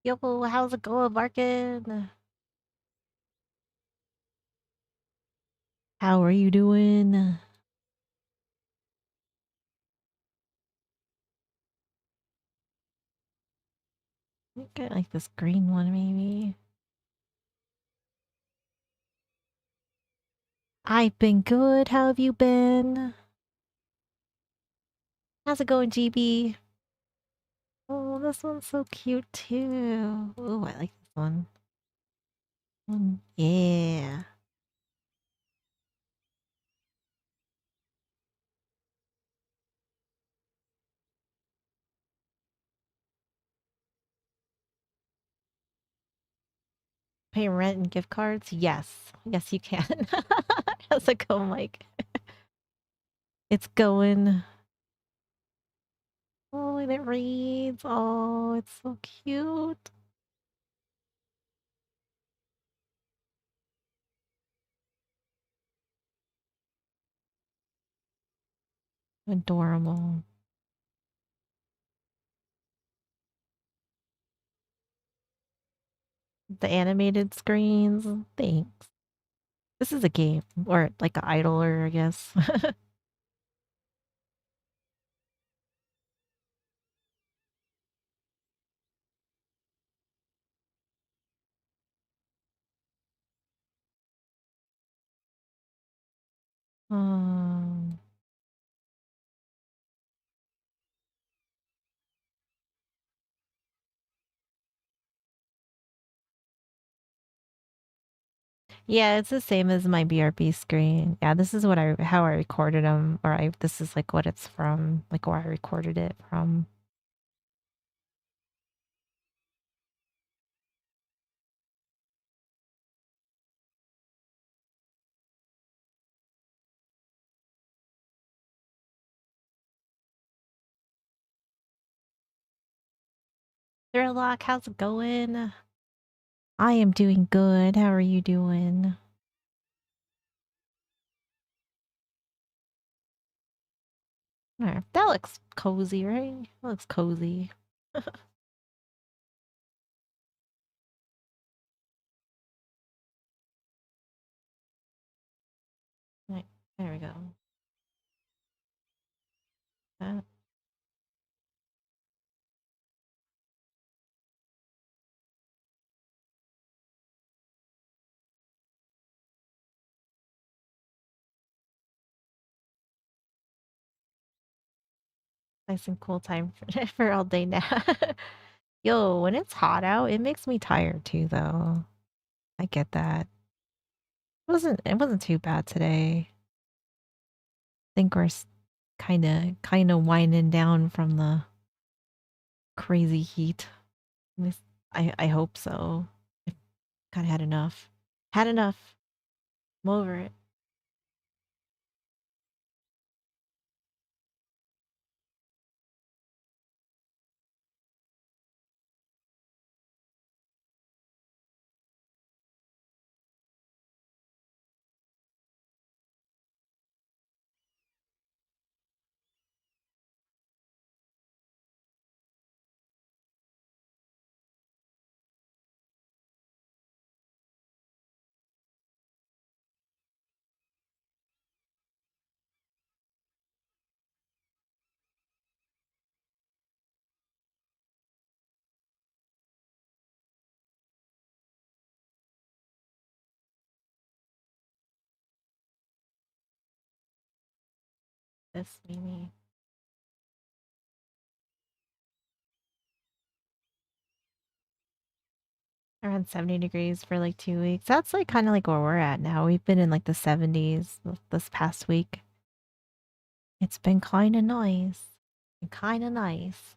Yo, how's it going, Markin? How are you doing? Get like this green one, maybe. I've been good. How have you been? How's it going, GB? Oh, this one's so cute too. Oh, I like this one. Yeah. Pay rent and gift cards? Yes. Yes, you can. How's it going, Mike? It's going. Oh, and it reads. Oh, it's so cute. Adorable. The animated screens. Thanks. This is a game or like an idler, I guess. um, yeah, it's the same as my BRB screen. Yeah, this is what I how I recorded them, or I this is like what it's from, like where I recorded it from. Thrillock, how's it going? I am doing good. How are you doing? There, that looks cozy, right? That looks cozy. Right, there we go. That nice and cool time for all day now. Yo, when it's hot out, it makes me tired too, though. I get that. It wasn't too bad today. Think we're kind of winding down from the crazy heat. At least I hope so. I kind of had enough. Had enough. I'm over it. This Mimi. Around 70 degrees for like 2 weeks. That's like kind of like where we're at now. We've been in like the 70s this past week. It's been kind of nice. Kind of nice.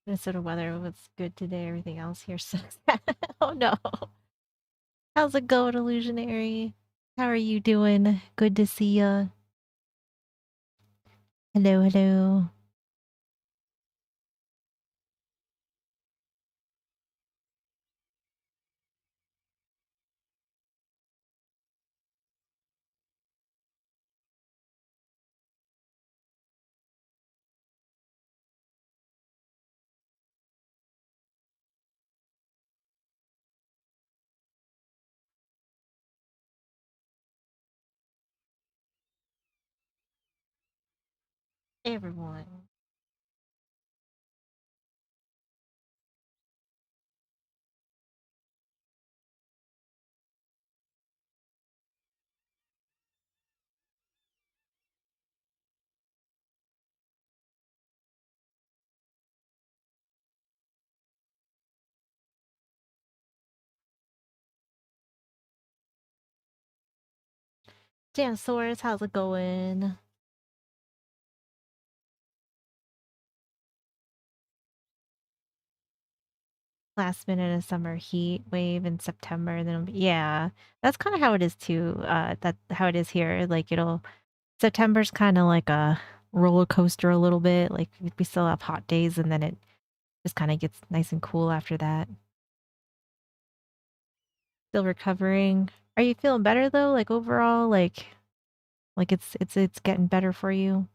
Minnesota weather was good today. Everything else here sucks. Oh no. How's it going, Illusionary? How are you doing? Good to see ya. Hello, hello. Everyone. Jansaurus, how's it going? Last minute of summer heat wave in September, and then yeah, that's kind of how it is too. That how it is here. Like it'll September's kind of like a roller coaster a little bit. Like we still have hot days, and then it just kind of gets nice and cool after that. Still recovering. Are you feeling better though? Like overall, like it's getting better for you.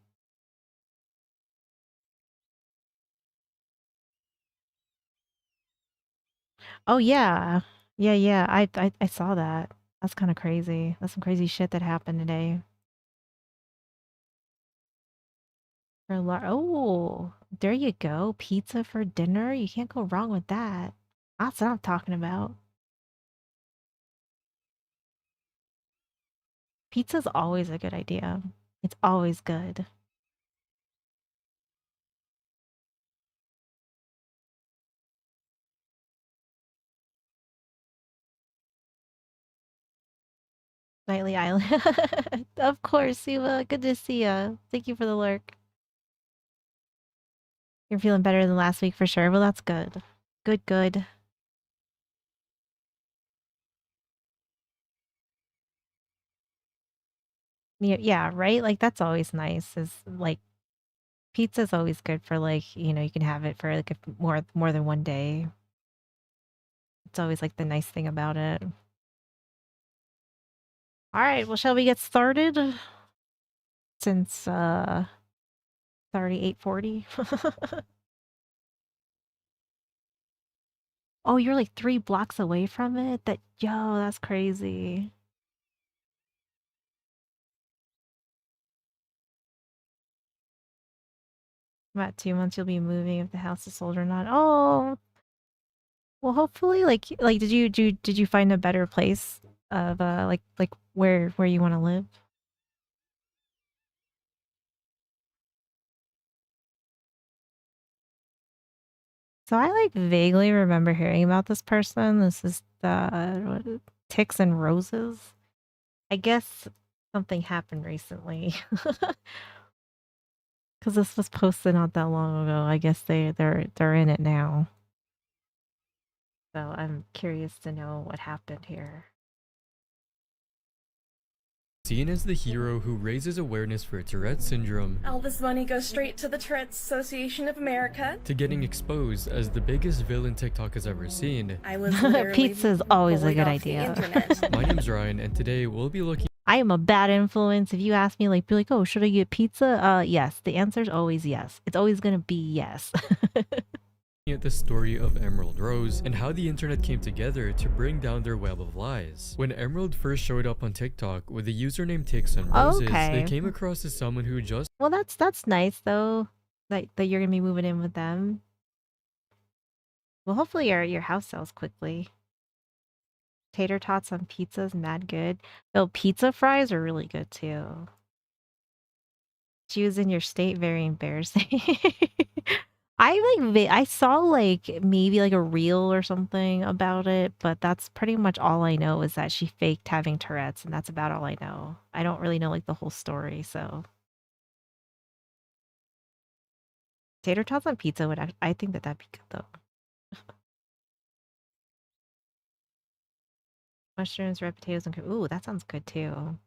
Oh yeah, yeah. I saw that. That's kind of crazy. That's some crazy shit that happened today. Oh, there you go. Pizza for dinner. You can't go wrong with that. That's what I'm talking about. Pizza's always a good idea. It's always good. Nightly Island. Of course, Siva. Good to see ya. Thank you for the lurk. You're feeling better than last week for sure. Well, that's good. Good, good. Yeah, yeah, right? Like that's always nice. Is like pizza's always good for like, you can have it for like more than one day. It's always like the nice thing about it. All right, well, shall we get started? Since it's already 8:40. Oh, you're like 3 blocks away from it? That's crazy. About 2 months you'll be moving if the house is sold or not. Oh, well, hopefully, like, did you find a better place of like where you want to live? So I like vaguely remember hearing about this person. This is Ticks and Roses. I guess something happened recently because this was posted not that long ago. I guess they're in it now. So I'm curious to know what happened here. Seen as the hero who raises awareness for Tourette syndrome, all this money goes straight to the Tourette's Association of America. to getting exposed as the biggest villain TikTok has ever seen. I was literally Pizza's always a bullied good off the idea. internet. My name's Ryan, and today we'll be looking I am a bad influence. If you ask me, like, be like, oh, should I get pizza? Yes. The answer is always yes. It's always gonna be yes. at the story of Emerald Rose and how the internet came together to bring down their web of lies. When Emerald first showed up on TikTok with the username Ticks and Roses, they came across as someone who just Well, that's nice though. That you're gonna be moving in with them. Well, hopefully your house sells quickly. Tater tots on pizza's mad good. Oh, pizza fries are really good too. Choose in your state, very embarrassing. I saw like maybe like a reel or something about it, but that's pretty much all I know is that she faked having Tourette's, and that's about all I know. I don't really know like the whole story, so tater tots on pizza I think that'd be good though. Mushrooms, red potatoes, and ooh, that sounds good too.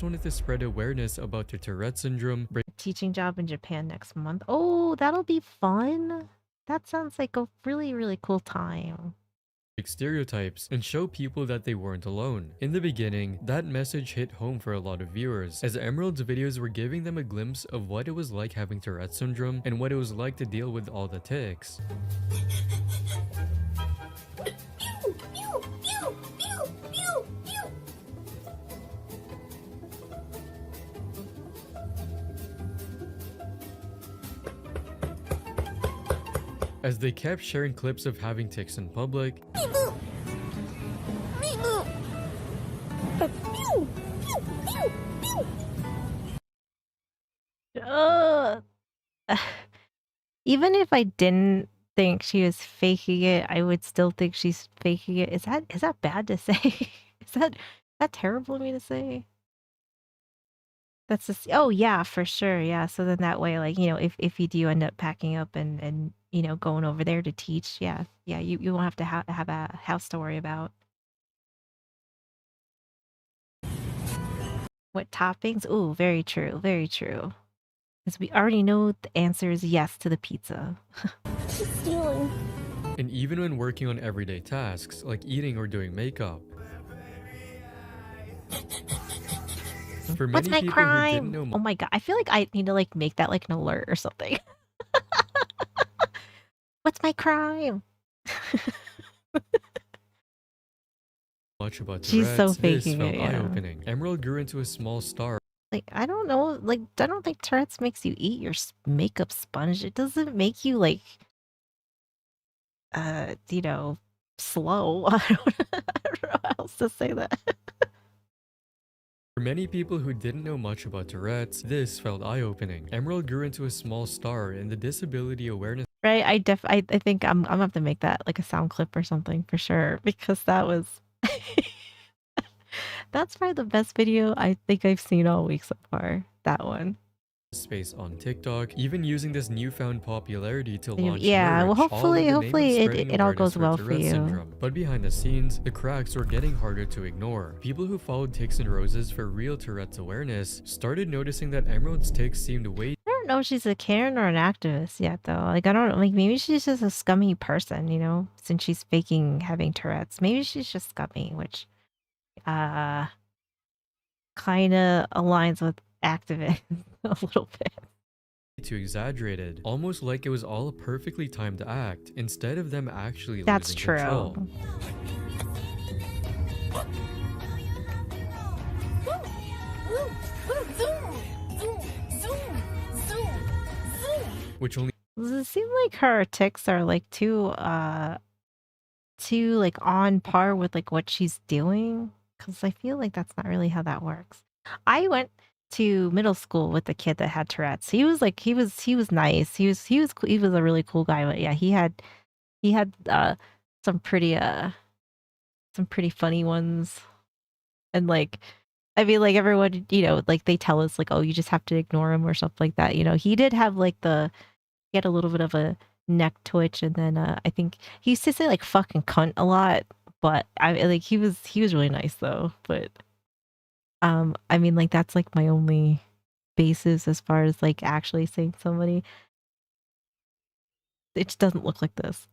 wanted to spread awareness about their Tourette syndrome, break Teaching job in Japan next month. Oh, that'll be fun. That sounds like a really, really cool time. stereotypes, and show people that they weren't alone. In the beginning, that message hit home for a lot of viewers, as Emerald's videos were giving them a glimpse of what it was like having Tourette syndrome and what it was like to deal with all the tics. as they kept sharing clips of having tics in public. Ugh. Even if I didn't think she was faking it, I would still think she's faking it. Is that bad to say? Is that terrible of me to say? That's just oh yeah, for sure. Yeah. So then that way, like, if you do end up packing up and going over there to teach, yeah, yeah, you won't have to have a house to worry about. What toppings? Ooh, very true, very true. Because we already know the answer is yes to the pizza. She's stealing. And even when working on everyday tasks like eating or doing makeup. For What's many my people who didn't crime? know Oh my god, I feel like I need to like make that like an alert or something. What's my crime? much about She's so Tourette's, this faking felt it, yeah. eye-opening. Emerald grew into a small star. Like, I don't know, like, I don't think Tourette's makes you eat your makeup sponge. It doesn't make you, like, slow. I don't know how else to say that. For many people who didn't know much about Tourette's, this felt eye-opening. Emerald grew into a small star in the disability awareness Right? I think I'm gonna have to make that like a sound clip or something for sure because that was that's probably the best video I think I've seen all week so far. That one. space on TikTok, even using this newfound popularity to launch Yeah, well, merch, all in the name of hopefully spreading it all awareness goes for well for Tourette's you. syndrome. But behind the scenes, the cracks were getting harder to ignore. People who followed Ticks and Roses for real Tourette's awareness started noticing that Emerald's tics seemed way I don't know if she's a Karen or an activist yet, though. Like, I don't know. Like, maybe she's just a scummy person, since she's faking having Tourette's. Maybe she's just scummy, which, kind of aligns with activists a little bit. too exaggerated, almost like it was all a perfectly timed act, instead of them actually That's losing true. control. Which only Does it seem like her tics are like too like on par with like what she's doing? Because I feel like that's not really how that works. I went to middle school with a kid that had Tourette's. He was nice. He was a really cool guy, but yeah, he had some pretty some pretty funny ones. And like I mean like everyone, like they tell us like, oh, you just have to ignore him or something like that. He did have like he had a little bit of a neck twitch, and then I think he used to say like fucking cunt a lot, but I like he was really nice though. But I mean like that's like my only basis as far as like actually saying somebody. It just doesn't look like this.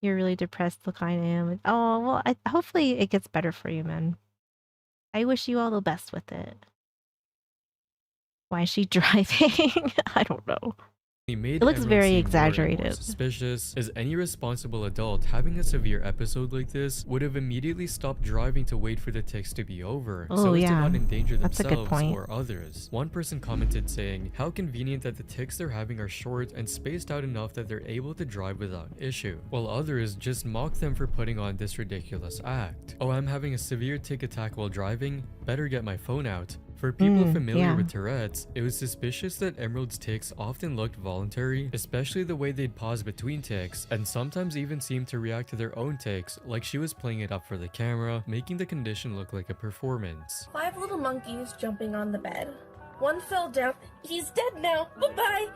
You're really depressed, look I am. Oh well, hopefully it gets better for you, man. I wish you all the best with it. Why is she driving? I don't know. made It looks Emerald very seem more and more exaggerated. suspicious, as any responsible adult having a severe episode like this would have immediately stopped driving to wait for the tics to be over, Oh, so as to yeah. not endanger That's a good themselves point. or others. One person commented saying, how convenient that the tics they're having are short and spaced out enough that they're able to drive without issue, while others just mocked them for putting on this ridiculous act. Oh, I'm having a severe tic attack while driving? Better get my phone out. For people familiar yeah. with Tourette's, it was suspicious that Emerald's tics often looked voluntary, especially the way they'd pause between tics, and sometimes even seemed to react to their own tics like she was playing it up for the camera, making the condition look like a performance. 5 little monkeys jumping on the bed. One fell down. He's dead now. Bye-bye.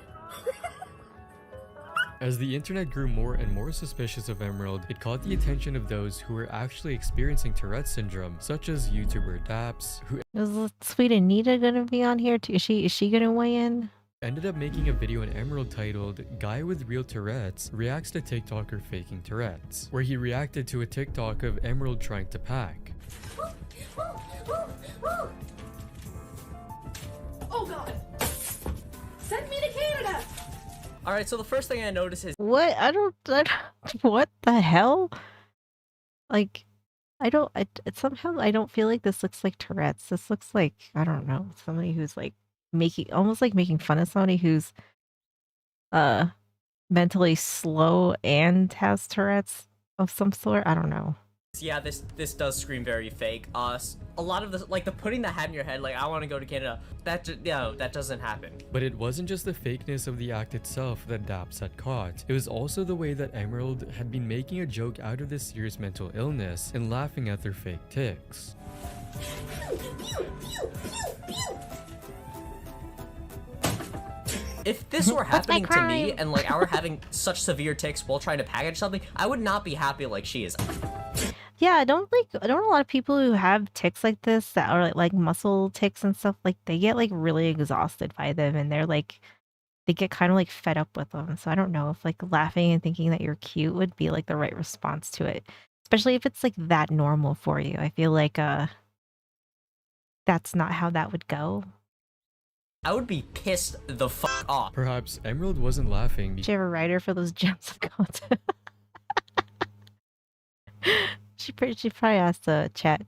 As the internet grew more and more suspicious of Emerald, it caught the attention of those who were actually experiencing Tourette's syndrome, such as YouTuber Daps, who Is Sweet Anita gonna be on here too? Is she gonna weigh in? ended up making a video on Emerald titled Guy with Real Tourette's Reacts to TikToker Faking Tourette's, where he reacted to a TikTok of Emerald trying to pack. Oh god. Send me to Canada. Alright, so the first thing I notice is What? I don't what the hell? Like, somehow I don't feel like this looks like Tourette's. This looks like, I don't know, somebody who's like almost like making fun of somebody who's uh mentally slow and has Tourette's of some sort. I don't know. Yeah, this does scream very fake. A lot of the like the putting the hat in your head, like I want to go to Canada. That doesn't happen. But it wasn't just the fakeness of the act itself that Daps had caught. It was also the way that Emerald had been making a joke out of this serious mental illness and laughing at their fake tics. If this were happening to me crime? and like I were having such severe tics while trying to package something, I would not be happy like she is. Yeah, don't a lot of people who have tics like this that are like muscle tics and stuff, like they get like really exhausted by them and they're like they get kind of like fed up with them. So I don't know if like laughing and thinking that you're cute would be like the right response to it. Especially if it's like that normal for you. I feel like that's not how that would go. I would be pissed the fuck off. Perhaps Emerald wasn't laughing Do you have a writer for those gems of content? she probably asked the chat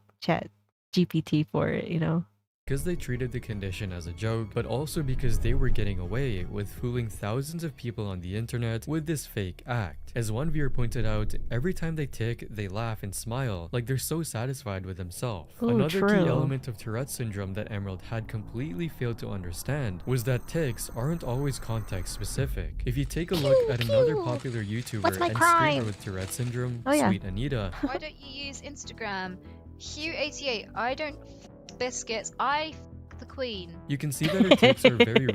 GPT for it, you know. because they treated the condition as a joke, but also because they were getting away with fooling thousands of people on the internet with this fake act. As one viewer pointed out, every time they tic, they laugh and smile, like they're so satisfied with themselves. Ooh, Another true. key element of Tourette syndrome that Emerald had completely failed to understand was that tics aren't always context specific. If you take a look at another popular YouTuber What's my and crime? streamer with Tourette syndrome, Oh, yeah. Sweet Anita, Why don't you use Instagram? Hugh88, I don't biscuits, I the queen. you can see that her tics are very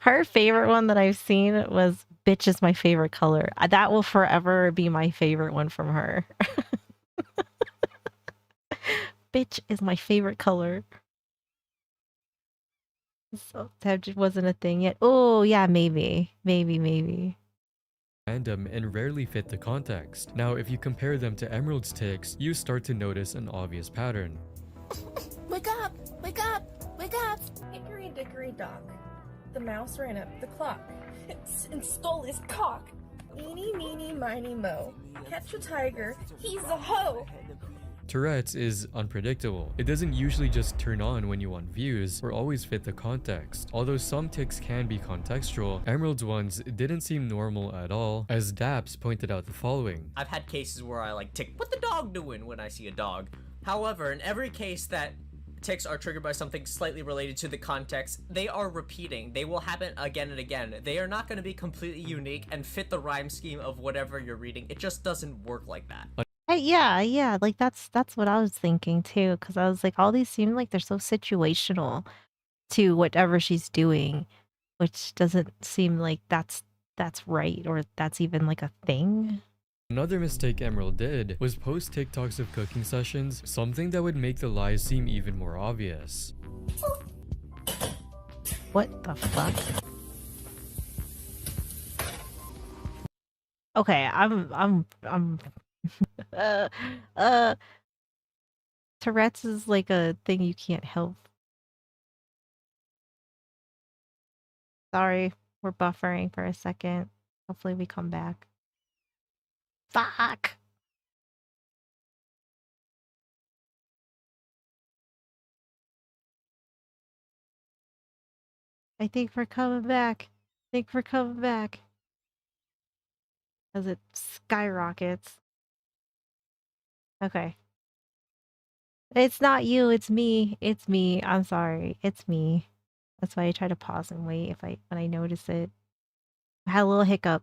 Her favorite one that I've seen was "Bitch is my favorite color." That will forever be my favorite one from her. Bitch is my favorite color. So that just wasn't a thing yet. Oh yeah, maybe. random and rarely fit the context. Now, if you compare them to Emerald's tics, you start to notice an obvious pattern. Wake up! Wake up! Wake up! Hickory dickory dock. The mouse ran up the clock and stole his cock. Eeny, meeny, miny, mo. Catch a tiger, he's a hoe. Tourette's is unpredictable. It doesn't usually just turn on when you want views or always fit the context. Although some tics can be contextual, Emerald's ones didn't seem normal at all, as Daps pointed out the following. I've had cases where I like tick, what the dog doing when I see a dog? However, in every case that tics are triggered by something slightly related to the context, they are repeating. They will happen again and again. They are not going to be completely unique and fit the rhyme scheme of whatever you're reading. It just doesn't work like that. Yeah, like that's what I was thinking too, because I was like, all these seem like they're so situational to whatever she's doing, which doesn't seem like that's right or that's even like a thing. Another mistake Emerald did was post TikToks of cooking sessions, something that would make the lies seem even more obvious. What the fuck? Okay, I'm Tourette's is like a thing you can't help. Sorry, we're buffering for a second. Hopefully we come back. Fuck! I think we're coming back. As it skyrockets. Okay. It's not you, it's me. It's me. I'm sorry. It's me. That's why I try to pause and wait when I notice it. I had a little hiccup.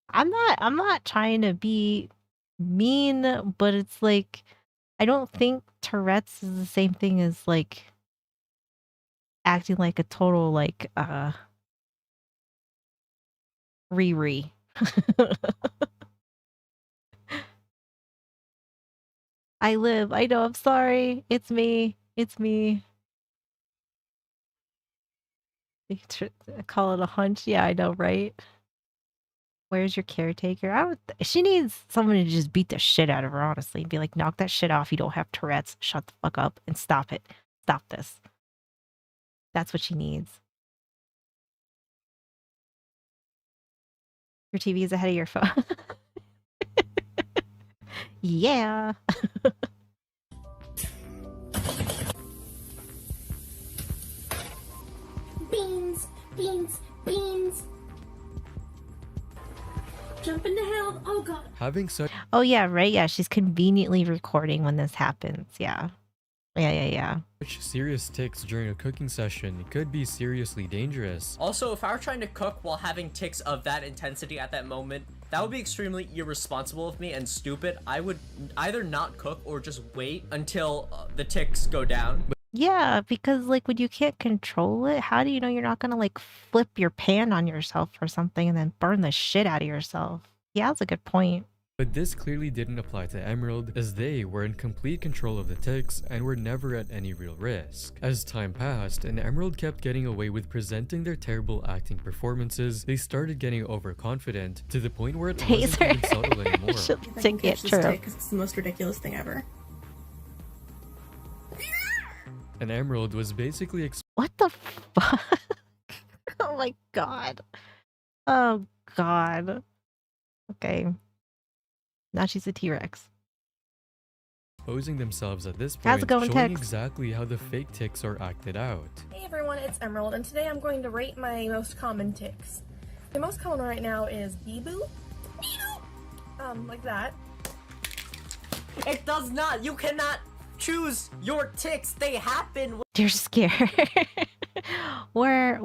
I'm not trying to be mean, but it's like I don't think Tourette's is the same thing as like acting like a total like Riri. I know, I'm sorry. It's me. Call it a hunch. Yeah, I know, right? Where's your caretaker? She needs someone to just beat the shit out of her, honestly. And be like, knock that shit off. You don't have Tourette's. Shut the fuck up and stop it. Stop this. That's what she needs. Your TV is ahead of your phone. Yeah. Beans! Beans! Jump into hell! Oh god! Having such Oh yeah, right. Yeah, she's conveniently recording when this happens. Yeah. Yeah. serious tics during a cooking session could be seriously dangerous. Also, if I were trying to cook while having tics of that intensity at that moment, that would be extremely irresponsible of me and stupid. I would either not cook or just wait until the tics go down. Yeah, because like when you can't control it, how do you know you're not gonna like flip your pan on yourself or something and then burn the shit out of yourself? Yeah, that's a good point. But this clearly didn't apply to Emerald, as they were in complete control of the tics and were never at any real risk. As time passed and Emerald kept getting away with presenting their terrible acting performances, they started getting overconfident to the point where it wasn't Taser. even subtle anymore. She'll If I can take it, catch this true. tick, 'cause it's the most ridiculous thing ever. And Emerald was basically What the fuck? Oh my god. Oh god. Okay. Now she's a T-Rex. exposing themselves at this How's point, it going, showing Tex? exactly how the fake tics are acted out. Hey everyone, it's Emerald, and today I'm going to rate my most common tics. The most common right now is bee-boo. Bee-boo! Like that. It does not. You cannot choose your tics. They happen. You're scared. we're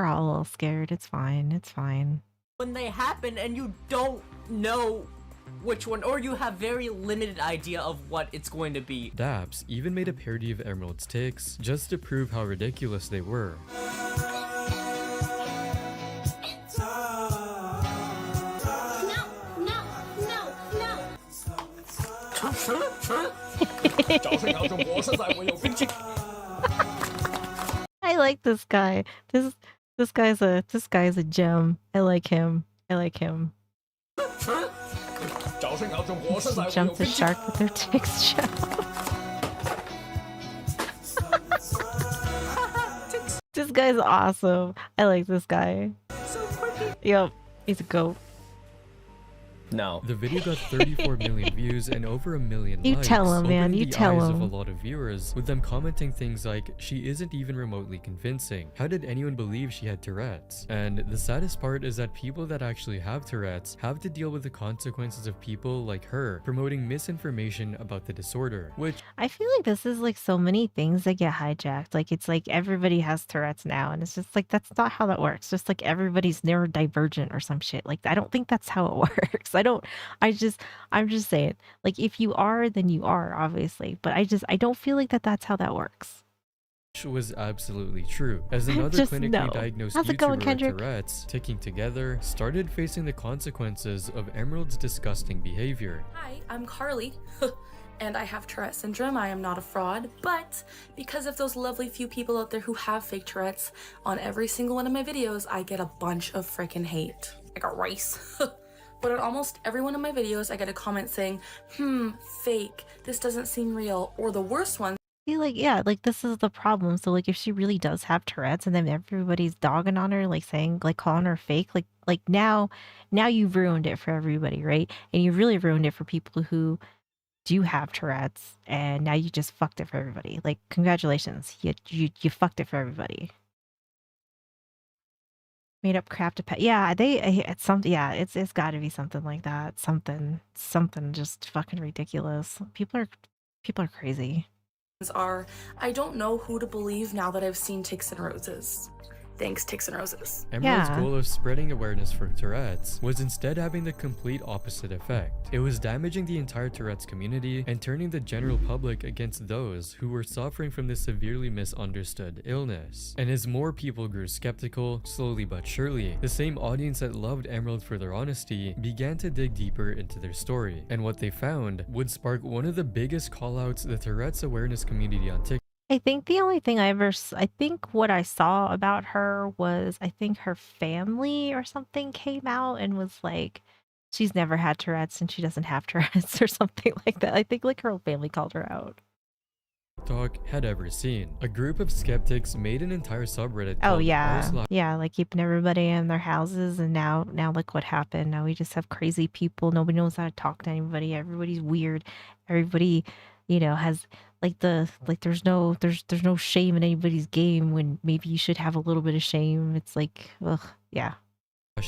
all a little scared. It's fine. It's fine. When they happen and you don't know which one, or you have very limited idea of what it's going to be. Daps even made a parody of Emerald's tics just to prove how ridiculous they were. I like this guy. This guy's a gem. I like him. I like him. She jumped the shark with her ticks show. This guy's awesome. I like this guy. Yep, he's a goat. No. The video got 34 million views and over 1 million You likes, tell him, man, opening you the tell eyes of a him. lot of viewers, with them commenting things like, "She isn't even remotely convincing. How did anyone believe she had Tourette's?" And the saddest part is that people that actually have Tourette's have to deal with the consequences of people like her promoting misinformation about the disorder, which I feel like this is like so many things that get hijacked. Like it's like everybody has Tourette's now, and it's just like that's not how that works. Just like everybody's neurodivergent or some shit. Like I don't think that's how it works. I'm just saying. Like if you are, then you are, obviously. But I don't feel like that's how that works. was absolutely true, as another Just clinically no. diagnosed How's it going, YouTuber with Kendrick? Tourette's, ticking together, started facing the consequences of Emerald's disgusting behavior. Hi, I'm Carly, and I have Tourette syndrome. I am not a fraud, but because of those lovely few people out there who have fake Tourette's, on every single one of my videos, I get a bunch of freaking hate. Like a race. But on almost every one of my videos, I get a comment saying, fake, this doesn't seem real, or the worst one, See, like, yeah, like this is the problem. So like if she really does have Tourette's and then everybody's dogging on her, like saying, like calling her fake, like now you've ruined it for everybody, right? And you really ruined it for people who do have Tourette's, and now you just fucked it for everybody. Like, congratulations, you fucked it for everybody. Made up crap to pet. Yeah, it's something. Yeah, it's got to be something like that. Something just fucking ridiculous. People are crazy. are, I don't know who to believe now that I've seen Ticks and Roses. Thanks, Ticks and Roses. Emerald's Yeah. goal of spreading awareness for Tourette's was instead having the complete opposite effect. It was damaging the entire Tourette's community and turning the general public against those who were suffering from this severely misunderstood illness. And as more people grew skeptical, slowly but surely, the same audience that loved Emerald for their honesty began to dig deeper into their story. And what they found would spark one of the biggest callouts the Tourette's awareness community on TikTok. I think the only thing I think what I saw about her was I think her family or something came out and was like, she's never had Tourette's and she doesn't have Tourette's or something like that. I think like her whole family called her out. Had ever seen. A group of skeptics made an entire subreddit Oh called yeah, r// yeah, like keeping everybody in their houses, and now look what happened. Now we just have crazy people. Nobody knows how to talk to anybody. Everybody's weird. Everybody you know, has like there's no shame in anybody's game when maybe you should have a little bit of shame. It's like, ugh, yeah.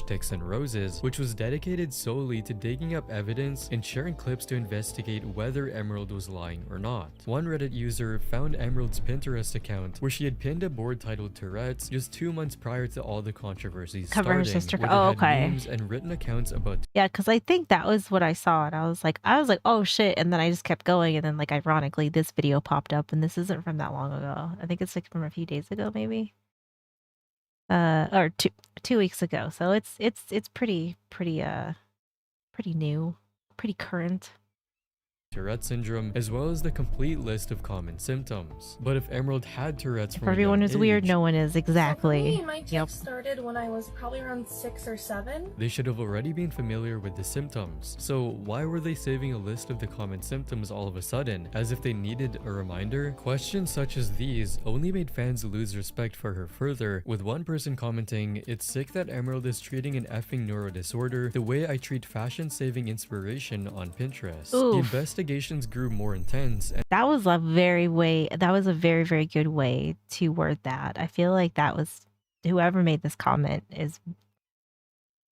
Ticks and Roses, which was dedicated solely to digging up evidence and sharing clips to investigate whether Emerald was lying or not. One Reddit user found Emerald's Pinterest account where she had pinned a board titled Tourette's just 2 months prior to all the controversies Cover her starting, sister. where Oh, it had okay. memes and written accounts about Yeah, because I think that was what I saw, and I was like, oh shit, and then I just kept going, and then like ironically, this video popped up, and this isn't from that long ago. I think it's like from a few days ago, maybe. Or 2 weeks ago. So it's pretty new, pretty current. Tourette syndrome, as well as the complete list of common symptoms. But if Emerald had Tourette's If from a everyone young is weird, age, no one is. So for Exactly. me, my tics started when I was probably around 6 or 7. they should have already been familiar with the symptoms. So why were they saving a list of the common symptoms all of a sudden, as if they needed a reminder? Questions such as these only made fans lose respect for her further, with one person commenting, "It's sick that Emerald is treating an effing neuro disorder the way I treat fashion-saving inspiration on Pinterest." The Oof. investigations grew more intense, and That was a very, very good way to word that. I feel like that was whoever made this comment is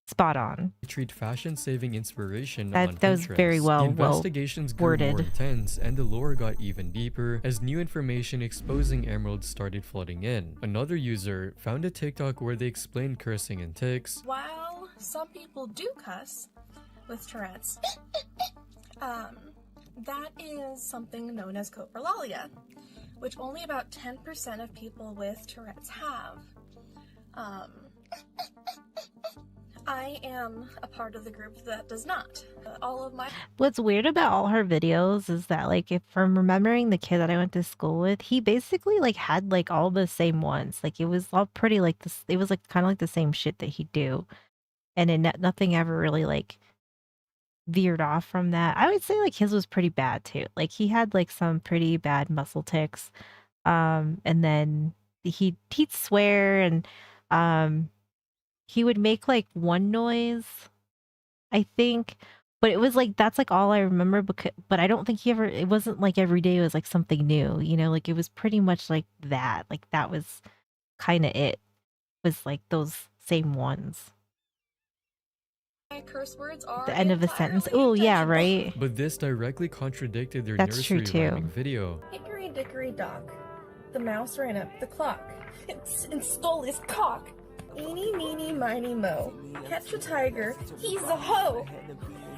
spot on. treat fashion-saving inspiration on That was Pinterest. very The well investigations grew more worded. intense, and the lore got even deeper as new information exposing Emerald started flooding in. Another user found a TikTok where they explained cursing and tics. While some people do cuss with Tourette's, that is something known as coprolalia, which only about 10% of people with Tourette's have. I am a part of the group that does not. All of my What's weird about all her videos is that, like, if from remembering the kid that I went to school with, he basically like had like all the same ones. Like it was all pretty like this. It was like kind of like the same shit that he'd do, and nothing ever really like veered off from that. I would say like his was pretty bad too. Like he had like some pretty bad muscle tics, and then he'd swear and he would make like one noise, I think, but it was like that's like all I remember. But I don't think he ever. It wasn't like every day. It was like something new, you know. Like it was pretty much like that. Like that was kind of it. Was like those same ones. curse words are The end of a sentence. entirely Oh yeah, intentional. right. But this directly contradicted their That's true, nursery too. rhyming video. Hickory dickory dock, the mouse ran up the clock and stole his cock. Eeny meeny miny mo, catch a tiger, he's a hoe.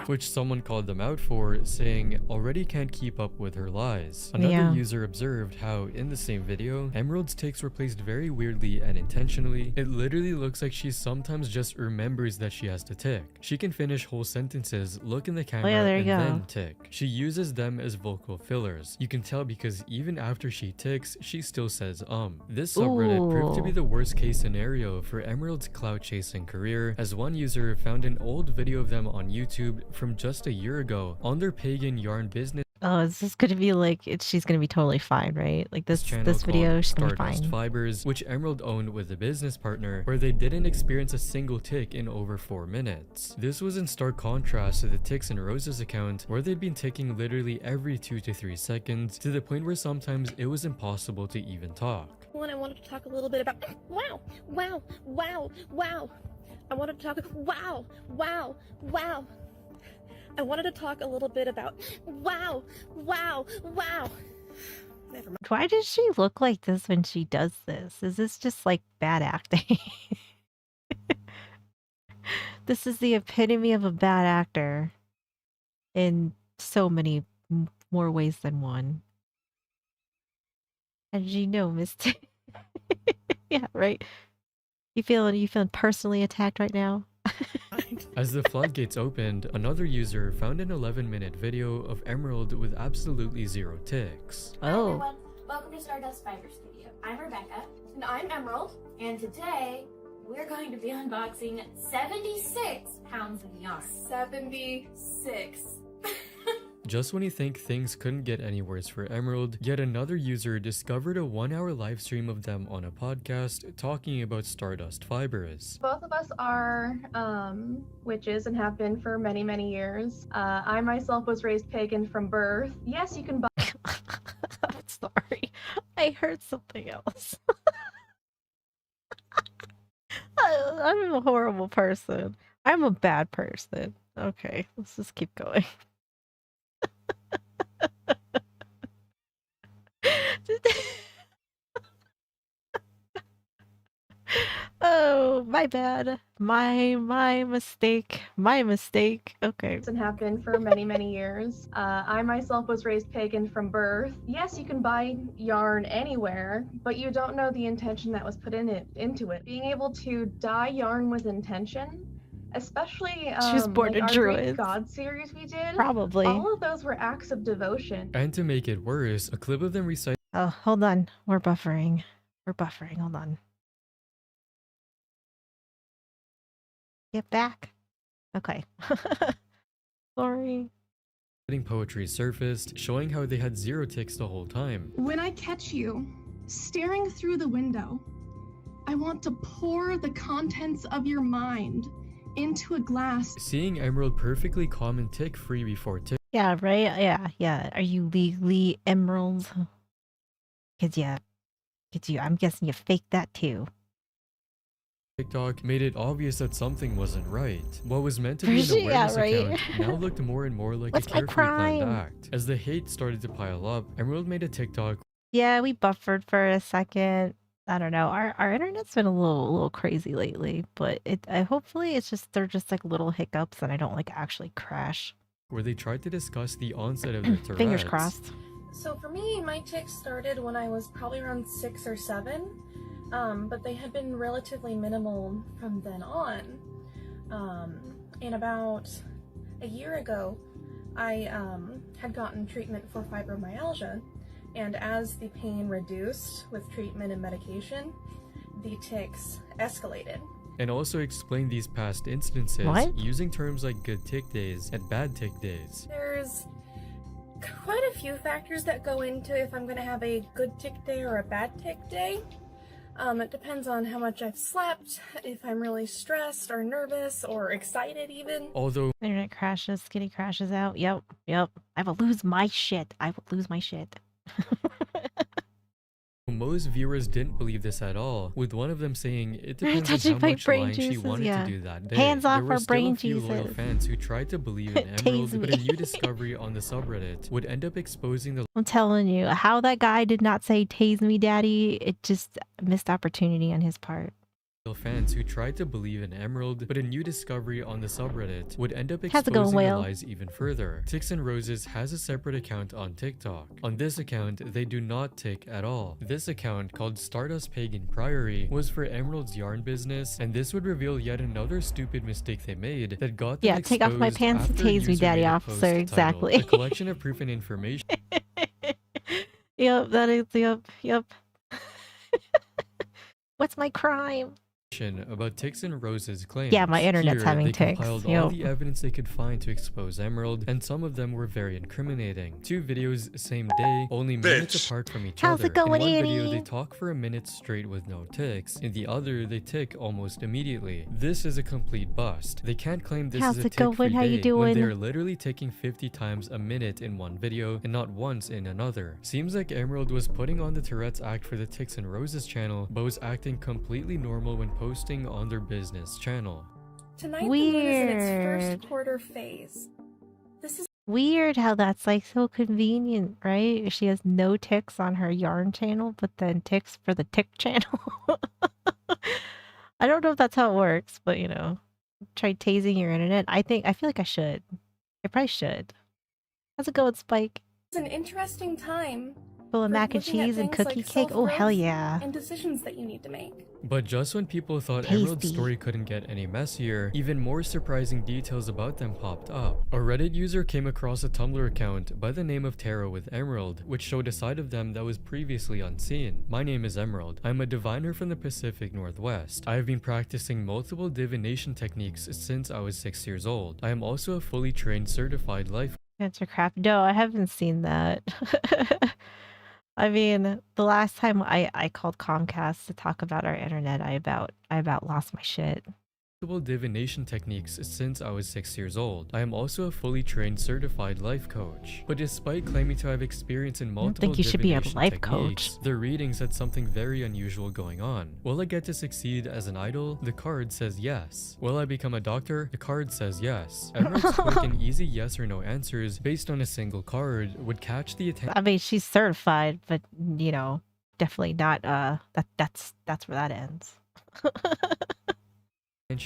Which someone called them out for, saying already can't keep up with her lies. Another Yeah. user observed how, in the same video, Emerald's tics were placed very weirdly and intentionally. It literally looks like she sometimes just remembers that she has to tick. She can finish whole sentences, look in the camera, there you and go. then tick. She uses them as vocal fillers. You can tell because even after she ticks, she still says This subreddit proved to be Ooh. the worst case scenario for Emerald's clout chasing career, as one user found an old video of them on YouTube from just a year ago on their pagan yarn business Oh, it's just gonna be like she's gonna be totally fine, right? Like this channel video, called she's gonna be Stardust fine. Fibers, which Emerald owned with a business partner, where they didn't experience a single tick in over 4 minutes. This was in stark contrast to the Ticks and Roses account, where they'd been ticking literally every 2 to 3 seconds, to the point where sometimes it was impossible to even talk. When I wanted to talk a little bit about wow, wow, wow, wow. I wanted to talk wow, wow, wow. I wanted to talk a little bit about wow, wow, wow. Never mind. Why does she look like this when she does this? Is this just like bad acting? This is the epitome of a bad actor in so many more ways than one. And you know, Misty. Yeah, right. You feeling personally attacked right now? As the floodgates opened, another user found an 11-minute video of Emerald with absolutely zero ticks. Hi Oh, everyone, welcome to Stardust Fiber Studio. I'm Rebecca, And I'm Emerald. and today we're going to be unboxing 76 pounds of yarn. 76. Just when you think things couldn't get any worse for Emerald, yet another user discovered a 1-hour live stream of them on a podcast talking about Stardust Fibers. Both of us are witches and have been for many, many years. I myself was raised pagan from birth. Yes, you can buy sorry. I heard something else. I'm a horrible person. I'm a bad person. Okay, let's just keep going. Oh, my bad. My mistake. My mistake. Okay. And have been for many, many years. I myself was raised pagan from birth. Yes, you can buy yarn anywhere, but you don't know the intention that was put into it. Being able to dye yarn with intention, especially She was born like a our druid. Greek god series we did, Probably. all of those were acts of devotion. And to make it worse, a clip of them reciting Oh, hold on. We're buffering. We're buffering. Hold on. Get back. Okay. Sorry. poetry surfaced, showing how they had zero ticks the whole time. When I catch you staring through the window, I want to pour the contents of your mind into a glass. Seeing Emerald perfectly calm and tick-free before Yeah, right? Yeah. Are you legally emerald? I'm guessing you faked that too. TikTok made it obvious that something wasn't right. What was meant to be an Yeah, awareness right. account now looked more and more like What's a my carefully planned crime? act. As the hate started to pile up, Emerald made a TikTok Yeah, we buffered for a second. I don't know. Our internet's been a little crazy lately, but hopefully they're just like little hiccups and I don't like actually crash. where they tried to discuss the onset of their Tourette's. Fingers crossed. So for me, my tics started when I was probably around 6 or 7, but they had been relatively minimal from then on. And about a year ago, I had gotten treatment for fibromyalgia, and as the pain reduced with treatment and medication, the tics escalated. And also explain these past instances What? using terms like good tick days and bad tick days. There's quite a few factors that go into if I'm going to have a good tick day or a bad tick day. It depends on how much I've slept, if I'm really stressed or nervous or excited even. Although Internet crashes, Skinny crashes out. Yep. I will lose my shit. most viewers didn't believe this at all, with one of them saying it depends on Touching how my much brain lying she juices, wanted yeah. to do that day. Hands off there were her still brain a few loyal juices. fans who tried to believe in Tase Emerald, but a me. new discovery on the subreddit would end up exposing the I'm telling you, how that guy did not say tase me daddy, it just missed opportunity on his part. loyal fans who tried to believe in Emerald, but a new discovery on the subreddit would end up How's it going, exposing the Whale? lies even further. Ticks and Roses has a separate account on TikTok. On this account, they do not tick at all. This account, called Stardust Pagan Priory, was for Emerald's yarn business, and this would reveal yet another stupid mistake they made that got them Yeah, take off my exposed pants and after a tase me, user daddy made a officer, post titled, exactly. A collection of proof and information Yep, that is, yep. What's my crime? about Ticks and Roses claims. Yeah, my internet's Here, having they ticks, compiled all yep. the evidence they could find to expose Emerald, and some of them were very incriminating. 2 videos same day, only minutes apart from each How's other. it going, in one video, Annie? they talk for a minute straight with no ticks. In the other, they tick almost immediately. This is a complete bust. They can't claim this How's is a it going? tick-free How you day when doing? they're literally ticking 50 times a minute in one video and not once in another. Seems like Emerald was putting on the Tourette's act for the Ticks and Roses channel, but was acting completely normal when posting on their business channel. Tonight the moon is in its Weird. first quarter phase. This is Weird how that's like so convenient, right? She has no ticks on her yarn channel, but then ticks for the tick channel. I don't know if that's how it works, but try tasing your internet. I feel like I should. I probably should. How's it going, Spike? an interesting time Full of for mac and looking at cheese and things cookie like cake? Oh, hell self-growth yeah. and decisions that you need to make. But just when people thought Emerald's Tasty. story couldn't get any messier, even more surprising details about them popped up. A Reddit user came across a Tumblr account by the name of Tarot with Emerald, which showed a side of them that was previously unseen. My name is Emerald. I'm a diviner from the Pacific Northwest. I have been practicing multiple divination techniques since I was 6 years old. I am also a fully trained certified life Answer crap. No, I haven't seen that. I mean, the last time I called Comcast to talk about our internet, I about lost my shit. divination techniques since I was 6 years old. I am also a fully trained certified life coach. But despite claiming to have experience in I don't multiple think you should be a divination life coach. techniques, the reading said something very unusual going on. Will I get to succeed as an idol? The card says yes. Will I become a doctor? The card says yes. Emerald's quick and easy yes or no answers based on a single card would catch the attention I mean, she's certified, but you know, definitely not. That's where that ends.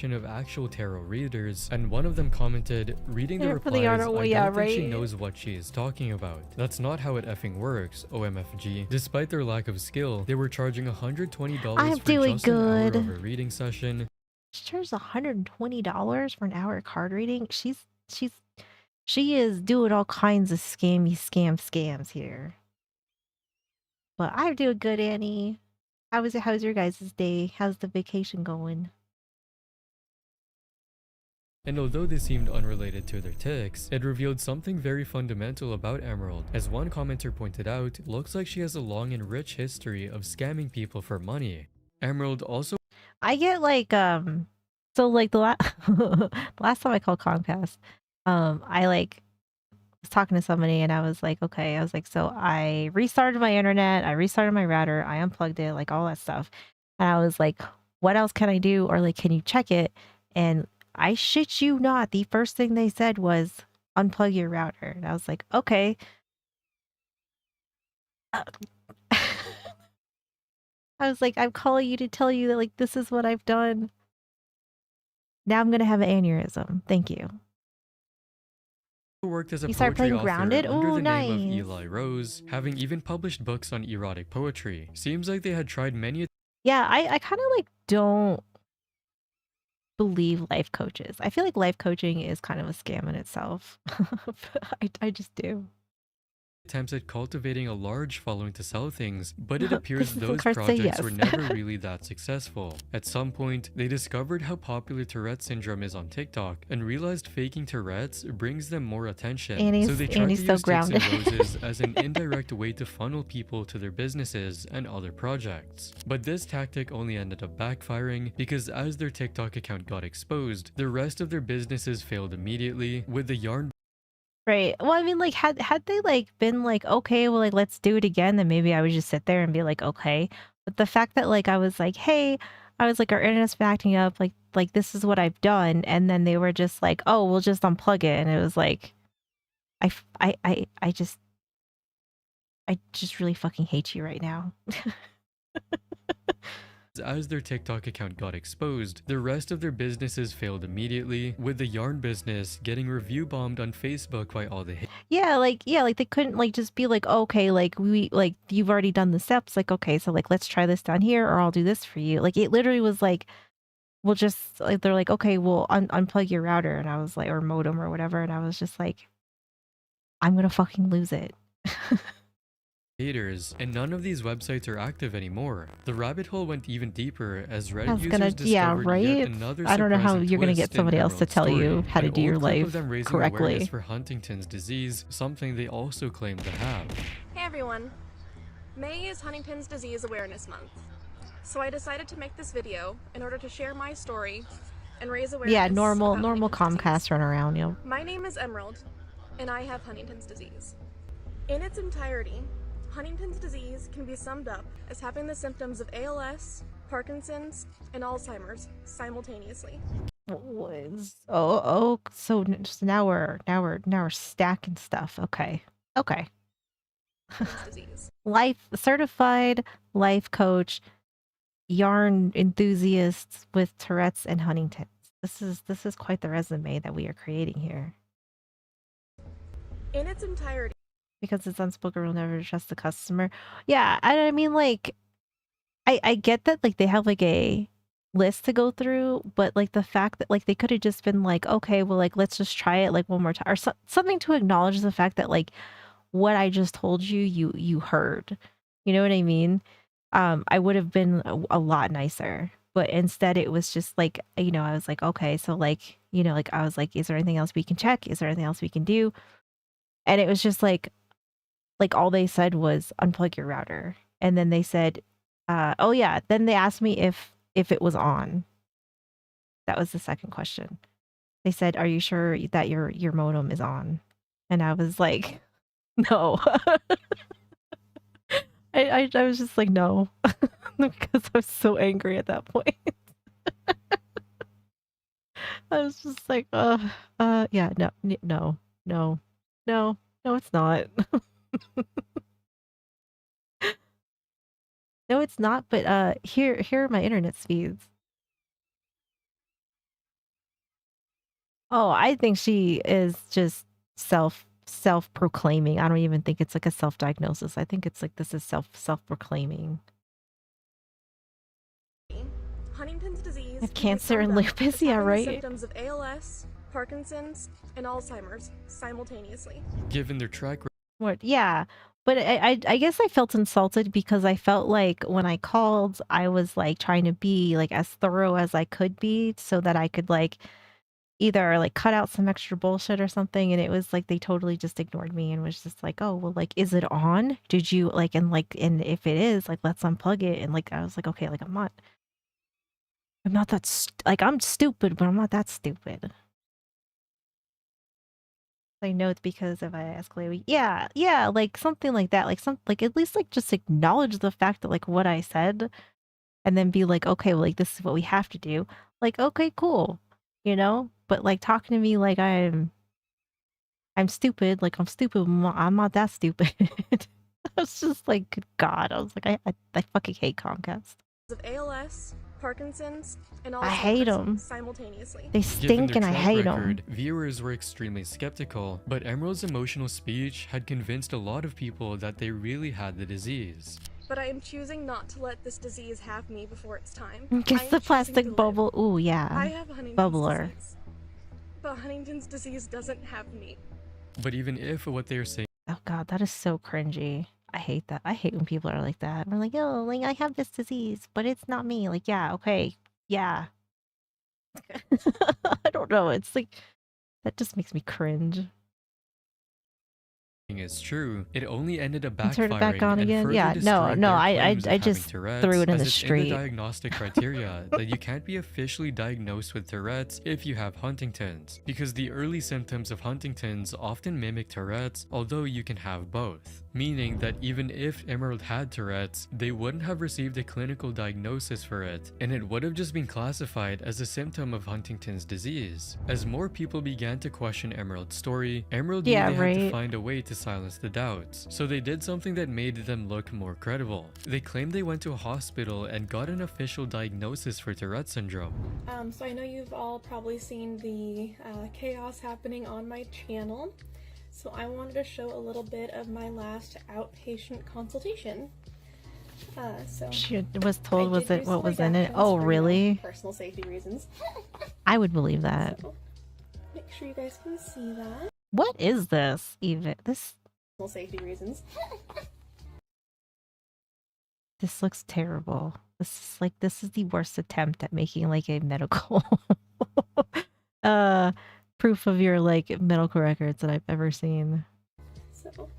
of actual tarot readers, and one of them commented, reading the Yeah, for replies, the honor, well, I yeah, don't think she right. knows what she is talking about. That's not how it effing works, OMFG. Despite their lack of skill, they were charging $120 I'm for doing just an hour of good. a reading session. She charges $120 for an hour card reading. She is doing all kinds of scams here. But I'm doing good, Annie. How's your guys' day? How's the vacation going? And although this seemed unrelated to their ticks, it revealed something very fundamental about Emerald. As one commenter pointed out, looks like she has a long and rich history of scamming people for money. Emerald also I get like so like the last time I called Comcast, I like was talking to somebody and I was like, okay, I was like, so I restarted my internet, I restarted my router, I unplugged it, like all that stuff. And I was like, what else can I do? Or like, can you check it? And I shit you not, the first thing they said was unplug your router. And I was like, okay. I was like, I'm calling you to tell you that like this is what I've done. Now I'm gonna have an aneurysm. Thank you. worked as a You start poetry playing author Grounded? under Ooh, the name of nice. Eli Rose, having even published books on erotic poetry. Seems like they had tried many Yeah, I kind of like don't believe life coaches. I feel like life coaching is kind of a scam in itself. I just do. attempts at cultivating a large following to sell things, but it This appears is the those card say projects were yes. never really that successful. At some point, they discovered how popular Tourette syndrome is on TikTok and realized faking Tourette's brings them more attention. So they tried to so use Ticks grounded. and Roses as an indirect way to funnel people to their businesses and other projects. But this tactic only ended up backfiring because as their TikTok account got exposed, the rest of their businesses failed immediately, with the yarn Right. Well, I mean, like, had they like been like, okay, well, like, let's do it again, then maybe I would just sit there and be like, okay. But the fact that like I was like, hey, I was like, our internet's been acting up, like this is what I've done, and then they were just like, oh, we'll just unplug it, and it was like, I just really fucking hate you right now. As their TikTok account got exposed, the rest of their businesses failed immediately, with the yarn business getting review bombed on Facebook by all the Yeah, like they couldn't like just be like, okay, like we like you've already done the steps, like okay, so like let's try this down here, or I'll do this for you. Like it literally was like, we'll just like they're like, okay, we'll unplug your router, and I was like, or modem or whatever, and I was just like, I'm gonna fucking lose it. haters, and none of these websites are active anymore. The rabbit hole went even deeper as I Reddit was users gonna, yeah, discovered right? yet another I don't know how surprising you're gonna get twist in somebody else to Emerald's tell story. you how to An do your old clip life of them raising correctly. awareness for Huntington's disease, something they also claim to have. Hey everyone! May is Huntington's Disease Awareness Month. So I decided to make this video in order to share my story and raise awareness. Yeah, normal about Huntington's Comcast disease. run around, you know. My name is Emerald, and I have Huntington's disease. In its entirety, Huntington's disease can be summed up as having the symptoms of ALS, Parkinson's, and Alzheimer's simultaneously. So now we're stacking stuff. Okay. Disease. Certified life coach, yarn enthusiasts with Tourette's and Huntington's. This is quite the resume that we are creating here. In its entirety. Because it's unspoken rule never to trust the customer. Yeah, I mean like I get that like they have like a list to go through, but like the fact that like they could have just been like, okay, well like let's just try it like one more time, or something to acknowledge the fact that like what I just told you heard. You know what I mean? I would have been a lot nicer. But instead it was just like, you know, I was like, okay, so like, you know, like I was like, is there anything else we can check? Is there anything else we can do? And it was just like all they said was unplug your router. And then they said, oh yeah, then they asked me if it was on. That was the second question. They said, "Are you sure that your modem is on?" And I was like, "No." I was just like, "No," because I was so angry at that point. I was just like, yeah, no, no, no, no, no, it's not." No, it's not, but, here are my internet speeds. Oh, I think she is just self-proclaiming. I don't even think it's like a self-diagnosis. I think it's like this is self-proclaiming. Huntington's disease I have can be cancer and summed up lupus, as yeah, having the right? symptoms of ALS, Parkinson's, and Alzheimer's simultaneously. Given their track What? Yeah, but I guess I felt insulted because I felt like when I called, I was, like, trying to be, like, as thorough as I could be so that I could, like, either, like, cut out some extra bullshit or something, and it was like they totally just ignored me and was just like, "Oh, well, like, is it on? Did you like, and if it is, like, let's unplug it." And, like, I was like, "Okay, like, I'm not that like, I'm stupid, but I'm not that stupid." I know it's because if I escalate, yeah, yeah, like, something like that, like, at least, like, just acknowledge the fact that, like, what I said, and then be like, "Okay, well, like, this is what we have to do." Like, "Okay, cool," you know? But, like, talking to me like I'm stupid, like, I'm stupid, I'm not that stupid. I was just like, "Good God." I was like, I fucking hate Comcast. Of ALS, Parkinson's, and I hate Alzheimer's them. simultaneously. They Given stink their and I track hate them. record, viewers were extremely skeptical, but Emerald's emotional speech had convinced a lot of people that they really had the disease. But I am choosing not to let this disease have me before it's time. Guess I am the choosing plastic to live. bubble. Ooh, I yeah. have Huntington's Bubbler. disease. But Huntington's disease doesn't have me. But even if what they are saying Oh God, that is so cringy. I hate that. I hate when people are like that. We're like, "Oh, like, I have this disease, but it's not me." Like, yeah, okay. Yeah. I don't know. It's like, that just makes me cringe. is true, it only ended up And turn it back backfiring on and again? further Yeah, destroyed no, their I claims of having just Tourette's, threw it in as the it's in the street. diagnostic criteria that you can't be officially diagnosed with Tourette's if you have Huntington's, because the early symptoms of Huntington's often mimic Tourette's, although you can have both. Meaning that even if Emerald had Tourette's, they wouldn't have received a clinical diagnosis for it, and it would have just been classified as a symptom of Huntington's disease. As more people began to question Emerald's story, Emerald knew Yeah, they had to right. find a way to silence the doubts, so they did something that made them look more credible. They claimed they went to a hospital and got an official diagnosis for Tourette syndrome. So I know you've all probably seen the chaos happening on my channel. So I wanted to show a little bit of my last outpatient consultation. She was told I did do some what was in it. redactions Oh, for, really? personal safety reasons. I would believe that. So make sure you guys can see that. What is this even? Personal safety reasons. This looks terrible. This is the worst attempt at making like a medical proof of your like medical records that I've ever seen. So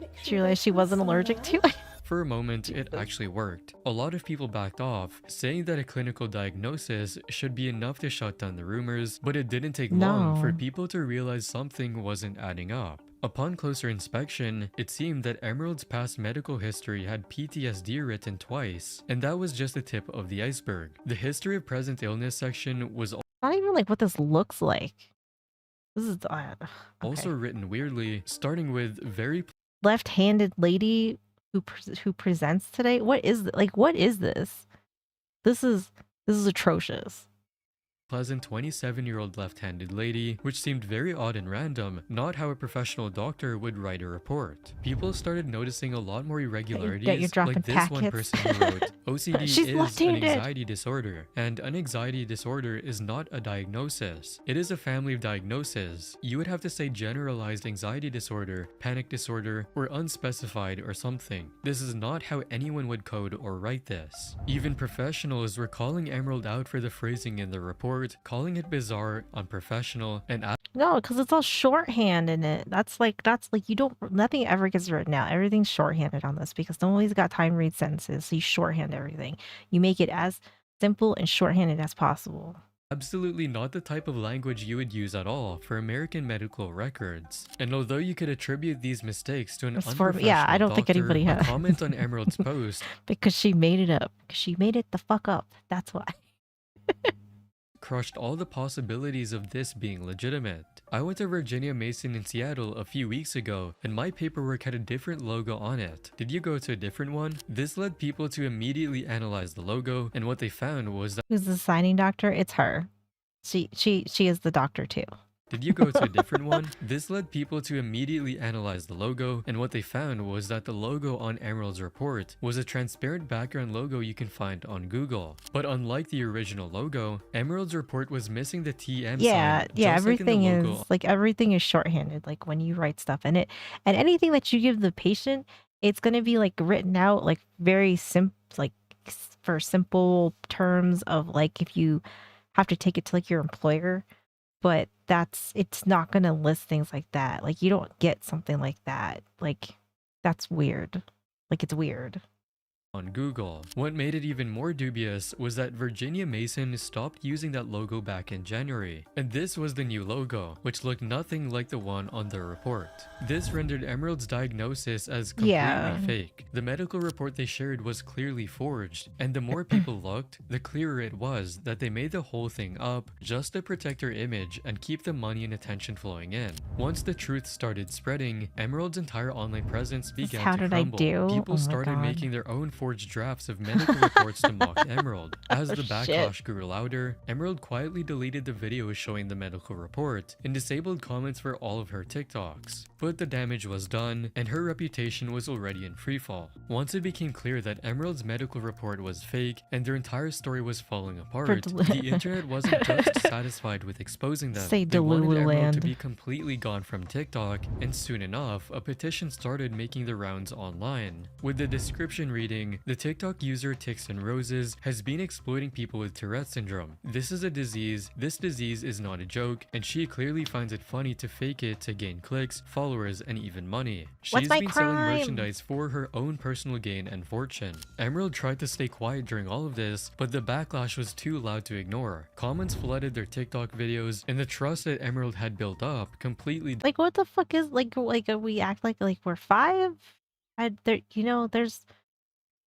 make sure She you realized guys she can wasn't see allergic that. to it. For a moment, it actually worked. A lot of people backed off, saying that a clinical diagnosis should be enough to shut down the rumors, but it didn't take long for No. people to realize something wasn't adding up. Upon closer inspection, it seemed that Emerald's past medical history had PTSD written twice, and that was just the tip of the iceberg. The history of present illness section was Not even like what this looks like. This is also okay. written weirdly, starting with very Left-handed lady who presents today. What is like? What is this? This is atrocious. pleasant 27-year-old left-handed lady, which seemed very odd and random, not how a professional doctor would write a report. People started noticing a lot more irregularities, dropping like this one packets. person who wrote, OCD She's is an left-handed. anxiety disorder, and an anxiety disorder is not a diagnosis. It is a family of diagnoses. You would have to say generalized anxiety disorder, panic disorder, or unspecified or something. This is not how anyone would code or write this. Even professionals were calling Emerald out for the phrasing in the report, calling it bizarre, unprofessional, and No, because it's all shorthand in it. That's like you don't. Nothing ever gets written out. Everything's shorthanded on this because nobody's got time to read sentences. So you shorthand everything. You make it as simple and shorthanded as possible. Absolutely not the type of language you would use at all for American medical records. And although you could attribute these mistakes to an It's yeah, I unprofessional don't think doctor, anybody a has. comment on Emerald's post Because she made it up. She made it the fuck up. That's why. crushed all the possibilities of this being legitimate. I went to Virginia Mason in Seattle a few weeks ago, and my paperwork had a different logo on it. Did you go to a different one? This led people to immediately analyze the logo, and what they found was that Who's the signing doctor? It's her. She is the doctor too. Did you go to a different one? This led people to immediately analyze the logo, and what they found was that the logo on Emerald's report was a transparent background logo you can find on Google. But unlike the original logo, Emerald's report was missing the TM Yeah, sign. yeah, just like in the everything logo is like everything is shorthanded, like when you write stuff in it. And anything that you give the patient, it's gonna be like written out like very for simple terms of like if you have to take it to like your employer. But it's not gonna list things like that. Like you don't get something like that. Like that's weird. Like it's weird. on Google. What made it even more dubious was that Virginia Mason stopped using that logo back in January, and this was the new logo, which looked nothing like the one on their report. This rendered Emerald's diagnosis as completely fake. The medical report they shared was clearly forged, and the more people looked, the clearer it was that they made the whole thing up just to protect her image and keep the money and attention flowing in. Once the truth started spreading, Emerald's entire online presence began to crumble. People started making their own forged drafts of medical reports to mock Emerald. As the backlash grew louder, Emerald quietly deleted the video showing the medical report and disabled comments for all of her TikToks. But the damage was done, and her reputation was already in freefall. Once it became clear that Emerald's medical report was fake and their entire story was falling apart, the internet wasn't just satisfied with exposing them. They wanted Emerald to be completely gone from TikTok, and soon enough, a petition started making the rounds online. With the description reading, the TikTok user Ticks and Roses has been exploiting people with Tourette syndrome. This is a disease, this disease is not a joke, and she clearly finds it funny to fake it to gain clicks, followers, and even money. She's been selling merchandise for her own personal gain and fortune. Emerald tried to stay quiet during all of this, but the backlash was too loud to ignore. Comments flooded their TikTok videos, and the trust that Emerald had built up completely like what the fuck is like we act like we're five?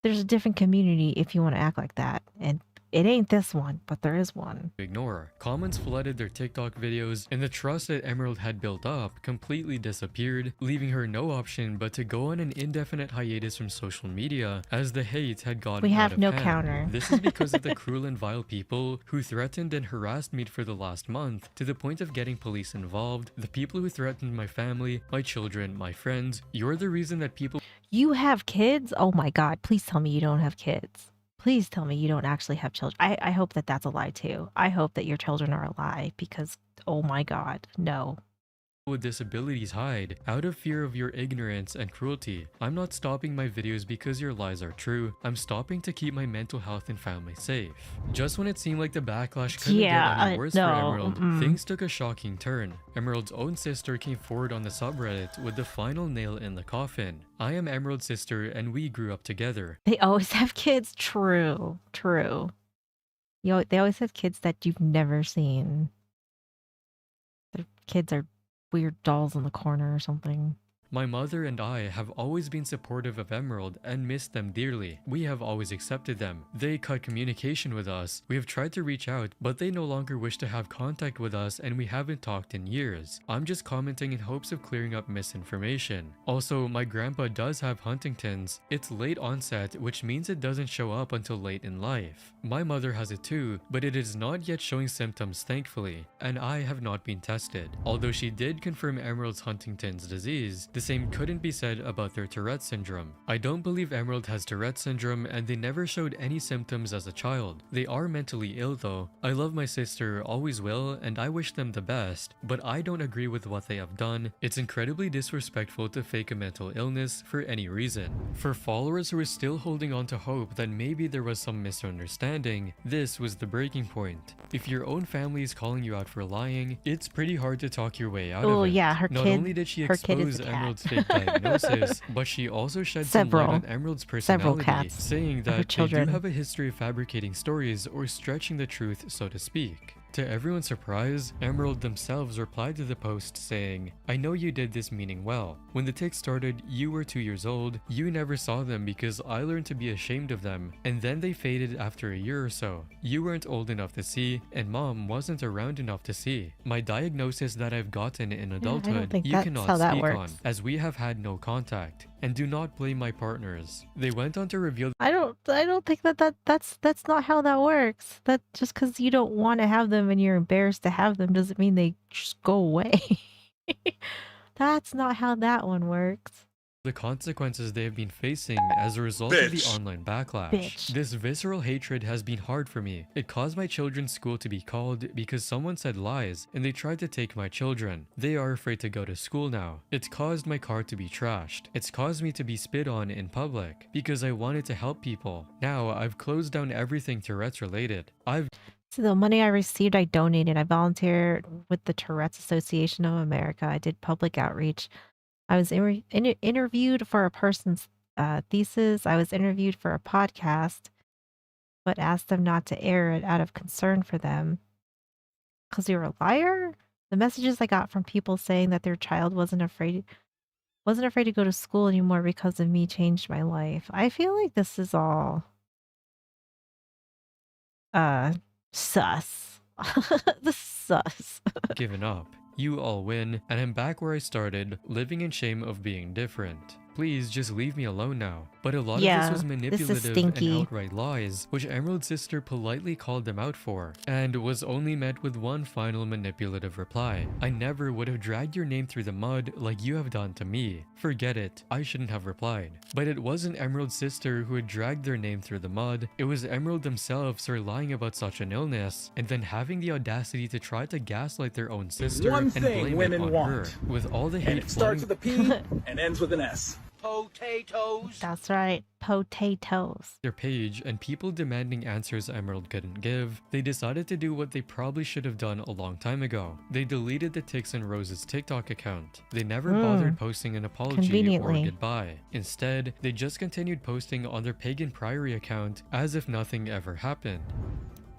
There's a different community if you want to act like that, and it ain't this one, but there is one. Ignore. Comments flooded their TikTok videos, and the trust that Emerald had built up completely disappeared, leaving her no option but to go on an indefinite hiatus from social media as the hate had gotten We have out of no hand. counter. This is because of the cruel and vile people who threatened and harassed me for the last month to the point of getting police involved. The people who threatened my family, my children, my friends. You're the reason that people— You have kids? Oh my god, please tell me you don't have kids. Please tell me you don't actually have children. I hope that that's a lie too. I hope that your children are a lie because, oh my god, no. with disabilities hide out of fear of your ignorance and cruelty. I'm not stopping my videos because your lies are true. I'm stopping to keep my mental health and family safe. Just when it seemed like the backlash couldn't get any worse for Emerald, things took a shocking turn. Emerald's own sister came forward on the subreddit with the final nail in the coffin. I am Emerald's sister and we grew up together. They always have kids. True. They always have kids that you've never seen. Their kids are weird dolls in the corner or something. My mother and I have always been supportive of Emerald and missed them dearly. We have always accepted them. They cut communication with us. We have tried to reach out, but they no longer wish to have contact with us and we haven't talked in years. I'm just commenting in hopes of clearing up misinformation. Also, my grandpa does have Huntington's. It's late onset, which means it doesn't show up until late in life. My mother has it too, but it is not yet showing symptoms thankfully, and I have not been tested. Although she did confirm Emerald's Huntington's disease, the same couldn't be said about their Tourette syndrome. I don't believe Emerald has Tourette syndrome and they never showed any symptoms as a child. They are mentally ill though. I love my sister, always will, and I wish them the best, but I don't agree with what they have done. It's incredibly disrespectful to fake a mental illness for any reason. For followers who are still holding on to hope that maybe there was some misunderstanding, this was the breaking point. If your own family is calling you out for lying, it's pretty hard to talk your way out of it. Oh yeah, Not only did she expose Emerald's fake diagnosis, but she also shed some light on Emerald's personality, saying that they do have a history of fabricating stories or stretching the truth, so to speak. To everyone's surprise, Emerald themselves replied to the post saying, "I know you did this meaning well. When the tics started, you were 2 years old. You never saw them because I learned to be ashamed of them, and then they faded after a year or so. You weren't old enough to see, and mom wasn't around enough to see. My diagnosis that I've gotten in I don't adulthood, think you that's cannot how that speak on, works. as we have had no contact. And do not blame my partners." They went on to reveal I don't think that's not how that works. That just because you don't want to have them and you're embarrassed to have them doesn't mean they just go away. That's not how that one works. the consequences they have been facing as a result of the online backlash. Bitch. This visceral hatred has been hard for me. It caused my children's school to be called because someone said lies and they tried to take my children. They are afraid to go to school now. It's caused my car to be trashed. It's caused me to be spit on in public because I wanted to help people. Now I've closed down everything Tourette's related. So the money I received, I donated. I volunteered with the Tourette's Association of America. I did public outreach. I was interviewed for a person's thesis. I was interviewed for a podcast, but asked them not to air it out of concern for them. Because you're a liar? The messages I got from people saying that their child wasn't afraid to go to school anymore because of me changed my life. I feel like this is all sus. This is sus. given up. You all win, and I'm back where I started, living in shame of being different. Please just leave me alone now. But a lot of Yeah, this was this is manipulative and stinky. outright lies, which Emerald's sister politely called them out for, and was only met with one final manipulative reply. "I never would have dragged your name through the mud like you have done to me. Forget it, I shouldn't have replied." But it wasn't Emerald's sister who had dragged their name through the mud, it was Emerald themselves who were lying about such an illness, and then having the audacity to try to gaslight their own sister One and thing blame women it on want. her. With all the And hate it starts flooding with a P and ends with an S. Potatoes. That's right. Potatoes. their page and people demanding answers Emerald couldn't give, they decided to do what they probably should have done a long time ago. They deleted the Tix and Rose's TikTok account. They never bothered posting an apology or Conveniently. goodbye. Instead, they just continued posting on their Pagan Priory account as if nothing ever happened.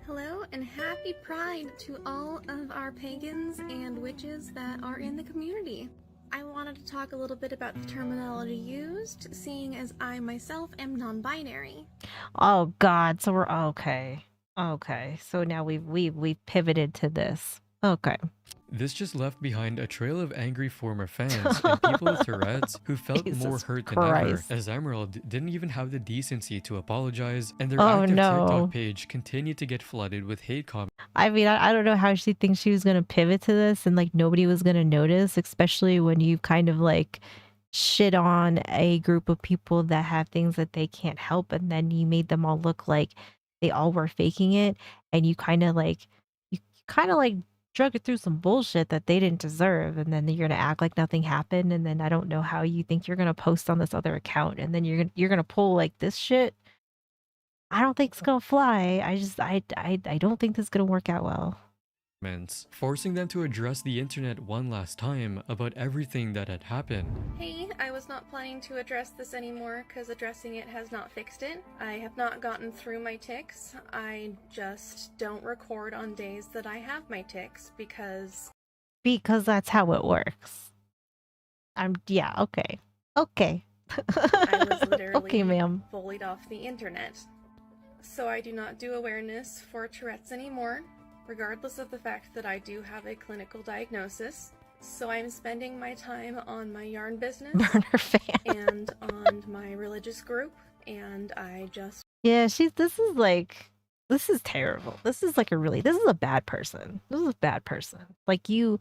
Hello and happy Pride to all of our pagans and witches that are in the community. I wanted to talk a little bit about the terminology used, seeing as I myself am non-binary. Oh God. So we're okay. Okay. So now we've pivoted to this. Okay. This just left behind a trail of angry former fans and people with Tourette's who felt more Jesus hurt than ever, Christ. as Emerald didn't even have the decency to apologize, and their Oh, active no. TikTok page continued to get flooded with hate comments. I mean, I don't know how she thinks she was gonna pivot to this and like nobody was gonna notice, especially when you kind of like shit on a group of people that have things that they can't help, and then you made them all look like they all were faking it, and you kind of like drug it through some bullshit that they didn't deserve, and then you're gonna act like nothing happened, and then I don't know how you think you're gonna post on this other account, and then you're gonna pull like this shit. I don't think it's gonna fly. I don't think this is gonna work out well. Forcing them to address the internet one last time about everything that had happened. Hey, I was not planning to address this anymore because addressing it has not fixed it. I have not gotten through my tics. I just don't record on days that I have my tics because That's how it works. Yeah, okay. Okay. I was literally Okay, ma'am. bullied off the internet. So I do not do awareness for Tourette's anymore, regardless of the fact that I do have a clinical diagnosis. So I'm spending my time on my yarn business Burner fan. and on my religious group, and I just Yeah, this is terrible. This is a bad person. This is a bad person. Like you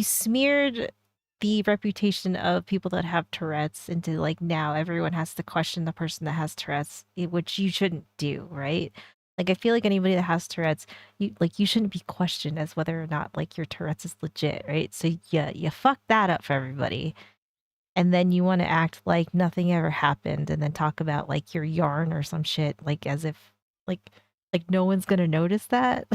smeared the reputation of people that have Tourette's into like now everyone has to question the person that has Tourette's, which you shouldn't do, right? Like I feel like anybody that has Tourette's, you shouldn't be questioned as whether or not like your Tourette's is legit, right? So you fuck that up for everybody. And then you want to act like nothing ever happened and then talk about like your yarn or some shit like as if like no one's gonna notice that.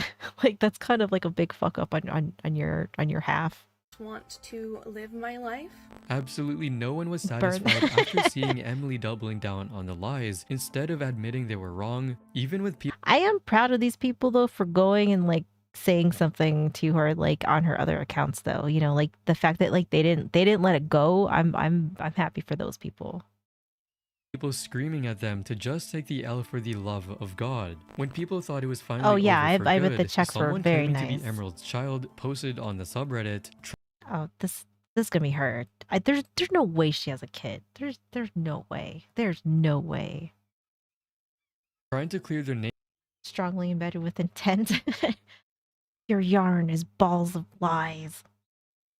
Like that's kind of like a big fuck up on your half. want to live my life. Absolutely no one was Burn. satisfied after seeing Emily doubling down on the lies instead of admitting they were wrong, even with people. I am proud of these people though for going and like saying something to her like on her other accounts though. You know, like the fact that like they didn't let it go. I'm happy for those people. People screaming at them to just take the L for the love of God. When people thought it was Oh finally yeah, over for I bet the good, checks were someone very claiming to nice. be Emerald's child posted on the subreddit, Oh, this is gonna be her. There's no way she has a kid. There's no way. There's no way. trying to clear their name. Strongly embedded with intent. Your yarn is balls of lies.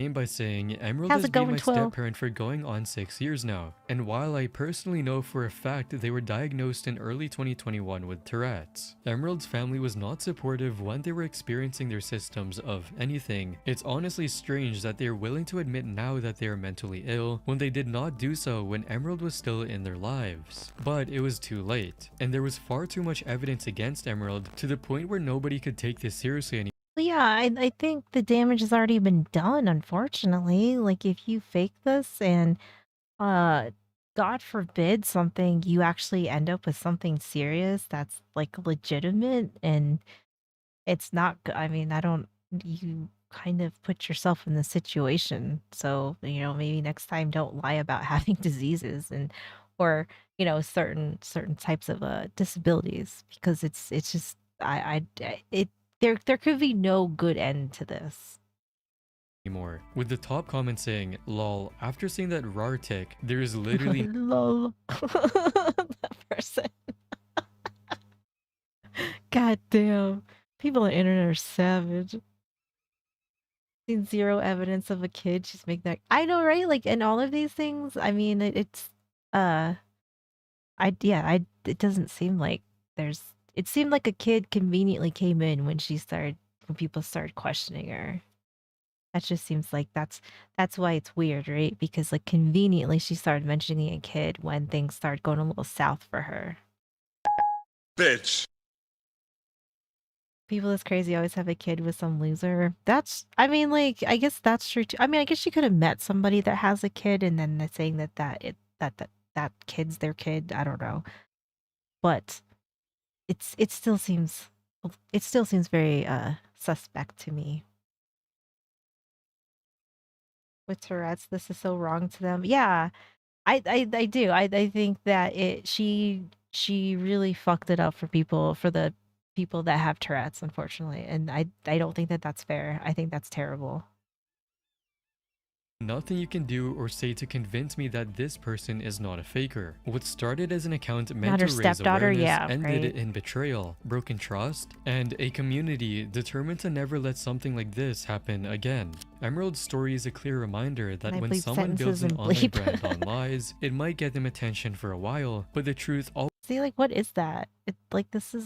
By saying, Emerald How's has it been going, my Twill? step-parent for going on 6 years now, and while I personally know for a fact they were diagnosed in early 2021 with Tourette's, Emerald's family was not supportive when they were experiencing their symptoms of anything. It's honestly strange that they are willing to admit now that they are mentally ill when they did not do so when Emerald was still in their lives. But it was too late, and there was far too much evidence against Emerald to the point where nobody could take this seriously anymore. Yeah, I think the damage has already been done, unfortunately. Like if you fake this and God forbid something you actually end up with something serious that's like legitimate and it's not I mean, I don't you kind of put yourself in the situation. So, you know, maybe next time don't lie about having diseases and or, you know, certain types of disabilities because it's just it there could be no good end to this. Anymore. With the top comment saying, lol, after seeing that rar tick, there is literally Lol. That person. God damn. People on the internet are savage. Seen zero evidence of a kid. She's making that. I know, right? Like, in all of these things, I mean, it's, it doesn't seem like there's, it seemed like a kid conveniently came in when when people started questioning her. That just seems like that's why it's weird, right? Because like conveniently she started mentioning a kid when things started going a little south for her. Bitch. People that's crazy always have a kid with some loser. That's I mean, like, I guess that's true too. I mean, I guess she could have met somebody that has a kid and then they're saying that kid's their kid. I don't know. But it still seems very suspect to me. With Tourette's, this is so wrong to them. Yeah, I do. I think that she really fucked it up for the people that have Tourette's, unfortunately, and I don't think that that's fair. I think that's terrible. nothing you can do or say to convince me that this person is not a faker. What started as an account meant Not her to raise stepdaughter, awareness yeah, ended right. in betrayal, broken trust, and a community determined to never let something like this happen again. Emerald's story is a clear reminder that I when bleep someone builds sentences an and online bleep. brand on lies, it might get them attention for a while, but the truth always See, like, what is that? It like this is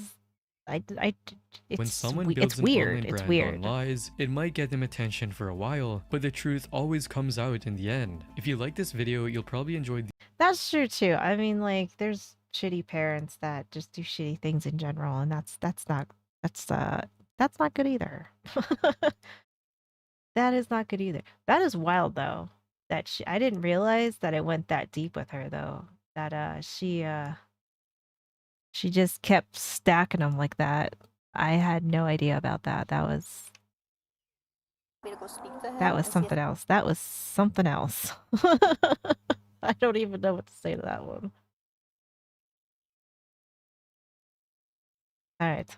when someone it's builds an weird. online It's brand weird. on lies, it might get them attention for a while, but the truth always comes out in the end. If you like this video, you'll probably enjoy That's true too. I mean, like, there's shitty parents that just do shitty things in general, and that's not good either. That is not good either. That is wild though. That I didn't realize that it went that deep with her though. That she just kept stacking them like that. I had no idea about that. That was something else. That was something else. I don't even know what to say to that one. All right.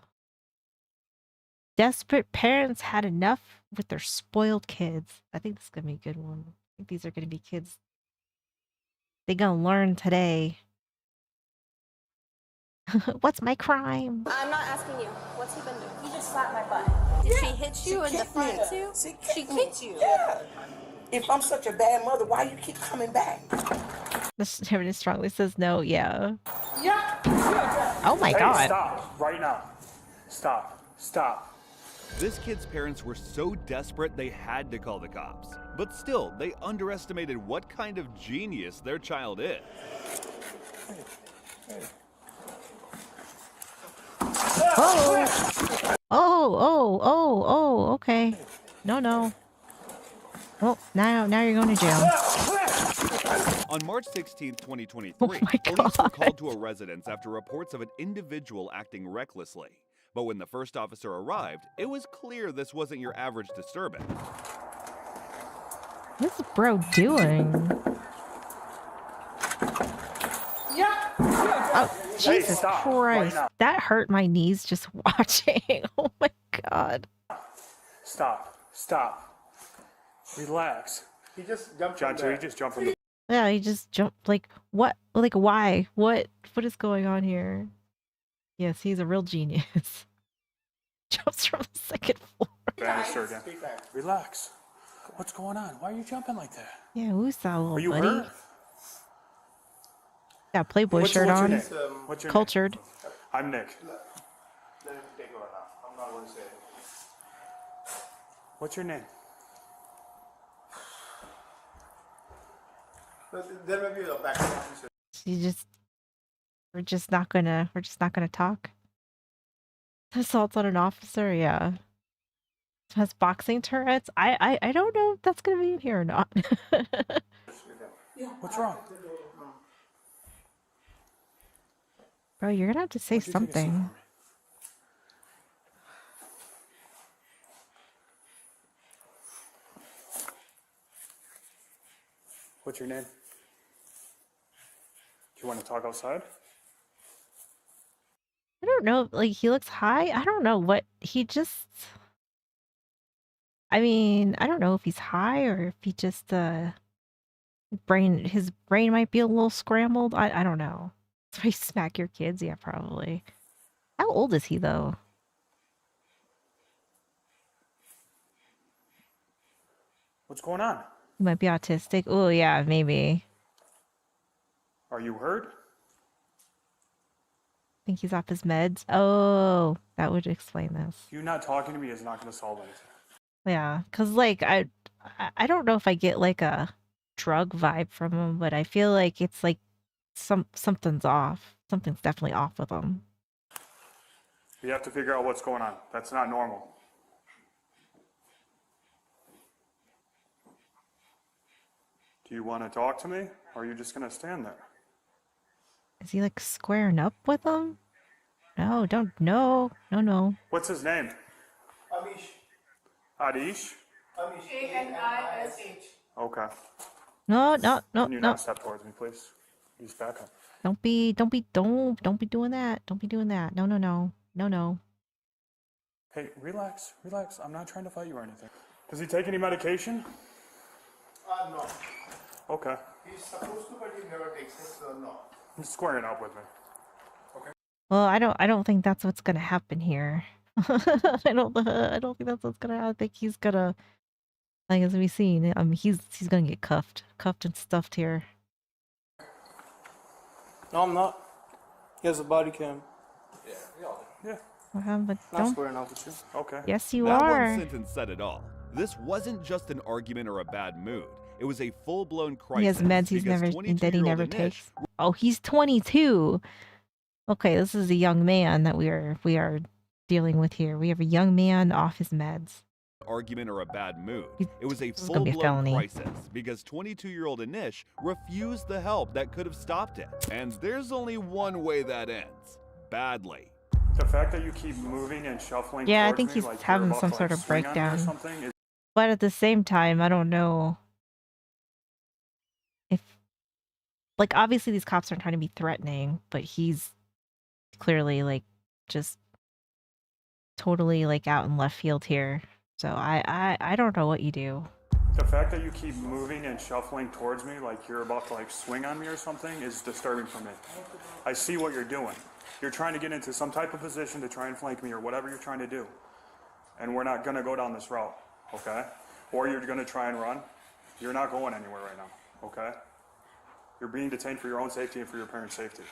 Desperate parents had enough with their spoiled kids. I think this is gonna be a good one. I think these are gonna be kids. They're gonna learn today. What's my crime? I'm not asking you. What's he been doing? He just slapped my butt. Did she hit you in the front too? She kicked you. Yeah. If I'm such a bad mother, why you keep coming back? This Heaven strongly says no. Yeah. Yeah. Oh my god. Stop right now. Stop. This kid's parents were so desperate they had to call the cops. But still, they underestimated what kind of genius their child is. Oh, okay. No. Well, now you're going to jail. On March 16, 2023, Oh my police were God. called to a residence after reports of an individual acting recklessly. But when the first officer arrived, it was clear this wasn't your average disturbance. What's bro doing? Oh, Jesus Christ. That hurt my knees just watching. Oh my god. Stop. Stop. Relax. He just jumped John, he just jumped from the... Yeah, he just jumped. Like, what? Like, why? What is going on here? Yes, he's a real genius. Jumps from the second floor. banister again. Relax. What's going on? Why are you jumping like that? Yeah, who's that little Are you buddy? hurt? Got a Playboy shirt what's on. Your name? What's your Cultured. Name? I'm Nick. Let him take over now. I'm not going to say it. What's your name? There may be a background. We're just not gonna talk. Assault on an officer, yeah. Has boxing turrets. I don't know if that's gonna be in here or not. What's wrong? Bro, you're gonna have to say something. What's your name? Do you want to talk outside? I don't know, like he looks high. I don't know what he just I mean, I don't know if he's high or if he just his brain might be a little scrambled. I don't know. That's why you smack your kids, yeah, probably. How old is he though? What's going on? He might be autistic. Oh yeah, maybe. Are you hurt? Think he's off his meds. Oh, that would explain this. You not talking to me is not going to solve anything. Yeah, cause like I don't know if I get like a drug vibe from him, but I feel like it's like something's off. Something's definitely off with him. We have to figure out what's going on. That's not normal. Do you want to talk to me, or are you just going to stand there? Is he like squaring up with him? No, don't. No. What's his name? Amish. Adish? Amish. A-N-I-S-H. Okay. No. Can you not step towards me, please? Just back up. Don't be doing that. Don't be doing that. No. Hey, relax. I'm not trying to fight you or anything. Does he take any medication? No. Okay. He's supposed to, but he never takes it, so no. He's squaring up with me. Okay. Well, I don't think that's what's gonna happen here. I don't think that's what's gonna happen. I think he's gonna, like as we've seen, he's gonna get cuffed and stuffed here. No, I'm not. He has a body cam. Yeah. But Not don't. squaring off with you. Okay. Yes, you That are. one sentence said it all. This wasn't just an argument or a bad mood. It was a full-blown crisis. He has meds he never 22-year-old takes. Oh, he's 22. Okay, this is a young man that we are dealing with here. We have a young man off his meds. Argument or a bad mood. It was a This is gonna be a full-blown felony. crisis because 22-year-old Anish refused the help that could have stopped it. And there's only one way that ends. Badly. The fact that you keep moving and shuffling Yeah, I towards think me he's like you're having about some to, sort like, of swing on me or breakdown. something is... But at the same time, I don't know if, like, obviously these cops aren't trying to be threatening, but he's clearly like just totally like out in left field here. So I don't know what you do. The fact that you keep moving and shuffling towards me like you're about to like swing on me or something is disturbing for me. I see what you're doing. You're trying to get into some type of position to try and flank me or whatever you're trying to do. And we're not going to go down this route, okay? Or you're going to try and run. You're not going anywhere right now, okay? You're being detained for your own safety and for your parents' safety.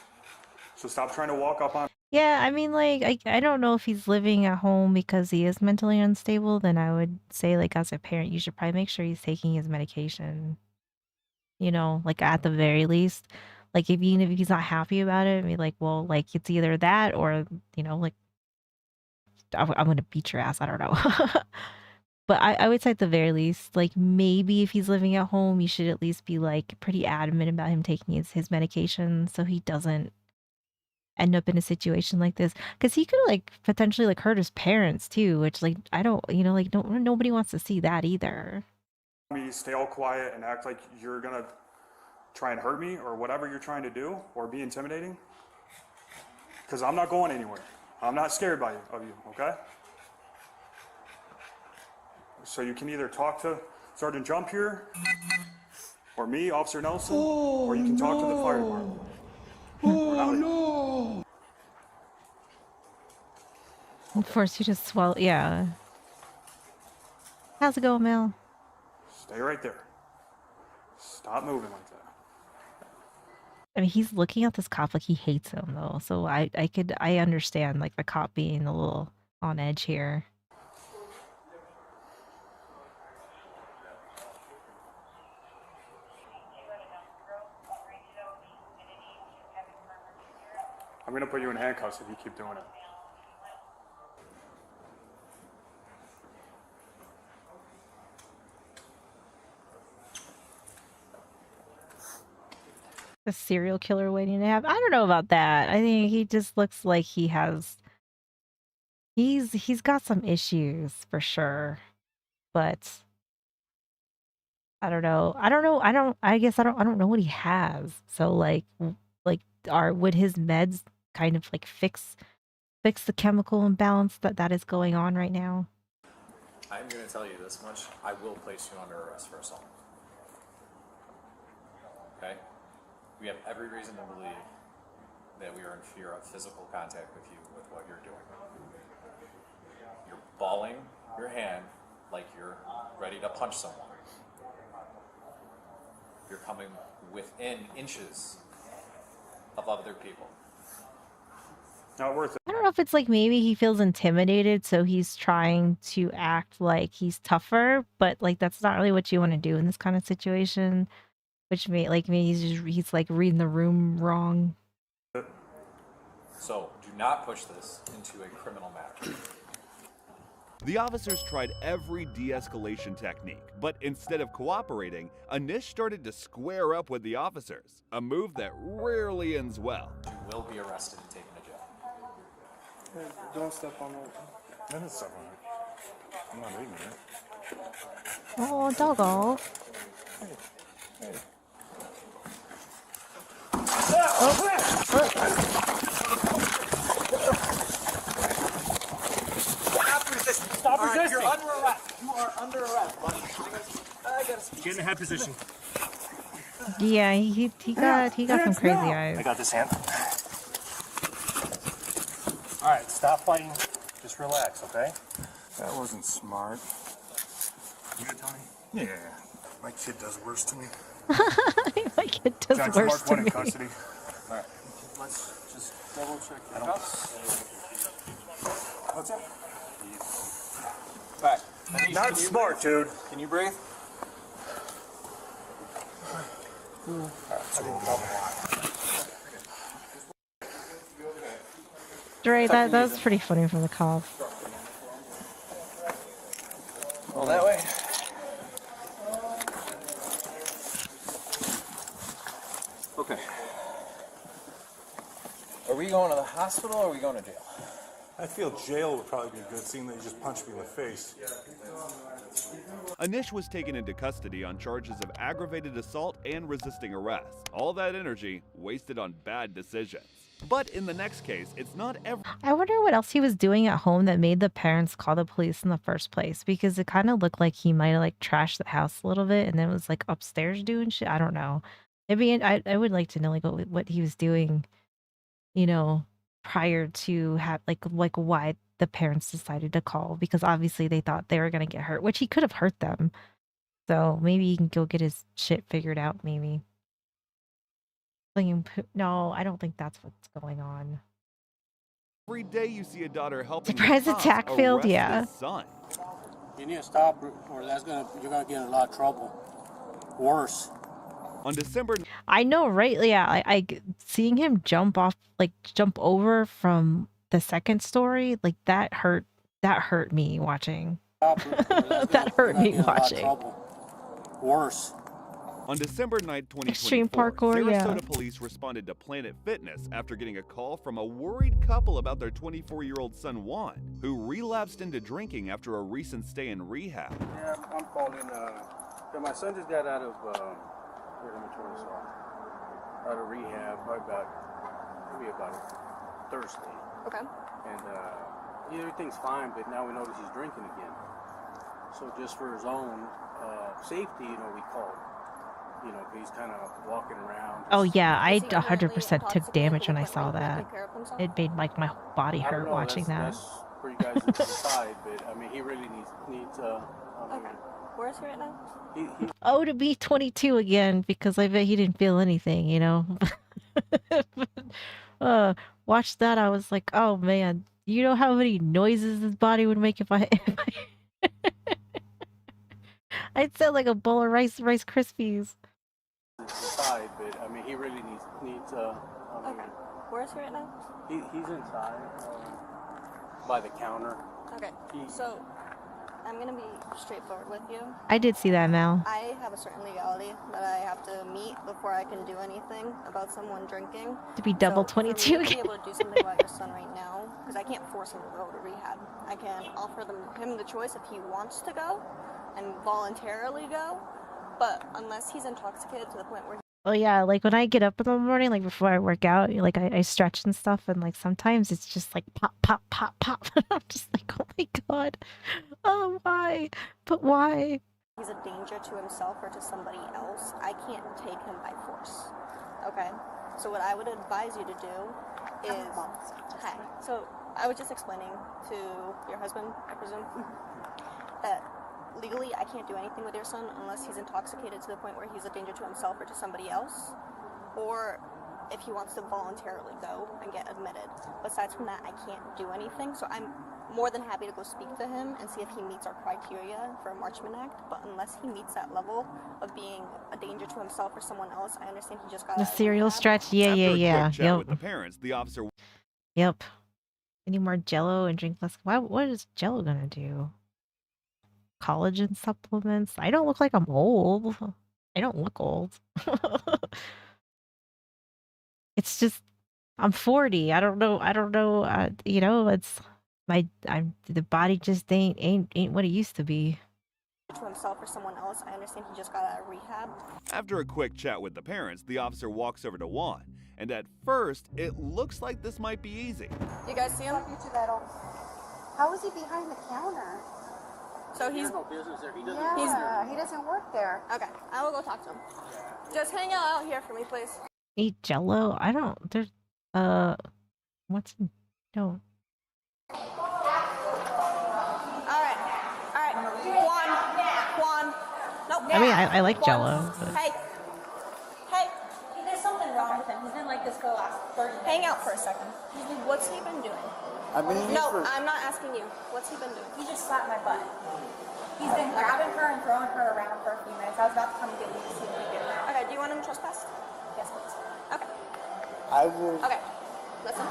So stop trying to walk up on... Yeah, I mean, like, I don't know if he's living at home because he is mentally unstable, then I would say, like, as a parent, you should probably make sure he's taking his medication. You know, like, at the very least. Like, even if he's not happy about it, be like, well, like, it's either that or, you know, like, I'm going to beat your ass. I don't know. But I would say at the very least, like, maybe if he's living at home, you should at least be, like, pretty adamant about him taking his medication so he doesn't end up in a situation like this, because he could like potentially like hurt his parents too, which like I don't, you know, like nobody wants to see that either. Me stay all quiet and act like you're gonna try and hurt me or whatever you're trying to do or be intimidating, because I'm not going anywhere. I'm not scared of you, okay? So you can either talk to Sergeant Jump here, or me, Officer Nelson, or you can talk to the fire department. Oh no! Of course, you just swallow. Yeah. How's it going, Mel? Stay right there. Stop moving like that. I mean, he's looking at this cop like he hates him though. So I understand like the cop being a little on edge here. I'm gonna put you in handcuffs if you keep doing it. The serial killer waiting to happen. I don't know about that. I think he just looks like he's got some issues for sure. But I don't know. I guess I don't know what he has. So like would his meds kind of like fix the chemical imbalance that is going on right now? I'm going to tell you this much. I will place you under arrest for assault. Okay? We have every reason to believe that we are in fear of physical contact with you with what you're doing. You're balling your hand like you're ready to punch someone. You're coming within inches of other people. Not worth it. I don't know if it's like maybe he feels intimidated, so he's trying to act like he's tougher, but like that's not really what you want to do in this kind of situation. Which maybe he's like reading the room wrong. So do not push this into a criminal matter. The officers tried every de-escalation technique, but instead of cooperating, Anish started to square up with the officers, a move that rarely ends well. You will be arrested and taken to jail. Hey, don't step on it. I didn't step on it. I'm not eating it. Oh, doggo. Hey. Stop resisting. You're under arrest. You are under arrest, buddy. I gotta Get in the head position. Yeah, he got some crazy eyes. I got this hand. All right, stop fighting. Just relax, okay? That wasn't smart. You good, Tony? Yeah. My kid does worse to me. My kid does Jackson worse Mark to one me. in custody. All right. Let's just double check I your don't. What's up? All right. Anish, Not smart, dude. Can you breathe? Dre, that was pretty funny from the cop. Well, that way. Okay. Are we going to the hospital or are we going to jail? I feel jail would probably be good, seeing that you just punched me in the face. Anish was taken into custody on charges of aggravated assault and resisting arrest. All that energy wasted on bad decisions. But in the next case, it's not every— I wonder what else he was doing at home that made the parents call the police in the first place, because it kind of looked like he might have like trashed the house a little bit and then was like upstairs doing shit. I don't know. Maybe I would like to know like what he was doing, you know, prior to like why the parents decided to call, because obviously they thought they were going to get hurt, which he could have hurt them. So maybe he can go get his shit figured out, maybe. No, I don't think that's what's going on. Every day you see a daughter helping Surprise the cops attack failed, arrest yeah. his son. You need to stop, or you're gonna get in a lot of trouble. Worse. On December, I know, right? Yeah, I seeing him jump over from the second story, like that hurt me watching. Stop, That hurt me watching. Worse. On December 9, Extreme 2024, parkour, yeah. Sarasota police responded to Planet Fitness after getting a call from a worried couple about their 24-year-old son Juan, who relapsed into drinking after a recent stay in rehab. Yeah, I'm calling. My son just got out of here, let me turn this off. Out of rehab, maybe about Thursday. Okay. And everything's fine, but now we notice he's drinking again. So just for his own safety, we called. He's kind of walking around. Oh yeah, I 100% took damage when I saw that. It made like my body I don't hurt know, watching that. That's for you guys to decide, but I mean, he really needs Okay. Where is he right now? Oh, to be 22 again, because I bet he didn't feel anything, you know? Watch that, I was like, oh man, you know how many noises his body would make if I... I'd sound like a bowl of Rice Krispies. decide, but I mean, he really needs Okay. Where is he right now? He's inside by the counter. Okay. So, I'm gonna be straightforward with you. I did see that, Mal. I have a certain legality that I have to meet before I can do anything about someone drinking. To be double 22 for me to be again. able to do something about your son right now, because I can't force him to go to rehab. I can offer him the choice if he wants to go and voluntarily go, but unless he's intoxicated to the point where Oh yeah, like when I get up in the morning, like before I work out, like I stretch and stuff, and like sometimes it's just like pop, pop, pop, pop. I'm just like, oh my god, oh why? But why? he's a danger to himself or to somebody else, I can't take him by force. Okay? So what I would advise you to do is... Hi. So I was just explaining to your husband, I presume, that legally I can't do anything with your son unless he's intoxicated to the point where he's a danger to himself or to somebody else, or if he wants to voluntarily go and get admitted. Besides from that, I can't do anything, so I'm more than happy to go speak to him and see if he meets our criteria for a Marchman Act, but unless he meets that level of being a danger to himself or someone else, I understand he just got The cereal stretch, yeah, After yeah, a yeah. quick chat Yep. with the parents, the officer Yep. Any more Jello and drink less? What is Jello gonna do? Collagen supplements? I don't look like I'm old. I don't look old. It's just I'm 40. I don't know. You know, it's the body just ain't what it used to be. to himself or someone else. I understand he just got out of rehab. After a quick chat with the parents, the officer walks over to Juan, and at first, it looks like this might be easy. You guys see him? How is he behind the counter? So he's no business there. He Yeah, he doesn't work there. Okay, I will go talk to him. Just hang out here for me, please. Eat Jello? I don't. There's what's no. Alright, Juan. Nope. I mean, I like Jello. But... Hey, There's something wrong with him. He's been like this for the last 30 minutes. hang out for a second. What's he been doing? I've been here No, for... I'm not asking you. What's he been doing? He just slapped my butt. He's been grabbing her and throwing her around for a few minutes. I was about to come get you to see what we did. Okay, do you want him trespassed? Yes, please. Okay. I would... Okay, listen.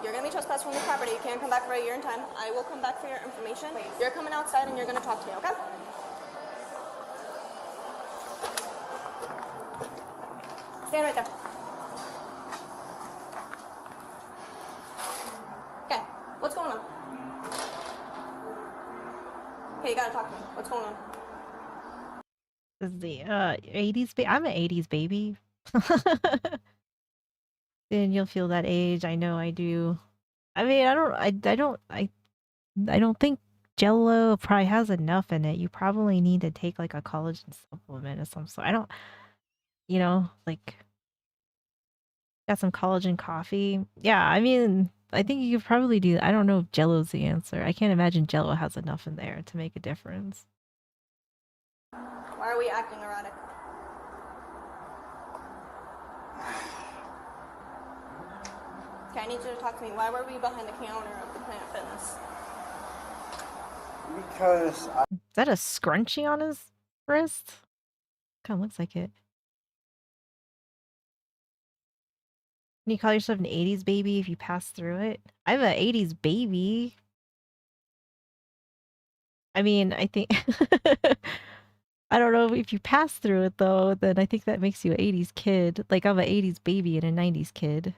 You're gonna be trespassed from the property. You can't come back for a year in time. I will come back for your information. Please. You're coming outside and you're gonna talk to me, okay? Stand right there. Okay, what's going on? Okay, you gotta talk to me. What's going on? This is the 80s baby. I'm an 80s baby. Then you'll feel that age. I know I do. I mean, I don't think Jello probably has enough in it. You probably need to take like a collagen supplement of some sort. I don't, you know, like got some collagen coffee. Yeah, I mean, I think you could probably do. I don't know if Jello's the answer. I can't imagine Jello has enough in there to make a difference. Why are we acting erratic? Okay, I need you to talk to me. Why were we behind the counter of the Planet Fitness? Because I... Is that a scrunchie on his wrist? Kind of looks like it. Can you call yourself an 80s baby if you pass through it? I'm an 80s baby. I mean, I think I don't know if you pass through it though, then I think that makes you an 80s kid. Like I'm an 80s baby and a 90s kid.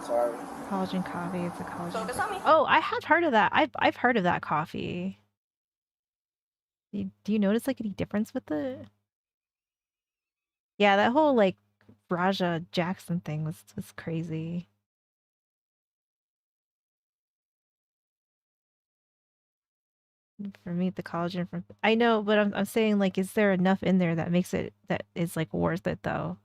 Sorry. Collagen coffee, it's a collagen. Focus on me. Oh, I have heard of that. I've heard of that coffee. Do you notice like any difference with it? Yeah, that whole like Raja Jackson thing was crazy. For me, the collagen from I know, but I'm saying like, is there enough in there that makes it that is like worth it though?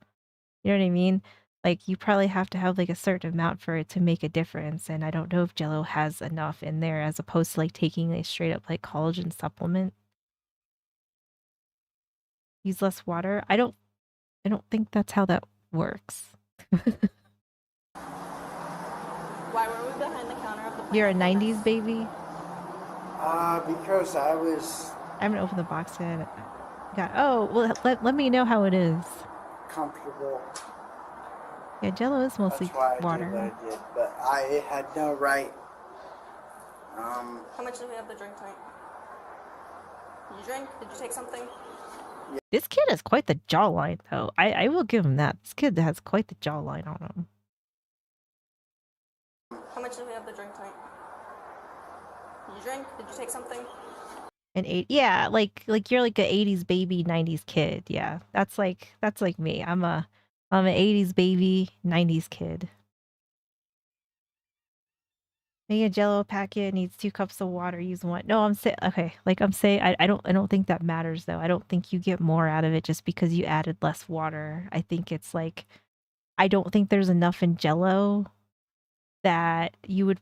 You know what I mean? Like you probably have to have like a certain amount for it to make a difference, and I don't know if Jello has enough in there as opposed to like taking a straight up like collagen supplement. Use less water. I don't think that's how that works. Why were we behind the counter of the You're a 90s baby? Because I was I haven't opened the box yet. Oh, well, let me know how it is. comfortable. Yeah, Jello is mostly That's why I water. did what I did, but I had no right. How much do we have to drink tonight? Did you drink? Did you take something? This kid has quite the jawline, though. I will give him that. This kid has quite the jawline on him. How much do we have to drink tonight? Did you drink? Did you take something? Yeah, like you're like a 80s baby, 90s kid. Yeah, that's like me. I'm an 80s baby, 90s kid. Make a Jello packet needs 2 cups of water. Use 1. No, I'm saying okay. Like I'm saying, I don't think that matters though. I don't think you get more out of it just because you added less water. I think it's like I don't think there's enough in Jello that you would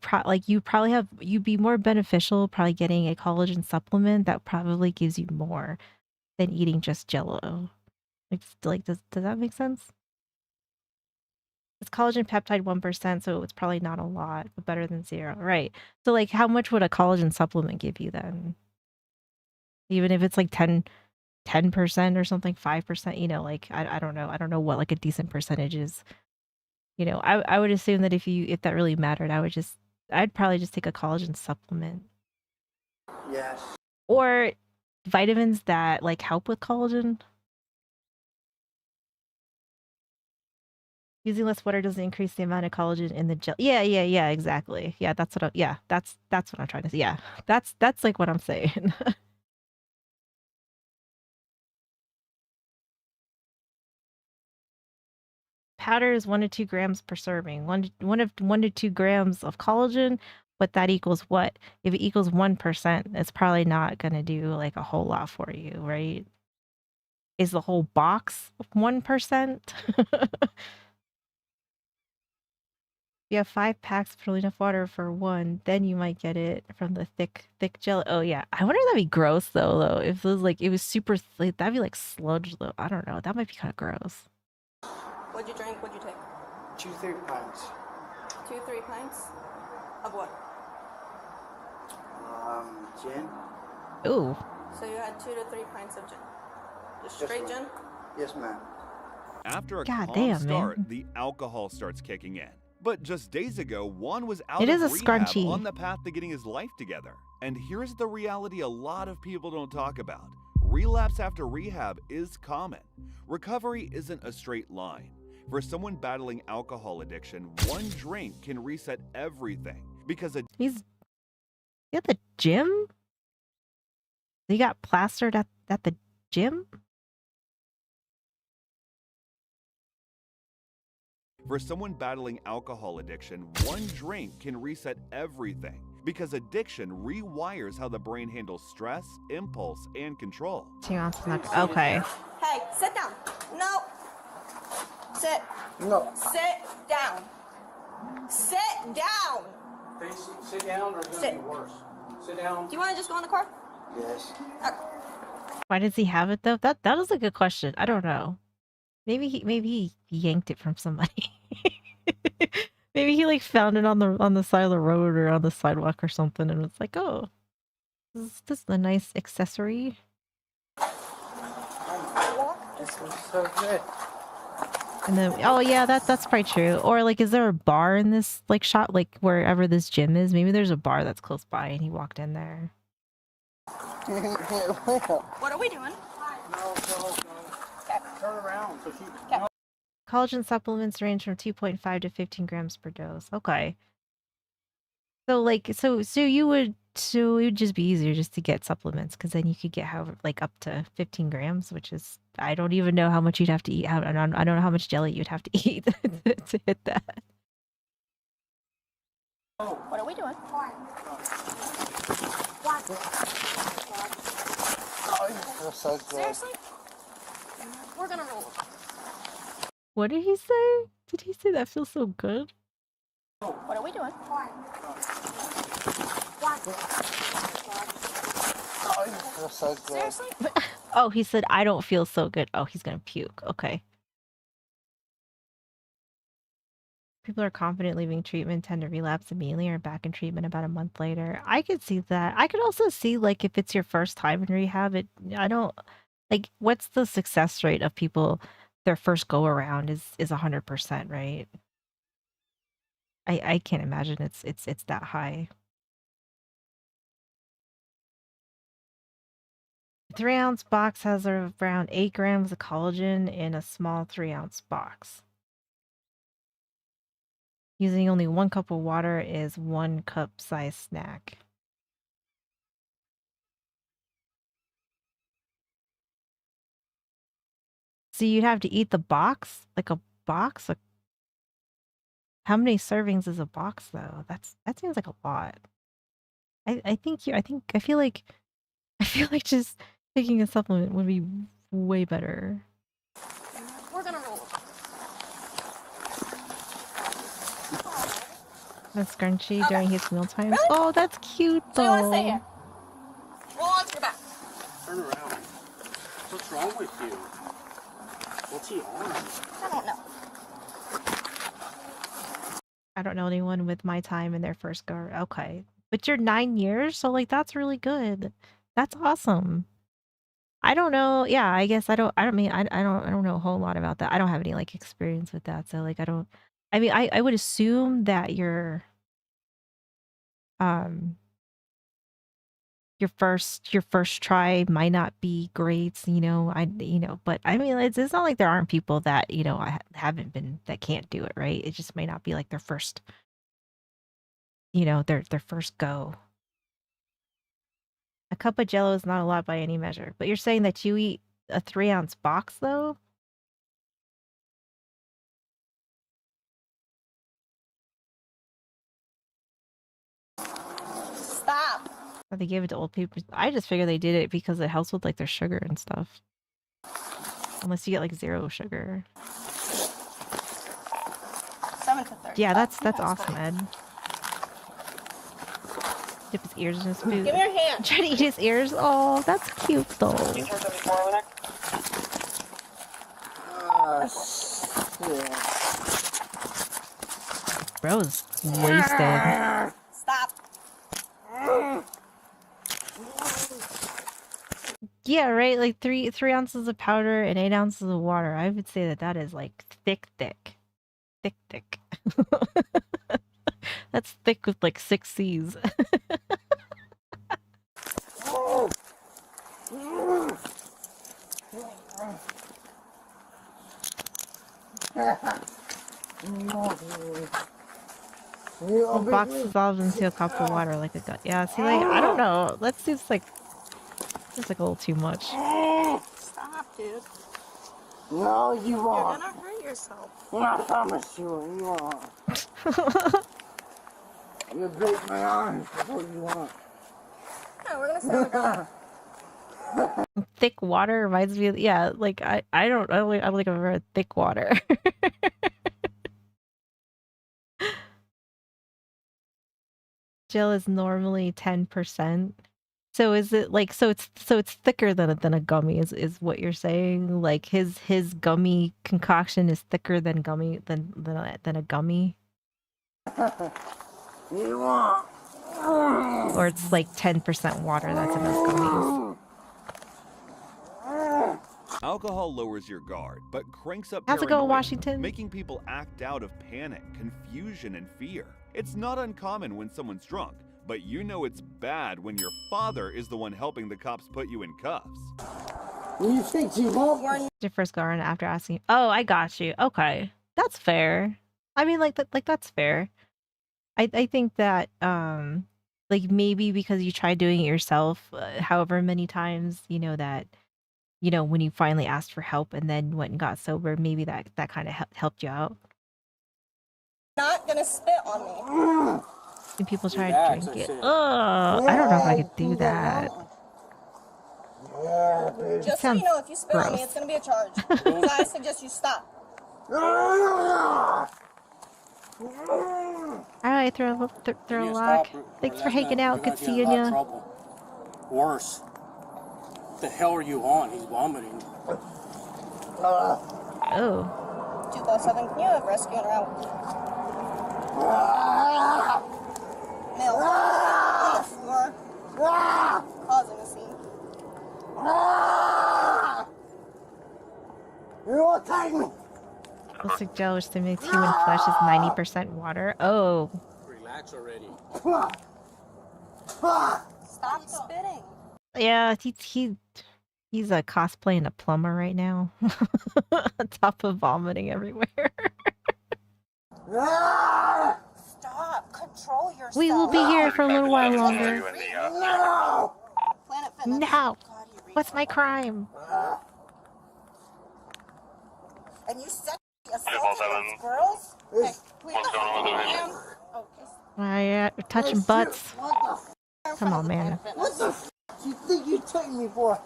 you'd be more beneficial probably getting a collagen supplement that probably gives you more than eating just Jello. Like does that make sense? It's collagen peptide 1%, so it's probably not a lot, but better than 0. Right. So like how much would a collagen supplement give you then? Even if it's like 10% or something, 5%, you know, like I don't know. I don't know what like a decent percentage is. You know, I would assume that if that really mattered, I'd probably just take a collagen supplement. Yes. Or vitamins that like help with collagen. Using less water doesn't increase the amount of collagen in the gel. Yeah, exactly. Yeah, that's what that's what I'm trying to say. Yeah. That's like what I'm saying. Powder is 1 to 2 grams per serving. 1 to 2 grams of collagen, but that equals what? If it equals 1%, it's probably not gonna do like a whole lot for you, right? Is the whole box 1%? You have 5 packs of enough water for 1, then you might get it from the thick jelly. Oh yeah, I wonder if that'd be gross though. If it was super, like, that'd be like sludge though. I don't know. That might be kind of gross. What'd you drink? What'd you take? 2-3 pints. 2-3 pints? Of what? Gin. Ooh. So you had 2 to 3 pints of gin. Just Yes, straight ma'am. gin? Yes, ma'am. After a God calm damn, start, man. the alcohol starts kicking in. But just days ago, Juan was out It of is a rehab scrunchie. on the path to getting his life together. And here's the reality a lot of people don't talk about. Relapse after rehab is common. Recovery isn't a straight line. For someone battling alcohol addiction, 1 drink can reset everything because He's at the gym? He got plastered at the gym? For someone battling alcohol addiction, 1 drink can reset everything because addiction rewires how the brain handles stress, impulse, and control. 2 ounces not okay. Hey, sit down. No. Sit. No. Sit down. Sit down. Sit down or it's going to Sit. be worse. Sit down. Do you want to just go in the car? Yes. Why does he have it though? That is a good question. I don't know. Maybe he yanked it from somebody. Maybe he like found it on the side of the road or on the sidewalk or something, and was like, "Oh, this is a nice accessory." This was so good. And then, oh yeah, that's probably true. Or like, is there a bar in this like shop, like wherever this gym is? Maybe there's a bar that's close by, and he walked in there. What are we doing? No. Turn around. So she. Okay. Collagen supplements range from 2.5 to 15 grams per dose. Okay. So like, so it would just be easier just to get supplements, because then you could get however like up to 15 grams, which is, I don't even know how much you'd have to eat. I don't know how much jelly you'd have to eat to hit that. What are we doing? Seriously? We're gonna roll. What did he say? Did he say that feels so good? What are we doing? Seriously? Oh, he said, I don't feel so good. Oh, he's gonna puke. Okay. People are confident leaving treatment tend to relapse immediately or back in treatment about a month later. I could see that. I could also see, like, if it's your first time in rehab, I don't, like, what's the success rate of people, their first go around is 100%, right? I can't imagine it's that high. 3-ounce box has around 8 grams of collagen in a small 3-ounce box. Using only 1 cup of water is 1 cup size snack. So you'd have to eat the box? Like a box? How many servings is a box though? That seems like a lot. I feel like just taking a supplement would be way better. We're gonna roll. A scrunchie during his meal times. Oh, that's cute So you wanna stay though. here? Roll onto your back. Turn around. What's wrong with you? What's he on? I don't know. I don't know anyone with my time in their first go. Okay. But you're 9 years, so like that's really good. That's awesome. I don't know. Yeah, I guess I don't mean I don't know a whole lot about that. I don't have any like experience with that. So like I mean I would assume that um your first try might not be great, but I mean it's not like there aren't people that, haven't been that can't do it, right? It just may not be like their first, their first go. A cup of jello is not a lot by any measure, but you're saying that you eat a 3-ounce box though? Stop. Or they gave it to old people. I just figure they did it because it helps with like their sugar and stuff. Unless you get like 0 sugar. 7 to 30. Yeah, that's awesome, Ed. Dip his ears in his food. Give me your hand. Try to eat his ears. Oh, that's cute though. You turn 74 over there? Bro's wasted. Stop. Yeah, right. Like three ounces of powder and 8 ounces of water. I would say that is like thick. That's thick with like 6 C's. The box dissolves into a cup of water like a gut. Yeah, see, like, I don't know. Let's do this like a little too much. Stop, dude. No, you won't. You're gonna hurt yourself. I promise you won't. You break my arms before you want. No, we're gonna stay on the ground. Thick water reminds me of, yeah, like I don't like I've ever had thick water. Gel is normally 10%. So is it like, so it's thicker than a gummy is what you're saying? Like his gummy concoction is thicker than a gummy? You want. Or it's like 10% water that's in those gummies. Alcohol lowers your guard, but cranks up How's it go in paranoia, Washington? making people act out of panic, confusion, and fear. It's not uncommon when someone's drunk, but you know it's bad when your father is the one helping the cops put you in cuffs. You think you won't? Your first go around after asking. Oh, I got you. Okay, that's fair. I mean, like that's fair. I think that like maybe because you tried doing it yourself, however many times, you know that when you finally asked for help and then went and got sober, maybe that kind of helped you out. Not gonna spit on me. And people try to drink it. Oh, I don't know if I could do that. It Just so you sounds know, if you spit on me, gross. it's gonna be a charge. So I suggest you stop. Alright, throw a lock. Thanks for hanging out. Good seeing ya. Trouble. Worse. What the hell are you on? He's vomiting. Oh. 247, can you have rescue and route? Male on the floor, causing a scene. You won't take me. Ballistic gel, which stimulates human flesh, is 90% water. Oh. Relax already. Stop spitting. Yeah, he's cosplaying a plumber right now. On top of vomiting everywhere. Stop. Control yourself. We will be here for a little while longer. No. Planet Fitness. No. What's my crime? And you sexually assaulted those girls? Hey, please. What's going on with Ma'am. We're touching butts. Come on, man. What the f you think you take me for?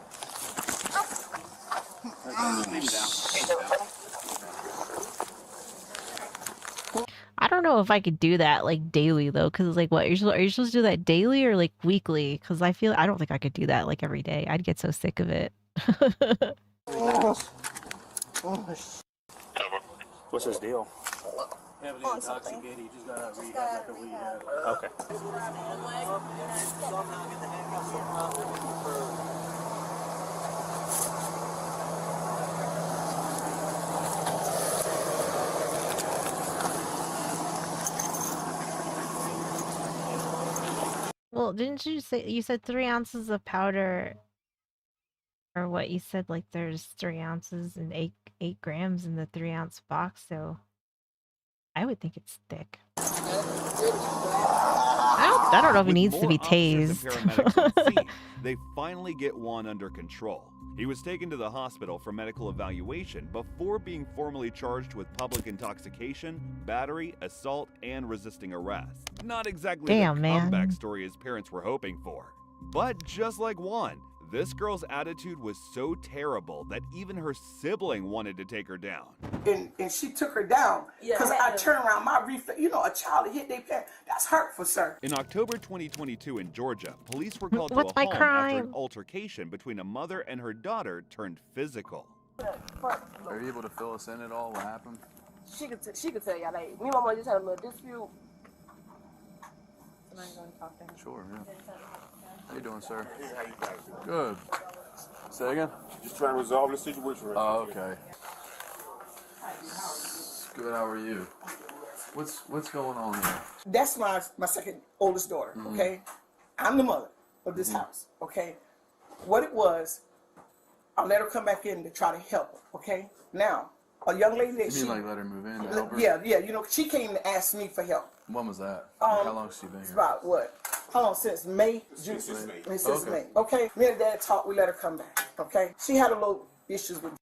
I don't know if I could do that like daily though, because like what are you supposed to do that daily or like weekly? Because I don't think I could do that like every day. I'd get so sick of it. What's his deal? Heavily intoxicated. He just got out of rehab like a rehab. Okay. Well, didn't you say you said 3 ounces of powder, or what you said? Like there's 3 ounces and 8 grams in the 3-ounce box, so I would think it's thick. I don't know if it With needs to more be officers and paramedics on tased. scene, they finally get Juan under control. He was taken to the hospital for medical evaluation before being formally charged with public intoxication, battery, assault, and resisting arrest. Not exactly Damn, the man. comeback story his parents were hoping for. But just like Juan, this girl's attitude was so terrible that even her sibling wanted to take her down. And she took her down because I turned around my reflex. You know, a child that hit their parent, that's hurtful, sir. In October 2022 in Georgia, police were called to What's a my home after crime? an altercation between a mother and her daughter turned physical. Are you able to fill us in at all? What happened? She could tell y'all, like, me and my mom just had a little dispute. Sure, yeah. How you doing, sir? Good. Say again? Just trying to resolve the situation right Oh, okay. Good, how are you? What's going on here? That's my second oldest daughter, okay? I'm the mother of this house, okay? What it was, I let her come back in to try to help her, okay? Now, a young lady that You mean like let her move in to help her? yeah, you know, she came to ask me for help. When was that? How long has she been It's here? about what? How long? Since May? June? Since May. Since Okay. May. Okay. Me and Dad talked. We let her come back. Okay. She had a little issues with.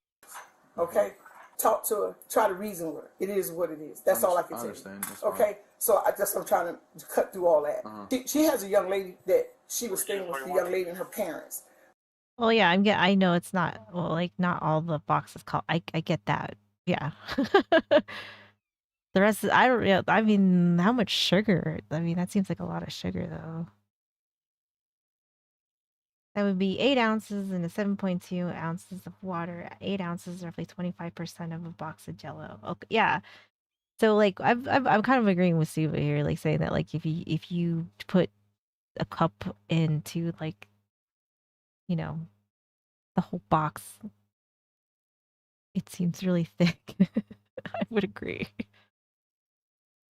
Okay. Talk to her. Try to reason with her. It is what it is. That's all I can I say. understand. That's fine. Okay. So I'm trying to cut through all that. She has a young lady that she was staying with. The young lady and her parents. Well, yeah, I know it's not like not all the boxes call. I get that. Yeah. The rest is I don't. Yeah, I mean, how much sugar? I mean, that seems like a lot of sugar though. That would be 8 ounces and 7.2 ounces of water. 8 ounces, roughly 25% of a box of Jello. Okay, yeah. So like, I'm kind of agreeing with Suva here, like saying that like if you put a cup into like, the whole box, It seems really thick. I would agree.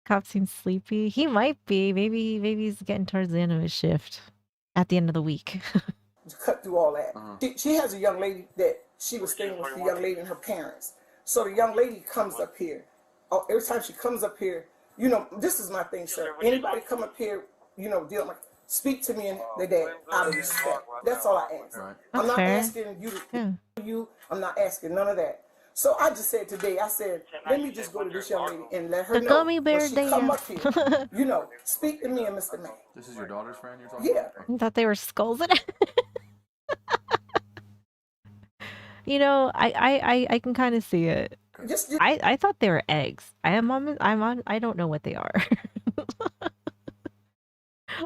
Cop seems sleepy. He might be. Maybe he's getting towards the end of his shift. At the end of the week. Cut through all that. She has a young lady that she was staying with, the young lady and her parents. So the young lady comes up here. Oh, every time she comes up here, you know, this is my thing, sir. Anybody come up here, you know, deal like, speak to me and their dad out of respect. That's all I ask. That's I'm not fair. asking you to you. I'm not asking none of that. So I just said today, I said, let me just go to this young lady and let her The know gummy when bear she come dance. up here, you know, speak to me and Mr. Mac. This is your daughter's friend you're talking Yeah. I thought they were skulls in it. You know, I can kind of see it. I thought they were eggs. I don't know what they are.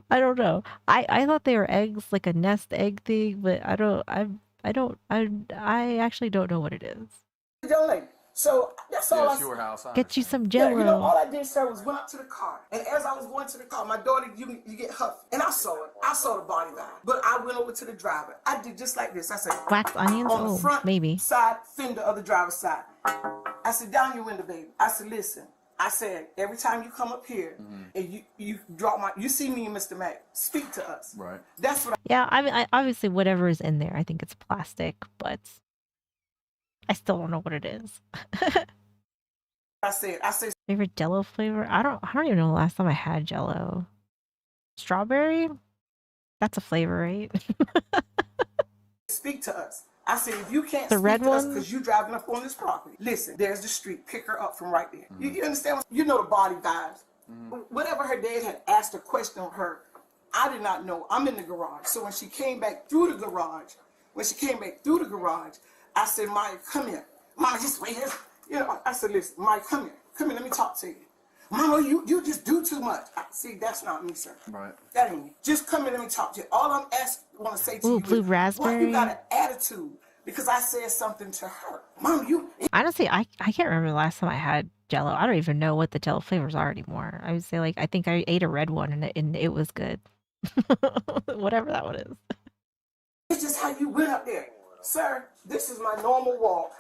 I don't know. I thought they were eggs, like a nest egg thing, but I actually don't know what it is. Young lady. So that's all I it's your house. Get you some Yeah, you know, Jello. all I did, sir, was went up to the car. And as I was going to the car, my daughter, you get huffed. And I saw it. I saw the body line. But I went over to the driver. I did just like this. I said, Wax onions? on the Oh, front maybe. side fender of the driver's side. I said, down your window, baby. I said, listen. I said, every time you come up here and you drop you see me and Mr. Mac, speak to us. Right. That's what Yeah, I mean, obviously whatever is in there, I think it's plastic, but I still don't know what it is. I said. Favorite Jello flavor? I don't even know the last time I had Jello. Strawberry? That's a flavor, right? Speak to us. I said, if you can't The speak red to us one? because you driving up on this property, listen, there's the street. Pick her up from right there. You understand? You know the body vibes. Whatever her dad had asked a question of her, I did not know. I'm in the garage. So when she came back through the garage, I said, Maya, come here. Mama, just wait here. You know, I said, listen, Maya, come here. Come here, let me talk to you. Mama, you just do too much. See, that's not me, sir. Right. That ain't me. Just come here, let me talk to you. All I'm want to say to you blue is, why raspberry. you got an attitude? Because I said something to her. Mom, you... Honestly, I can't remember the last time I had Jello. I don't even know what the Jello flavors are anymore. I would say, like, I think I ate a red one and it was good. Whatever that one is. It's just how you went up there. Sir, this is my normal walk.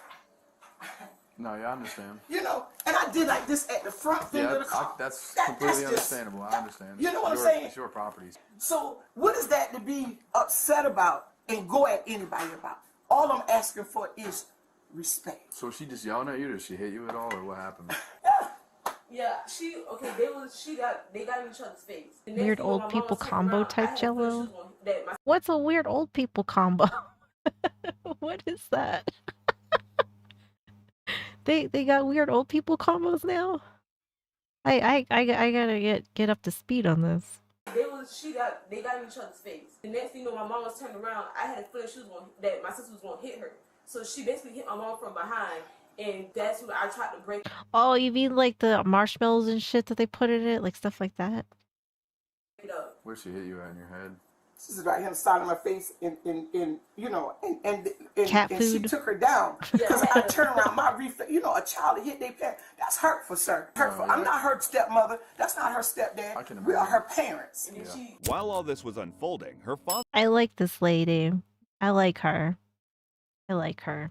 No, yeah, I understand. You know, and I did like this at the front fender of the car. That's That's completely just- understandable. I understand. You know what I'm Your- saying? It's your properties. So what is that to be upset about and go at anybody about? All I'm asking for is respect. So was she just yelling at you? Did she hit you at all, or what happened? Yeah, they got in each other's face. The next Weird thing, when old my mom people was turning combo around, I type had a feeling Jello. she was gonna- that my What's a weird old people combo? What is that? They got weird old people combos now. I gotta get up to speed on this. they got in each other's face. The next thing you know, my mom was turning around. I had a feeling that my sister was gonna hit her. So she basically hit my mom from behind, and that's when I tried to break Oh, you mean like the marshmallows and shit that they put in it, like stuff like that? it up. Where'd she hit you at in your head? This is right here on the side of my face, and you know, and Cat and she food. took her down because I turned around. My reflex, you know, a child that hit their parent, that's hurtful, sir. Hurtful. I'm not her stepmother. That's not her stepdad. We are her parents. While all this was unfolding, her father I like this lady. I like her. I like her.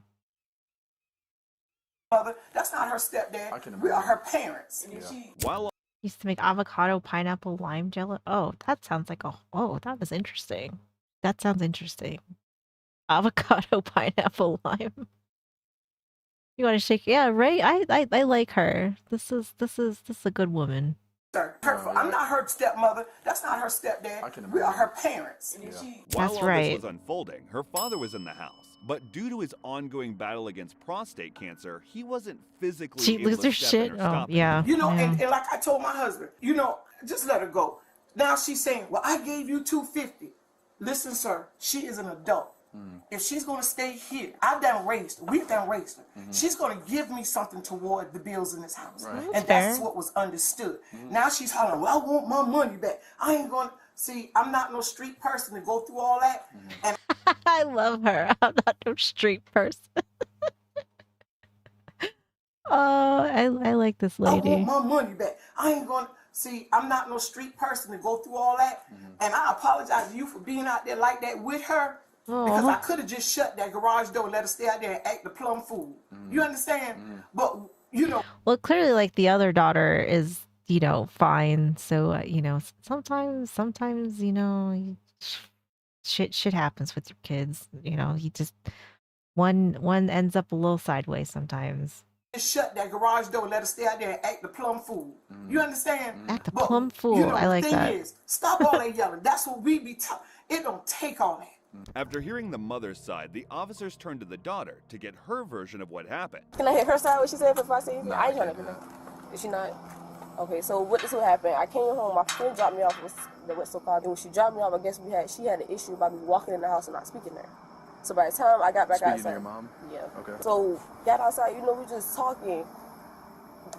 Mother, that's not her stepdad. We are her parents. While Used to make avocado, pineapple, lime jello. Oh, that sounds like that was interesting. That sounds interesting. Avocado, pineapple, lime. You want to shake? Yeah, right. I like her. This is a good woman. Sir, hurtful. I'm not her stepmother. That's not her stepdad. We are her parents. While That's all right. this was unfolding, her father was in the house. But due to his ongoing battle against prostate cancer, he wasn't physically She able lose to her step shit? in or Oh, stop yeah. You know, Yeah. and like I told my husband, you know, just let her go. Now she's saying, well, I gave you $250. Listen, sir, she is an adult. If she's going to stay here, we've done raised her. She's going to give me something toward the bills in this house. Right. And That's that's fair. what was understood. Now she's hollering, well, I want my money back. I ain't going to, see, I'm not no street person to go through all that. And I love her. I'm not no street person. Oh, I like this I lady. want my money back. I ain't going to, see, I'm not no street person to go through all that. And I apologize to you for being out there like that with her. Because I Oh. could have just shut that garage door, let her stay out there and act the plum fool. You understand? But, you know. Well, clearly, like the other daughter is, fine. So, sometimes, shit happens with your kids. You just one ends up a little sideways sometimes. Just shut that garage door, let her stay out there and act the plum fool. You understand? Act a But, plum fool. I the like thing that. is, stop all that yelling. That's what we be talking. It don't take all that. After hearing the mother's side, the officers turned to the daughter to get her version of what happened. Can I hear her side? What she said before I say anything? I ain't trying to know. Is she not? Okay, so this what happened. I came home. My friend dropped me off with the whistle call. And when she dropped me off, I guess she had an issue about me walking in the house and not speaking to her. So by the time I got back Speaking outside, to your mom? yeah. Okay. So got outside, we just talking.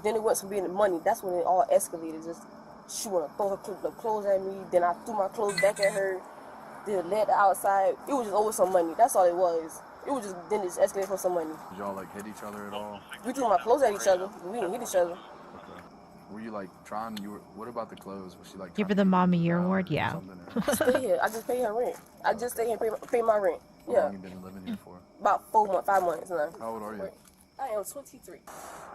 Then it went from being the money. That's when it all escalated. Just she wanna throw the clothes at me. Then I threw my clothes back at her. Then led outside. It was just over some money. That's all it was. It was just then it just escalated for some money. Did y'all like hit each other at all? We threw my clothes at each other. We didn't hit each other. Okay. Were you like trying? What about the clothes? Was she like? Give her the Mom of Year award. Yeah. Stay here. I just pay her rent. I just stay here and pay my rent. How Yeah. long you been living here for? About 5 months now. How old are you? I am 23.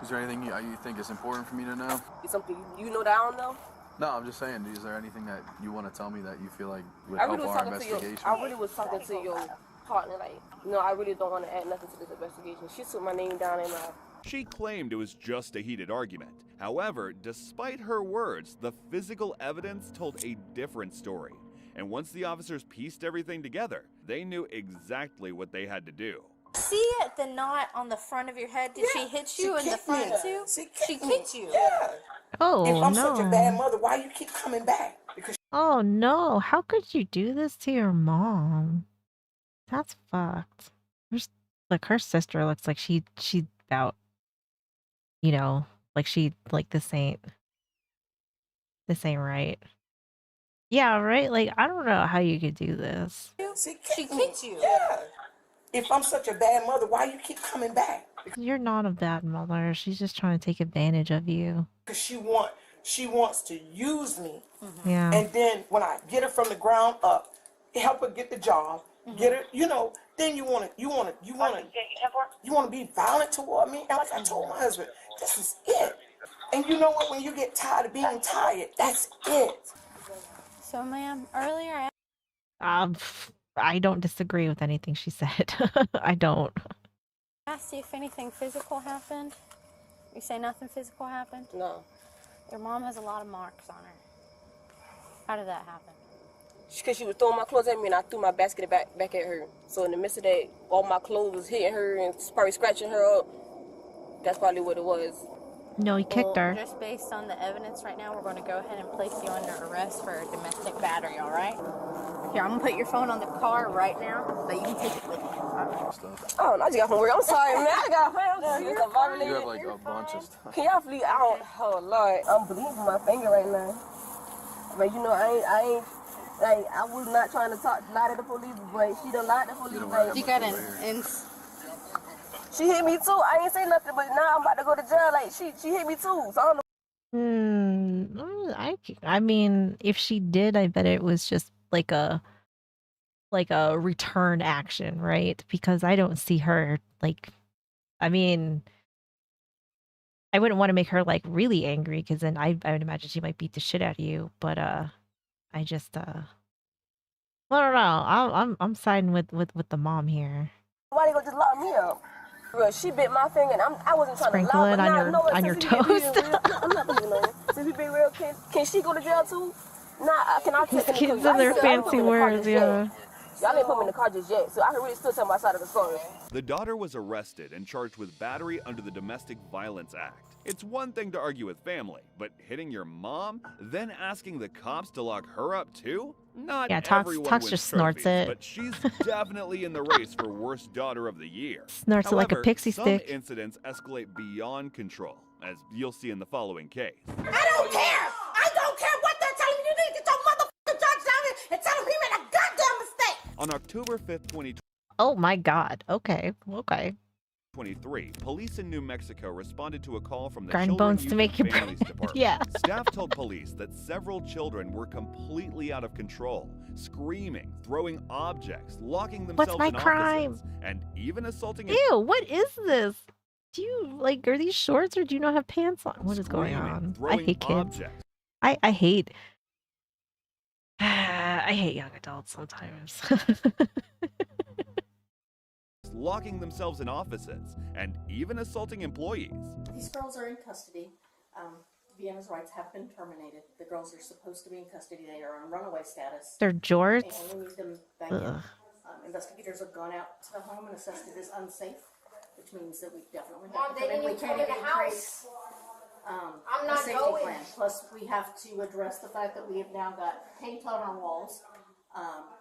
Is there anything you think is important for me to know? It's something you know that I don't know? No, I'm just saying. Is there anything that you want to tell me that you feel like would I help really was our talking to investigation? I really was talking to your partner. Like, I really don't want to add nothing to this investigation. She took my name down in my. She claimed it was just a heated argument. However, despite her words, the physical evidence told a different story. And once the officers pieced everything together, they knew exactly what they had to do. See it? The knot on the front of your head? Did she hit you in the front too? She kicked you. Yeah. Oh, If I'm such a no. bad mother, why you keep coming back? Because Oh no! How could you do this to your mom? That's fucked. Like her sister looks like she's about, like this ain't right. Yeah, right. Like I don't know how you could do this. she kicked you. Yeah. If I'm such a bad mother, why you keep coming back? You're not a bad mother. She's just trying to take advantage of you. Because she wants to use me. Yeah. And then when I get her from the ground up, help her get the job, get her, then you want to be violent toward me. And like I told my husband, this is it. And you know what? When you get tired of being tired, that's it. So, ma'am, earlier I don't disagree with anything she said. I don't. I asked you if anything physical happened. You say nothing physical happened? No. Your mom has a lot of marks on her. How did that happen? Because she was throwing my clothes at me and I threw my basket back at her. So in the midst of that, all my clothes was hitting her and probably scratching her up. That's probably what it was. No, he kicked her. Just based on the evidence right now, we're going to go ahead and place you under arrest for domestic battery, all right? Here, I'm going to put your phone on the car right now, so you can take it with you. Oh, I just got from work. I'm sorry, man. I got home. You have like a bunch of stuff. Can y'all please? Oh, Lord. I'm bleeding from my finger right now. But I was not trying to lie to the police, but she done lied to the police. You got She hit me too. I ain't say nothing, but now I'm about to go to jail. Like, she hit me too, so I don't know. I mean, if she did, I bet it was just like a return action, right? Because I don't see her I mean, I wouldn't want to make her like really angry because then I would imagine she might beat the shit out of you. But I just I don't know. I'm siding with the mom here. Why they gonna just lock me up? Bro, she bit my finger and I wasn't trying Sprinkle to lie. it on your toast. I'm not gonna lie. Since we be real, can she go to jail too? Nah, can I take Kids and their fancy words, yeah. Y'all didn't put me in the car just yet, so I can really still tell my side of the story. The daughter was arrested and charged with battery under the Domestic Violence Act. It's one thing to argue with family, but hitting your mom, then asking the cops to lock her up too? Not Yeah, everyone Tox wins just snorts trophies, it. but she's definitely in the race for worst daughter of the year. Snorts it like a However, pixie some stick. incidents escalate beyond control, as you'll see in the following case. I don't care! I don't care what they're telling you! You need to get your motherfucking judge down here and tell him he made a goddamn mistake! On October 5th, 2020, Oh my god. Okay. 23, police in New Mexico responded to a call from the Grind Children, bones to Youth, make and you Families Department. Yeah. Staff told police that several children were completely out of control, screaming, throwing objects, locking What's themselves my in crime? offices, and even assaulting Ew, what is this? Do you, like, are these shorts or do you not have pants on? What is going on? I throwing hate kids. objects. I hate... I hate young adults sometimes. Locking themselves in offices, and even assaulting employees. These girls are in custody. Vienna's rights have been terminated. The girls are supposed to be in custody. They are on runaway status. They're jorts? And we need them back Ugh. in. Investigators have gone out to the home and assessed it as unsafe, which means that we definitely Mom, have to they come in. didn't We even can't come in even the house. I'm a not safety going. plan. Plus, we have to address the fact that we have now got paint on our walls.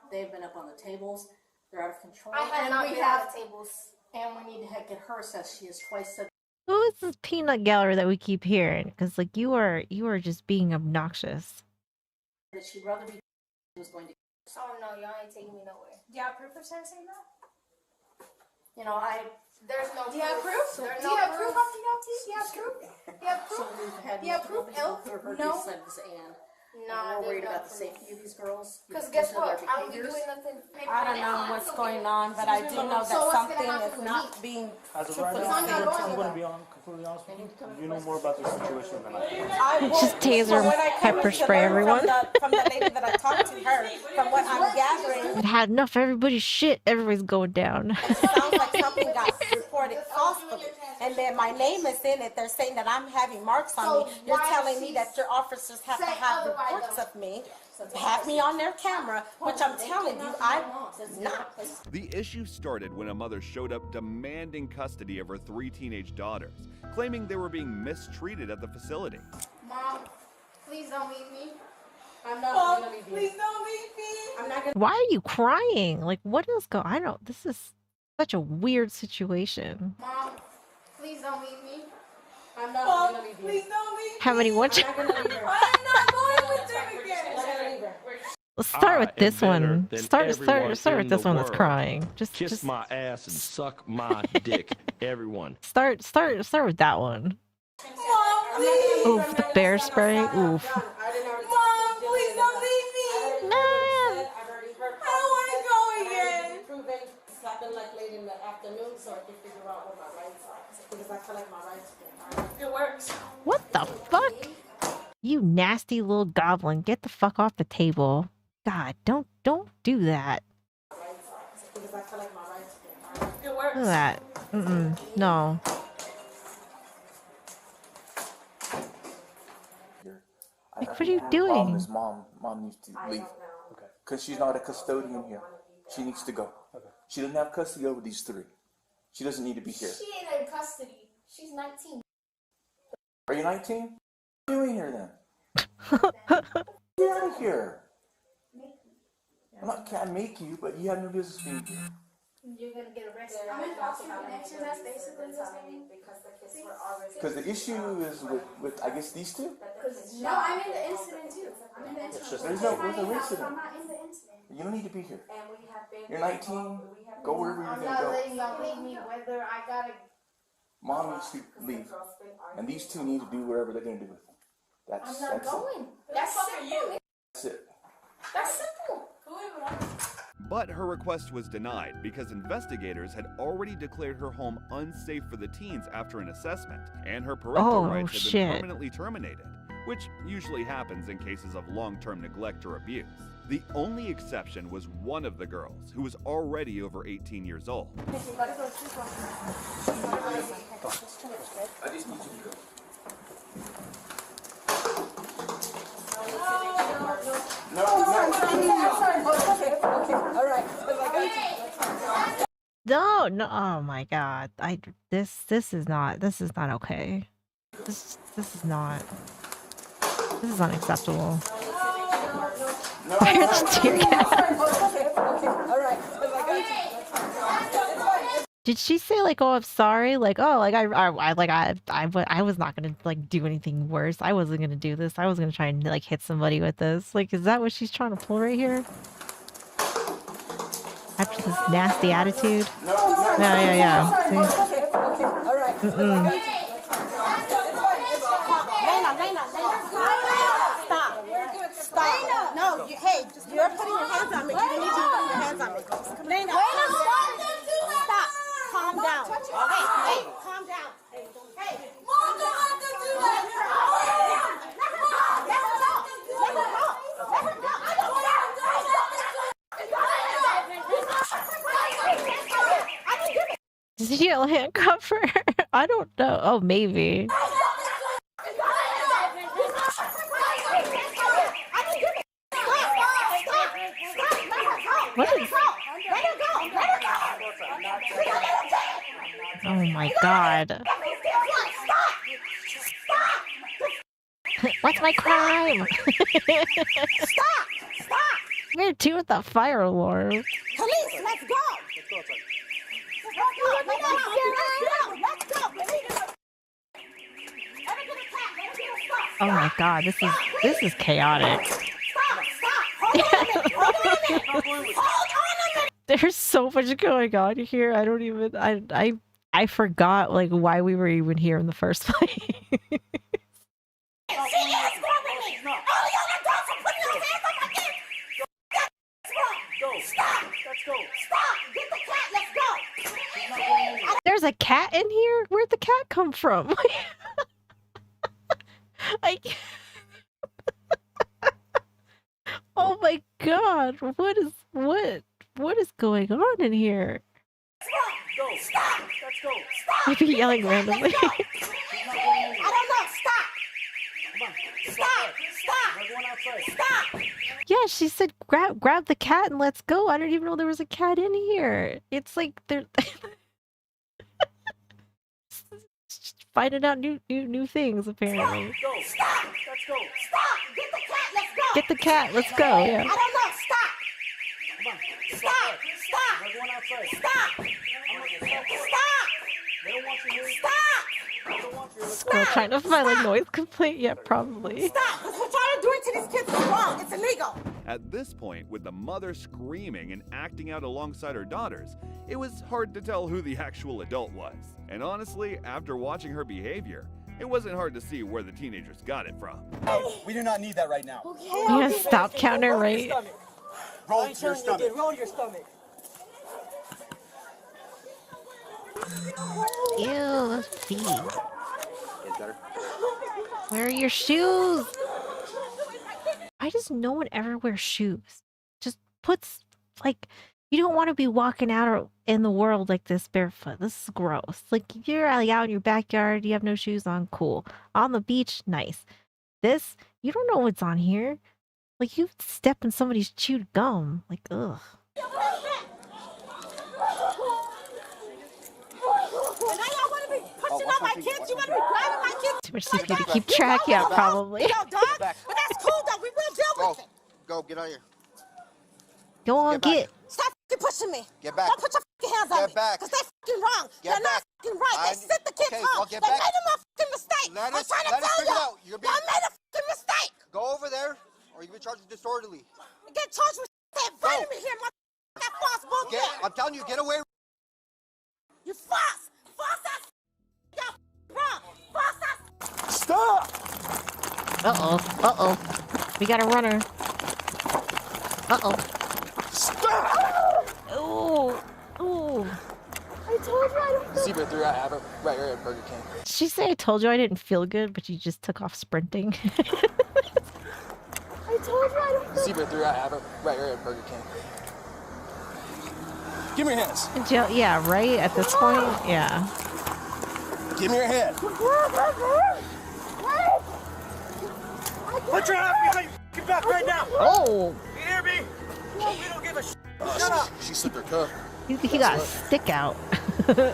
They've been up on the tables. They're out of control. I have and not we been have on the tables. And we need to get her assessed. She has twice said. Who is this peanut gallery that we keep hearing? Because, like, you are just being obnoxious. That she'd rather be was going to. Oh no, y'all ain't taking me nowhere. Do you have proof of saying that? You know, There's no Do you have proof? So, There's do no you have proof. proof of the Do you have proof? Do you have proof? So we've had Do you have proof? multiple people who have heard No. these sentence and Nah, we're worried there's about no the proof. safety of these girls. Because guess because of what? their I don't be behaviors. doing nothing. I don't know what's going on, but I do know that something is not being As of right truthfully now, stated I'm to going to me. be completely honest with you. You know more about this situation than I do. Just taser, pepper spray everyone. From the lady that I talked to her, from what I'm gathering, It had enough of everybody's shit. Everybody's going down. it sounds like something got reported falsely. And then my name is in it. They're saying that I'm having marks on me. You're telling me that your officers have to have reports of me, have me on their camera, which I'm telling you, I'm not. The issue started when a mother showed up demanding custody of her 3 teenage daughters, claiming they were being mistreated at the facility. Mom, please don't leave me. I'm not Mom, gonna leave you. please don't leave me. I'm not gonna. Why are you crying? Like, what is going? I don't. This is such a weird situation. Mom, please don't leave me. I'm not Mom, gonna leave you. please don't leave me. How many one? I'm not gonna leave her. I'm not going with them again. I'm not gonna leave her. Let's start with this one. Start with this in one the that's world. crying. Kiss my ass and suck my dick, everyone. Start with that one. Mom, please. Oof, the bear spray. Oof. Mom, please don't leave me. No. I don't want to go again. Proven. It's happened like late in the afternoon, so I can figure out what my rights are. Because I feel like my rights are. It works. What the fuck? You nasty little goblin! Get the fuck off the table. God, don't do that. Because I feel like my rights are. It works. Look at that. No. Like, what are you doing? Mom needs to leave. Okay. Because she's not a custodian here. She needs to go. Okay. She doesn't have custody over these 3. She doesn't need to be here. She ain't in custody. She's 19. Are you 19? What are you doing here then? Get out of here. Can't make you, but you have no business being here. You're gonna get arrested. I'm in foster connection. That's basically what's happening. Because the issue is with I guess these 2. No, I'm in the incident too. I'm in the incident. There's no incident. I'm not in the incident. You don't need to be here. You're 19. Go wherever you're I'm gonna not go. letting y'all leave me whether I gotta. Mom needs to leave, and these 2 need to do whatever they're gonna do with them. I'm not That's going. That's simple. That's it. That's simple. But her request was denied because investigators had already declared her home unsafe for the teens after an assessment, and her parental rights had been permanently terminated, which usually happens in cases of long-term neglect or abuse. The only exception was one of the girls, who was already over 18 years old. I just need you to go. No. Oh my god. This is not okay. This is not. This is unacceptable. Tear gas. Did she say like, "Oh, I'm sorry"? Like, "Oh, like I was not gonna like do anything worse. I wasn't gonna do this. I was gonna try and like hit somebody with this." Like, is that what she's trying to pull right here? After this nasty attitude? Yeah. See? Okay, all right. Lena. Stop. Stop. No, hey, you're putting your hands on me. You need to put your hands on me. Lena, stop. Calm down. Hey, calm down. Hey, Mom, don't have to do that. Let her go. Did he handcuff her? I don't know. Oh, maybe. What is... Oh my god. What's my crime? Stop! Where to with the fire alarm? Police, let's go! Oh my god, this is chaotic. There's so much going on here. I don't even I forgot like why we were even here in the first place. There's a cat in here? Where'd the cat come from? Oh my god, what is going on in here? Stop! Let's go! Stop! I'd be yelling randomly. I don't know, stop! Stop! Stop! Yeah, she said grab the cat and let's go. I didn't even know there was a cat in here. It's like they're finding out new things apparently. Stop! Let's go! Stop! Get the cat! Let's go! Get the cat, let's go, yeah. I don't know, stop! Stop! Stop! Still trying to find a noise complaint? Yeah, probably. Stop! Because what y'all are doing to these kids is wrong. It's illegal. At this point, with the mother screaming and acting out alongside her daughters, it was hard to tell who the actual adult was. And honestly, after watching her behavior, it wasn't hard to see where the teenagers got it from. We do not need that right now. Yeah, stop counter right. Roll to your stomach. Roll your stomach. Ew, let's see. Where are your shoes? Why does no one ever wear shoes? Just puts, like, you don't want to be walking out in the world like this barefoot. This is gross. Like, you're like out in your backyard, you have no shoes on, cool. On the beach, nice. This, you don't know what's on here. Like, you step in somebody's chewed gum. Like, ugh. Too much CPU to keep track, yeah, probably. But that's cool though, we will deal with it. Go, get out of here. Go on, get. Stop fucking pushing me. Get back. Don't put your fucking hands on me. Get back. Because they're fucking wrong. They're not fucking right. They sent the kids home. Well, They get back. made a motherfucking mistake. I'm trying to tell y'all. Y'all made a fucking mistake. Go over there, or you'll be charged with disorderly. You get charged with inviting me here, motherfucker. That false bullshit. I'm telling you, get away. You false. False ass. Y'all wrong. False ass. Stop! Uh-oh. We got a runner. Uh-oh. Stop! Ooh. I told you I don't feel Zebra 3, I have it right here at Burger King. Did she say I told you I didn't feel good, but you just took off sprinting? I told you I don't feel Zebra 3, I have it right here at Burger King. Give me your hands. Yeah, right? At this point? Yeah. Give me your hand. Put your hand behind your back right now! Oh! You hear me? We don't give a shit. Shut up. She slipped her cup. He got a stick out. Give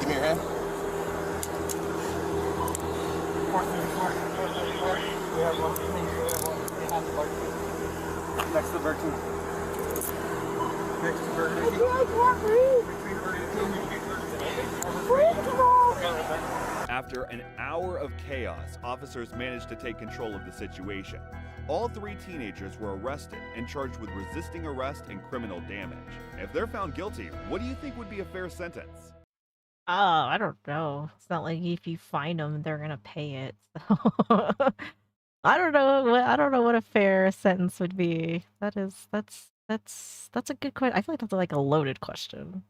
me your hand. We have one. Next to Burger King. Next to Burger King. After an hour of chaos, officers managed to take control of the situation. All 3 teenagers were arrested and charged with resisting arrest and criminal damage. If they're found guilty, what do you think would be a fair sentence? Oh, I don't know. It's not like if you find them, they're gonna pay it. So I don't know what a fair sentence would be. That's a good question. I feel like that's like a loaded question.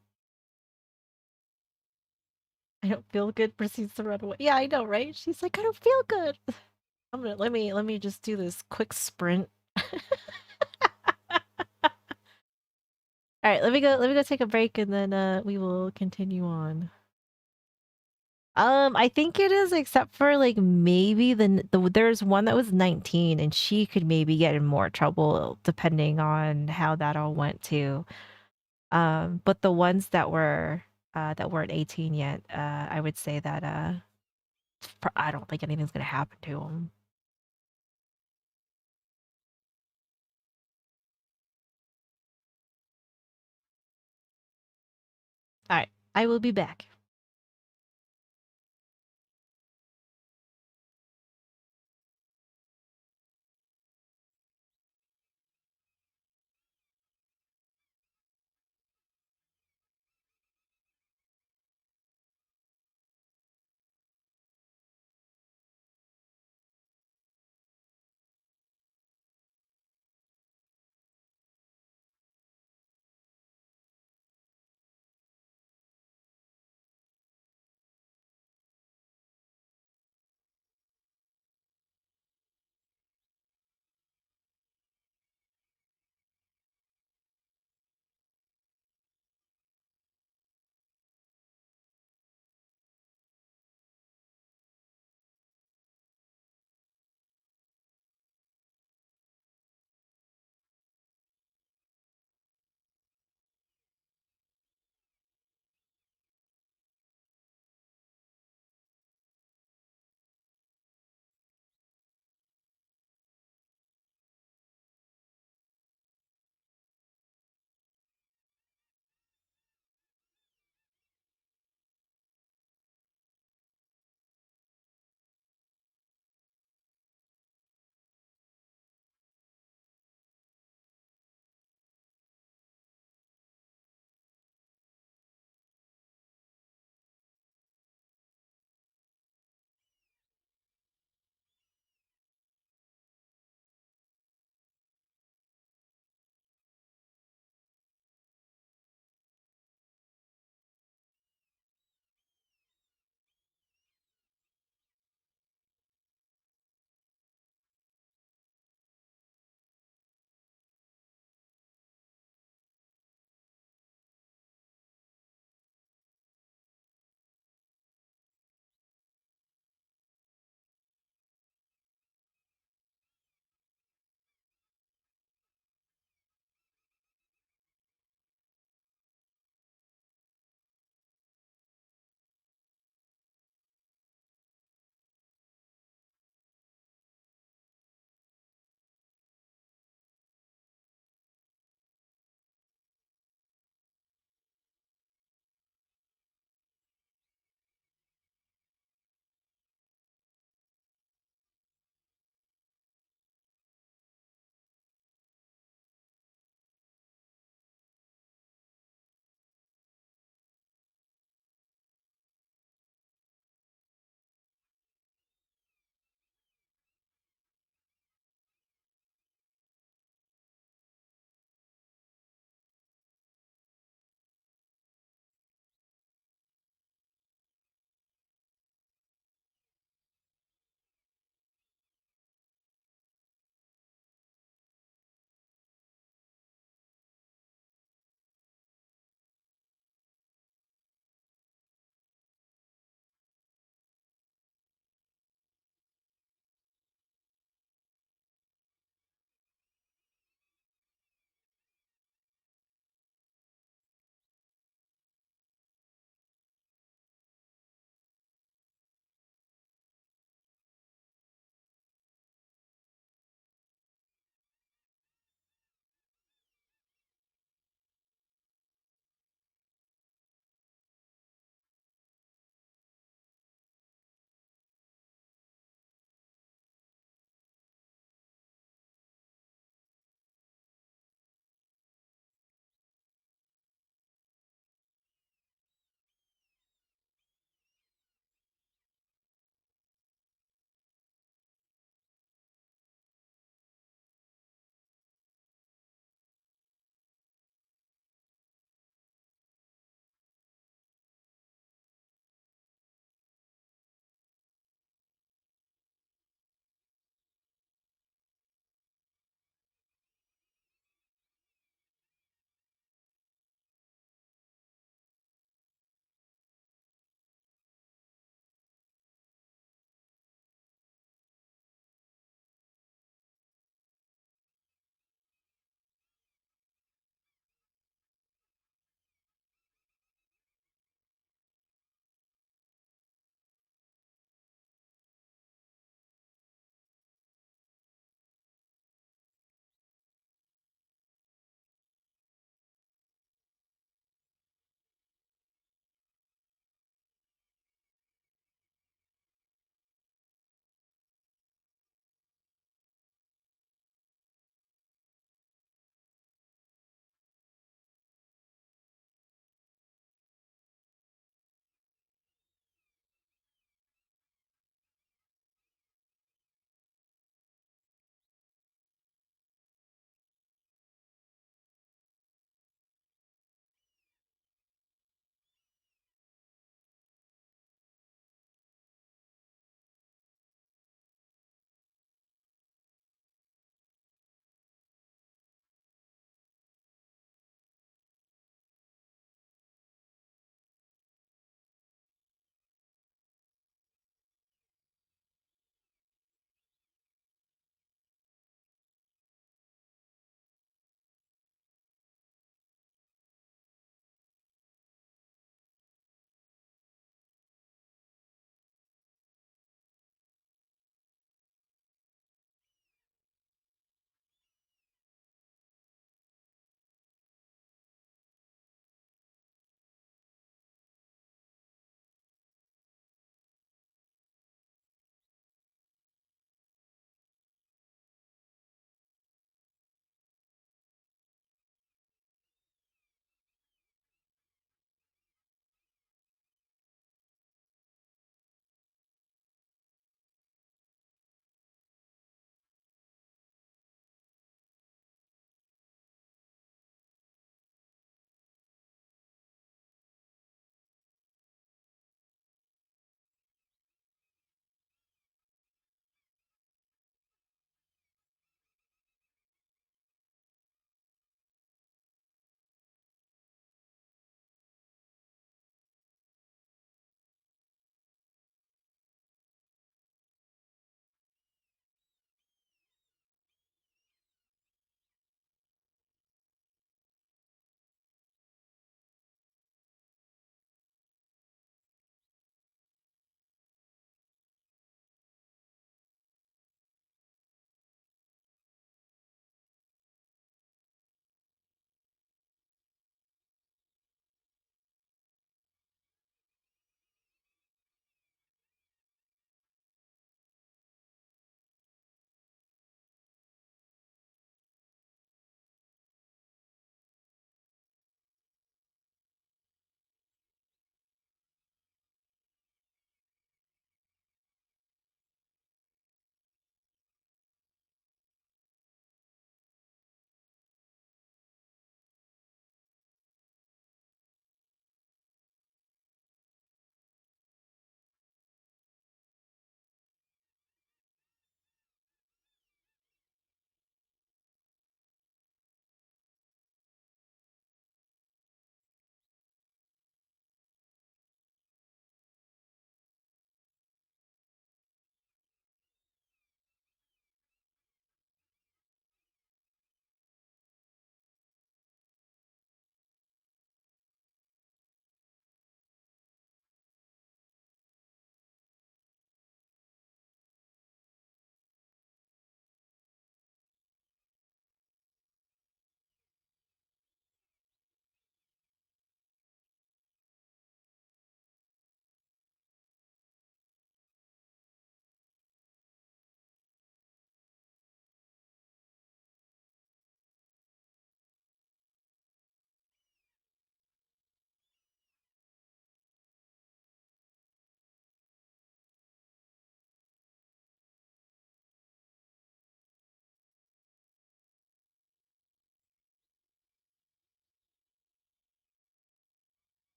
I don't feel good. Proceeds to run away. Yeah, I know, right? She's like, I don't feel good. I'm gonna let me just do this quick sprint. All right, let me go take a break and then we will continue on. I think it is, except for like maybe there's one that was 19 and she could maybe get in more trouble depending on how that all went too. But the ones that weren't 18 yet, I would say that I don't think anything's gonna happen to them. All right, I will be back.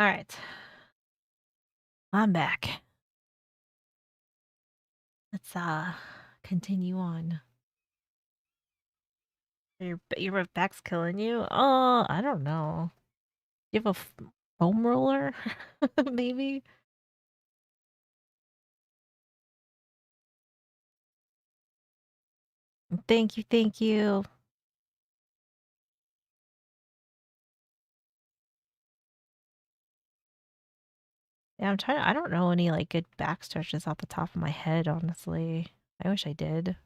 All right. I'm back. Let's continue on. Your back's killing you? Oh, I don't know. You have a foam roller? Maybe? Thank you, thank you. Yeah, I don't know any like good back stretches off the top of my head, honestly. I wish I did.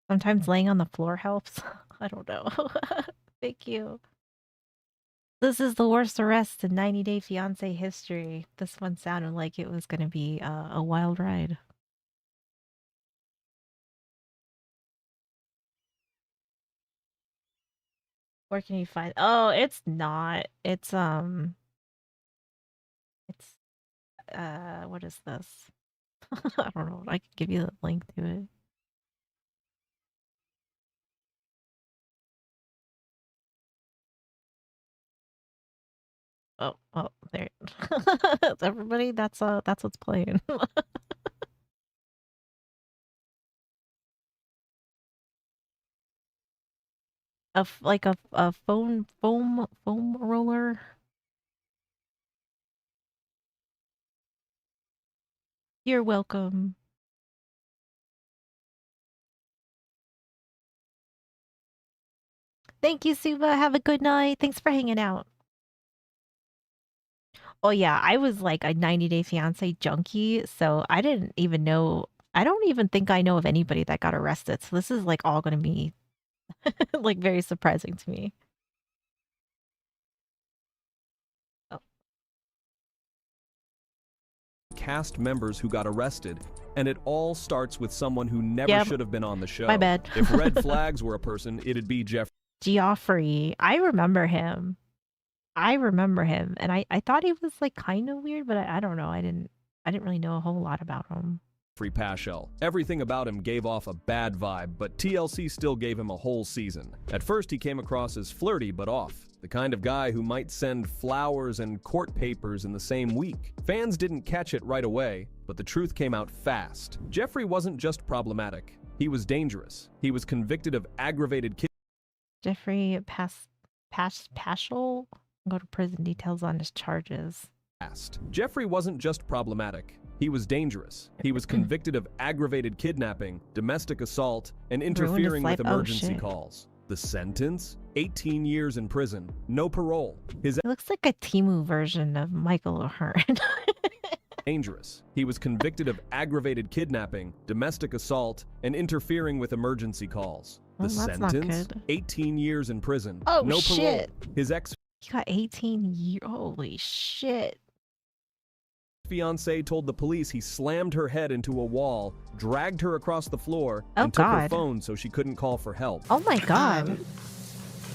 Sometimes laying on the floor helps. I don't know. Thank you. This is the worst arrest in 90 Day Fiance history. This one sounded like it was gonna be a wild ride. Where can you find? Oh, it's not. It's what is this? I don't know. I could give you the link to it. Oh, there. Everybody, that's what's playing. Like a foam roller. You're welcome. Thank you, Suba. Have a good night. Thanks for hanging out. Oh yeah, I was like a 90 Day Fiance junkie, so I didn't even know. I don't even think I know of anybody that got arrested. So this is like all gonna be like very surprising to me. Cast members who got arrested, and it all starts with someone who never Yeah, should have been on the show. my bad. If red flags were a person, it'd be Geoffrey. I remember him. And I thought he was like kind of weird, but I don't know. I didn't really know a whole lot about him. Jeffrey Paschal. Everything about him gave off a bad vibe, but TLC still gave him a whole season. At first, he came across as flirty but off, the kind of guy who might send flowers and court papers in the same week. Fans didn't catch it right away, but the truth came out fast. Jeffrey wasn't just problematic, he was dangerous. He was convicted of aggravated Jeffrey Paschal. Go to prison. Details on his charges. Jeffrey wasn't just problematic, he was dangerous. He was convicted of aggravated kidnapping, domestic assault, and interfering with emergency calls. The sentence? 18 years in prison, no parole. It looks like a Temu version of Michael O'Hearn. Dangerous. He was convicted of aggravated kidnapping, domestic assault, and interfering with emergency calls. The Well, that's not sentence? good. 18 years in prison, Oh, no shit. parole. His ex He got 18 years. Holy shit. fiance told the police he slammed her head into a wall, dragged her across the floor, Oh, and took her God. phone so she couldn't call for help. Oh my god.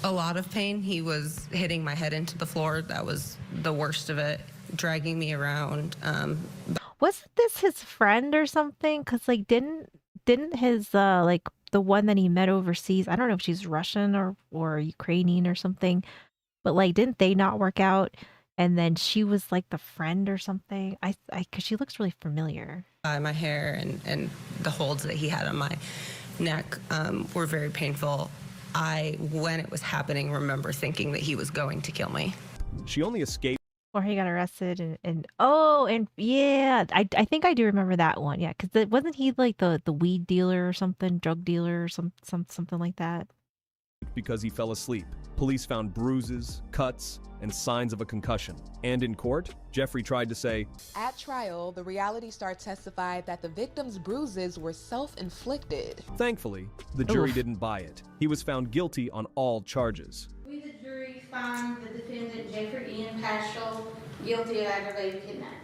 A lot of pain. He was hitting my head into the floor. That was the worst of it. Dragging me around. Wasn't this his friend or something? Cause like didn't his like the one that he met overseas, I don't know if she's Russian or Ukrainian or something, but like didn't they not work out? And then she was like the friend or something. I cause she looks really familiar. My hair and the holds that he had on my neck were very painful. When it was happening, remember thinking that he was going to kill me. She only escaped. Or he got arrested and yeah, I think I do remember that one. Yeah, because wasn't he like the weed dealer or something, drug dealer or something like that? Because he fell asleep. Police found bruises, cuts, and signs of a concussion. And in court, Jeffrey tried to say, At trial, the reality star testified that the victim's bruises were self-inflicted. thankfully, the jury Oof. didn't buy it. He was found guilty on all charges. We, the jury, find the defendant Jeffrey Ian Paschal guilty of aggravated kidnapping.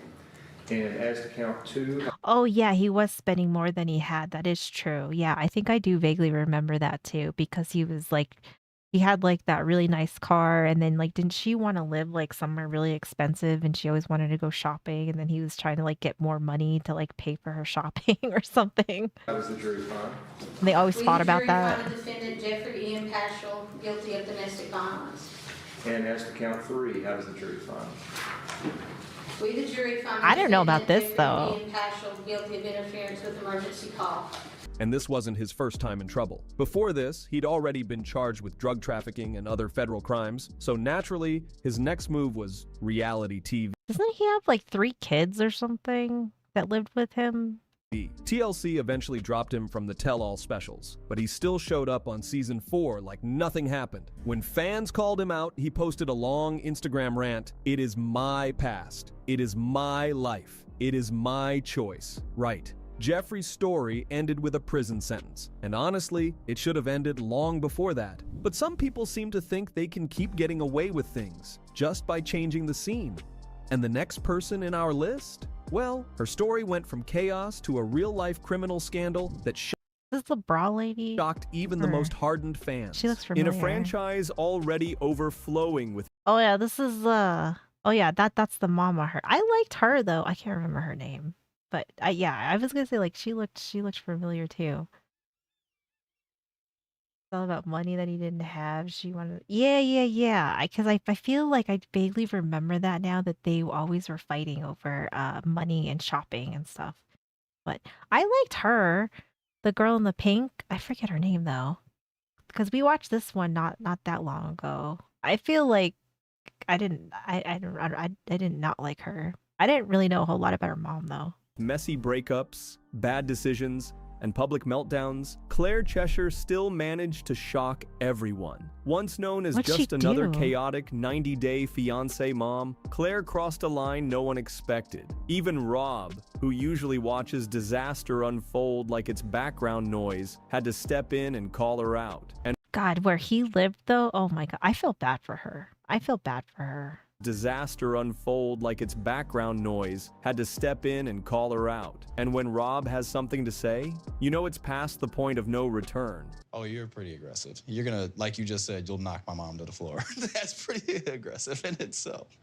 And as to count 2, Oh yeah, he was spending more than he had. That is true. Yeah, I think I do vaguely remember that too because he he had like that really nice car, and then like didn't she want to live like somewhere really expensive, and she always wanted to go shopping, and then he was trying to like get more money to like pay for her shopping or something. How does the jury find? And they always fought about that. The defendant Jeffrey Ian Paschal guilty of domestic violence. And as to count 3, how does the jury find? We, the jury, find I didn't know about this though. Ian Paschal guilty of interference with emergency call. And this wasn't his first time in trouble. Before this, he'd already been charged with drug trafficking and other federal crimes, so naturally, his next move was reality TV. Doesn't he have like 3 kids or something that lived with him? TLC eventually dropped him from the tell-all specials, but he still showed up on season 4 like nothing happened. When fans called him out, he posted a long Instagram rant, "It is my past. It is my life. It is my choice." Right. Jeffrey's story ended with a prison sentence, and honestly, it should have ended long before that. But some people seem to think they can keep getting away with things just by changing the scene. And the next person in our list? Well, her story went from chaos to a real-life criminal scandal that This is the bra lady? shocked even the most hardened fans. She looks In familiar. a franchise already overflowing with Oh yeah, this is oh yeah, that's the mama her. I liked her though. I can't remember her name. But yeah, I was gonna say like she looked familiar too. It's all about money that he didn't have. She wanted yeah. Because I feel like I vaguely remember that now that they always were fighting over money and shopping and stuff. But I liked her, the girl in the pink. I forget her name though, because we watched this one not that long ago. I feel like I didn't not like her. I didn't really know a whole lot about her mom though. messy breakups, bad decisions, and public meltdowns, Claire Cheshire still managed to shock everyone. Once known as What'd she just another do? chaotic 90-day fiancé mom, Claire crossed a line no one expected. Even Rob, who usually watches disaster unfold like it's background noise, had to step in and call her out. And God, where he lived though, oh my God, I feel bad for her. disaster unfold like it's background noise, had to step in and call her out. And when Rob has something to say, you know it's past the point of no return. Oh, you're pretty aggressive. You're gonna, like you just said, you'll knock my mom to the floor. That's pretty aggressive in itself.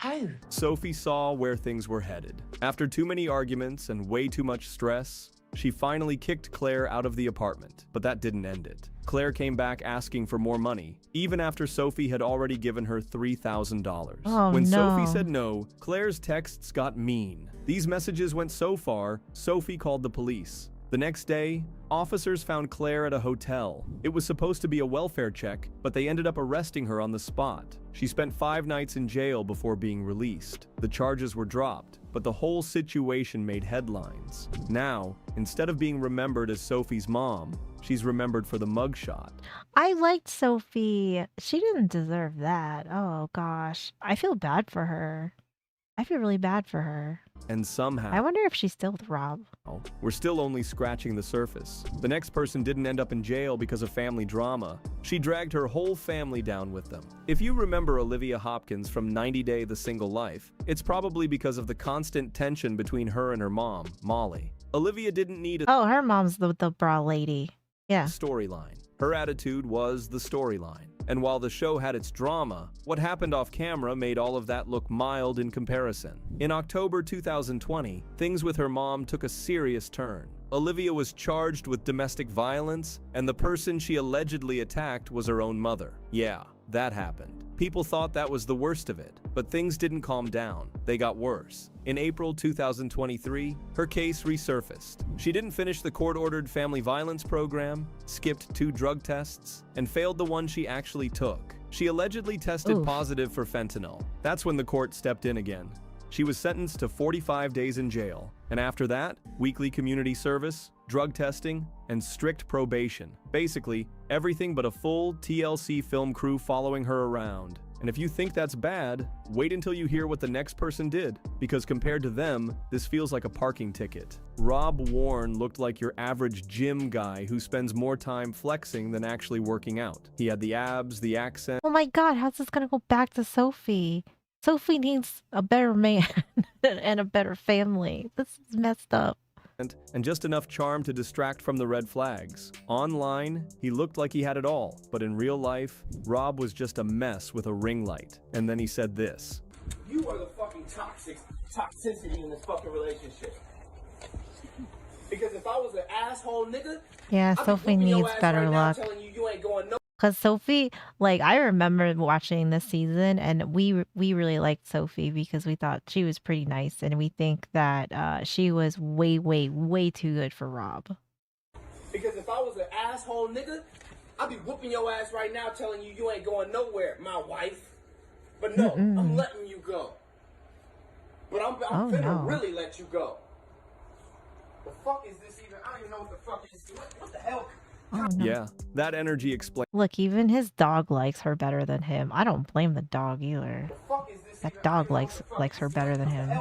Sophie saw where things were headed. After too many arguments and way too much stress, she finally kicked Claire out of the apartment, but that didn't end it. Claire came back asking for more money, even after Sophie had already given her $3,000. Oh, When no. Sophie said no, Claire's texts got mean. These messages went so far, Sophie called the police. The next day, officers found Claire at a hotel. It was supposed to be a welfare check, but they ended up arresting her on the spot. She spent 5 nights in jail before being released. The charges were dropped, but the whole situation made headlines. Now, instead of being remembered as Sophie's mom, she's remembered for the mugshot. I liked Sophie. She didn't deserve that. Oh gosh, I feel bad for her. I feel really bad for her. And somehow, I wonder if she's still with Rob. we're still only scratching the surface. The next person didn't end up in jail because of family drama. She dragged her whole family down with them. If you remember Olivia Hopkins from 90 Day the Single Life, it's probably because of the constant tension between her and her mom, Molly. Olivia didn't need a Oh, her mom's the bra lady. Yeah. storyline. Her attitude was the storyline. And while the show had its drama, what happened off camera made all of that look mild in comparison. In October 2020, things with her mom took a serious turn. Olivia was charged with domestic violence, and the person she allegedly attacked was her own mother. Yeah, that happened. People thought that was the worst of it, but things didn't calm down. They got worse. In April 2023, her case resurfaced. She didn't finish the court-ordered family violence program, skipped 2 drug tests, and failed the one she actually took. She allegedly tested Oof. positive for fentanyl. That's when the court stepped in again. She was sentenced to 45 days in jail, and after that, weekly community service, drug testing, and strict probation. Basically, everything but a full TLC film crew following her around. And if you think that's bad, wait until you hear what the next person did, because compared to them, this feels like a parking ticket. Rob Warren looked like your average gym guy who spends more time flexing than actually working out. He had the abs, the accent, Oh my God, how's this gonna go back to Sophie? Sophie needs a better man and a better family. This is messed up. and just enough charm to distract from the red flags. Online, he looked like he had it all, but in real life, Rob was just a mess with a ring light. And then he said this. You are the fucking toxicity in this fucking relationship. Because if I was an asshole nigga, Yeah, I'd be Sophie whooping your needs ass better right now luck. telling you you ain't going no. Because Sophie, like, I remember watching this season, and we really liked Sophie because we thought she was pretty nice, and we think that she was way, way, way too good for Rob. Because if I was an asshole nigga, I'd be whooping your ass right now telling you you ain't going nowhere, my wife. But no, I'm letting you go. But I'm finna really let you go. The fuck is this even? I don't even know what the fuck is. What the hell? Oh, no. Yeah, that energy explains. Look, even his dog likes her better than him. I don't blame the dog either. That dog likes her better than him.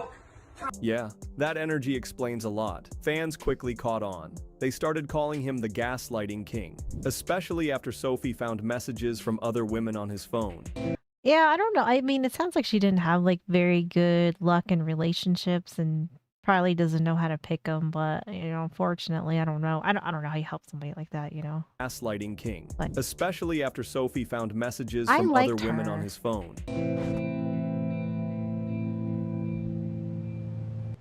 Yeah, that energy explains a lot. Fans quickly caught on. They started calling him the gaslighting king, especially after Sophie found messages from other women on his phone. Yeah, I don't know. I mean, it sounds like she didn't have like very good luck in relationships and probably doesn't know how to pick them, but you know, unfortunately, I don't know. I don't know how you help somebody like that, you know. Gaslighting king, especially after Sophie found messages I from other liked women her. on his phone.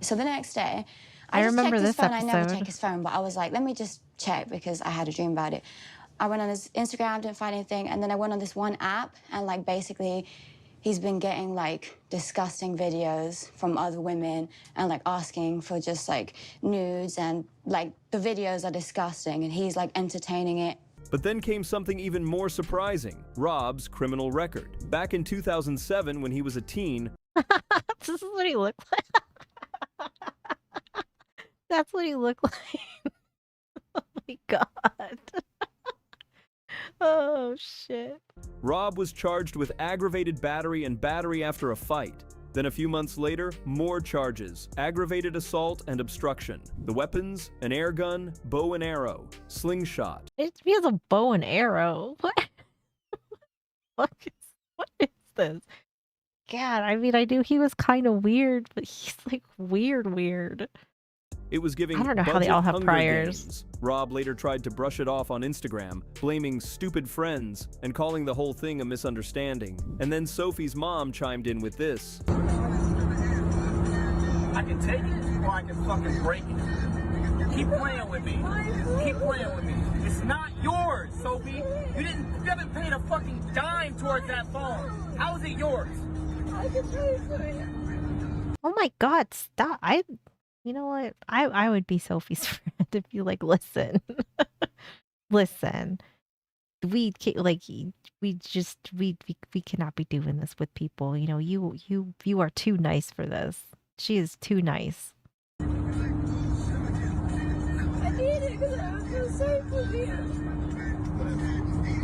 So the next day, I I just remember checked his this phone. I never episode. check his phone, but I was like, let me just check because I had a dream about it. I went on his Instagram, didn't find anything, and then I went on this one app, and like basically, he's been getting like disgusting videos from other women and like asking for just like nudes, and like the videos are disgusting, and he's like entertaining it. But then came something even more surprising, Rob's criminal record. Back in 2007, when he was a teen, This is what he looked like. That's what he looked like. Oh my god. Oh shit. Rob was charged with aggravated battery and battery after a fight. Then a few months later, more charges, aggravated assault and obstruction. The weapons, an air gun, bow and arrow, slingshot. He has a bow and arrow. What is this? God, I mean, I knew he was kind of weird, but he's like weird. It was giving I don't know how they budget all have Hunger priors. Games. Rob later tried to brush it off on Instagram, blaming stupid friends and calling the whole thing a misunderstanding. And then Sophie's mom chimed in with this. I can take it or I can fucking break it. Keep playing with me. Keep playing with me. It's not yours, Sophie. You haven't paid a fucking dime towards that phone. How is it yours? I can pay for it. Oh my god, stop. You know what? I would be Sophie's friend if you like listen. Listen. We cannot be doing this with people. You know, you are too nice for this. She is too nice. I need it because I don't feel safe with you.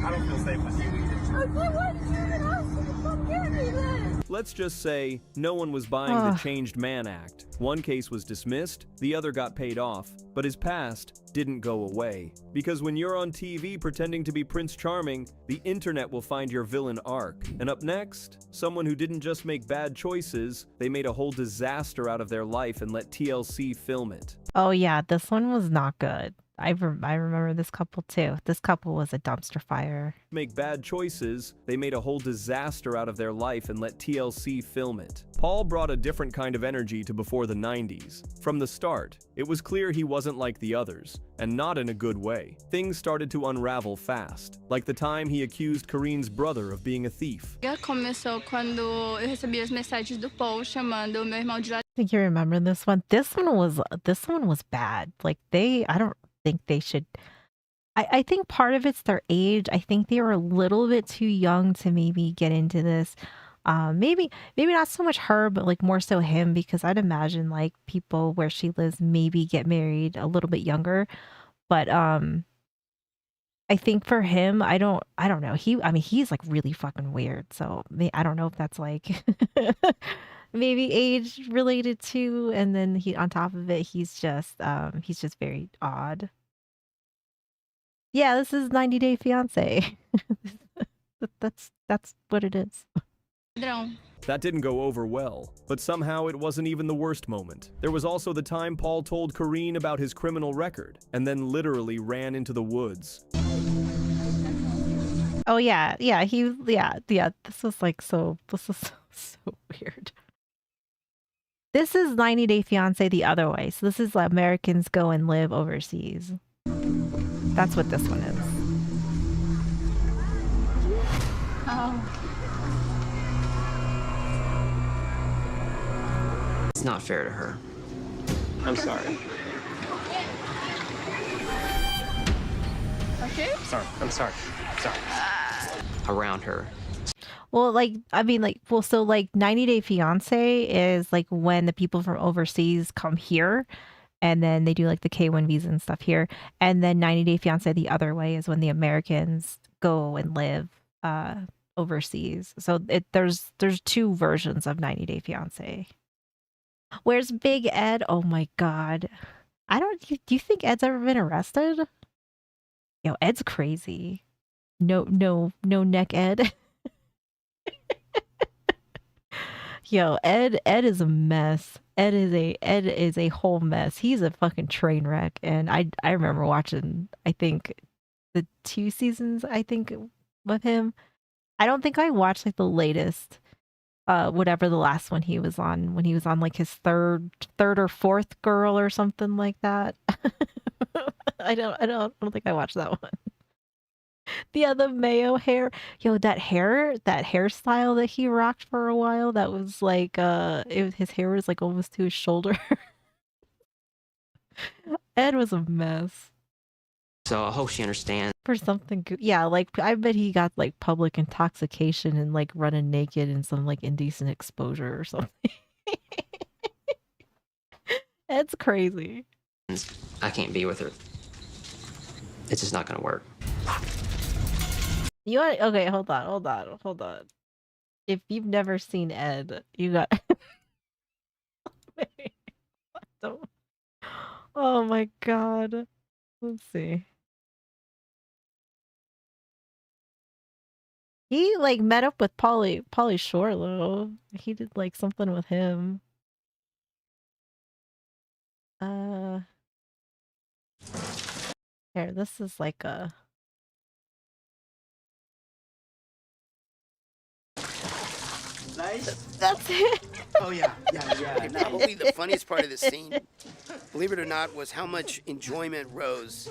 I don't feel safe with you either. Okay, why did you even ask me to come get me then? Let's just say no one was buying the Changed Man Act. One case was dismissed, the other got paid off, but his past didn't go away. Because when you're on TV pretending to be Prince Charming, the internet will find your villain arc. And up next, someone who didn't just make bad choices, they made a whole disaster out of their life and let TLC film it. Oh yeah, this one was not good. I remember this couple too. This couple was a dumpster fire. Make bad choices, they made a whole disaster out of their life and let TLC film it. Paul brought a different kind of energy to before the 90s. From the start, it was clear he wasn't like the others, and not in a good way. Things started to unravel fast, like the time he accused Kareen's brother of being a thief. Começou quando eu recebi as mensagens do Paul chamando o meu irmão de I think you remember this one. This one was bad. Like I don't think they should. I think part of it's their age. I think they were a little bit too young to maybe get into this. Maybe not so much her, but like more so him, because I'd imagine like people where she lives maybe get married a little bit younger. But I think for him, I don't know. He's like really fucking weird. So I don't know if that's like maybe age related too. And then he on top of it, he's just very odd. Yeah, this is 90 Day Fiance. That's what it is. padrão. That didn't go over well, but somehow it wasn't even the worst moment. There was also the time Paul told Kareen about his criminal record, and then literally ran into the woods. Oh yeah, yeah, this was like this is so weird. This is 90 Day Fiancé the other way. So this is like Americans go and live overseas. That's what this one is. Oh. It's not fair to her. I'm sorry. Okay. I'm sorry. Around her. Well, like, I mean, like, well, so like 90 Day Fiancé is like when the people from overseas come here and then they do like the K1 visa and stuff here. And then 90 Day Fiancé the other way is when the Americans go and live overseas. So there's two versions of 90 Day Fiancé. Where's Big Ed? Oh my God. Do you think Ed's ever been arrested? Yo, Ed's crazy. No neck Ed. Yo, Ed is a mess. Ed is a whole mess. He's a fucking train wreck. And I remember watching, I think, the 2 seasons, I think, with him. I don't think I watched like the latest, whatever the last one he was on, when he was on like his third or fourth girl or something like that. I don't think I watched that one. The other Mayo hair. Yo, that hairstyle that he rocked for a while, that was like his hair was like almost to his shoulder. Ed was a mess. So I hope she understands. For something good. Yeah, like I bet he got like public intoxication and like running naked in some like indecent exposure or something. Ed's crazy. I can't be with her. It's just not gonna work. You want okay, hold on. If you've never seen Ed, you got Wait, don't... Oh my God. Let's see. He like met up with Pauly Shore though. He did like something with him. Here, this is like a Nice. That's it. Oh yeah. No, probably the funniest part of this scene, believe it or not, was how much enjoyment Rose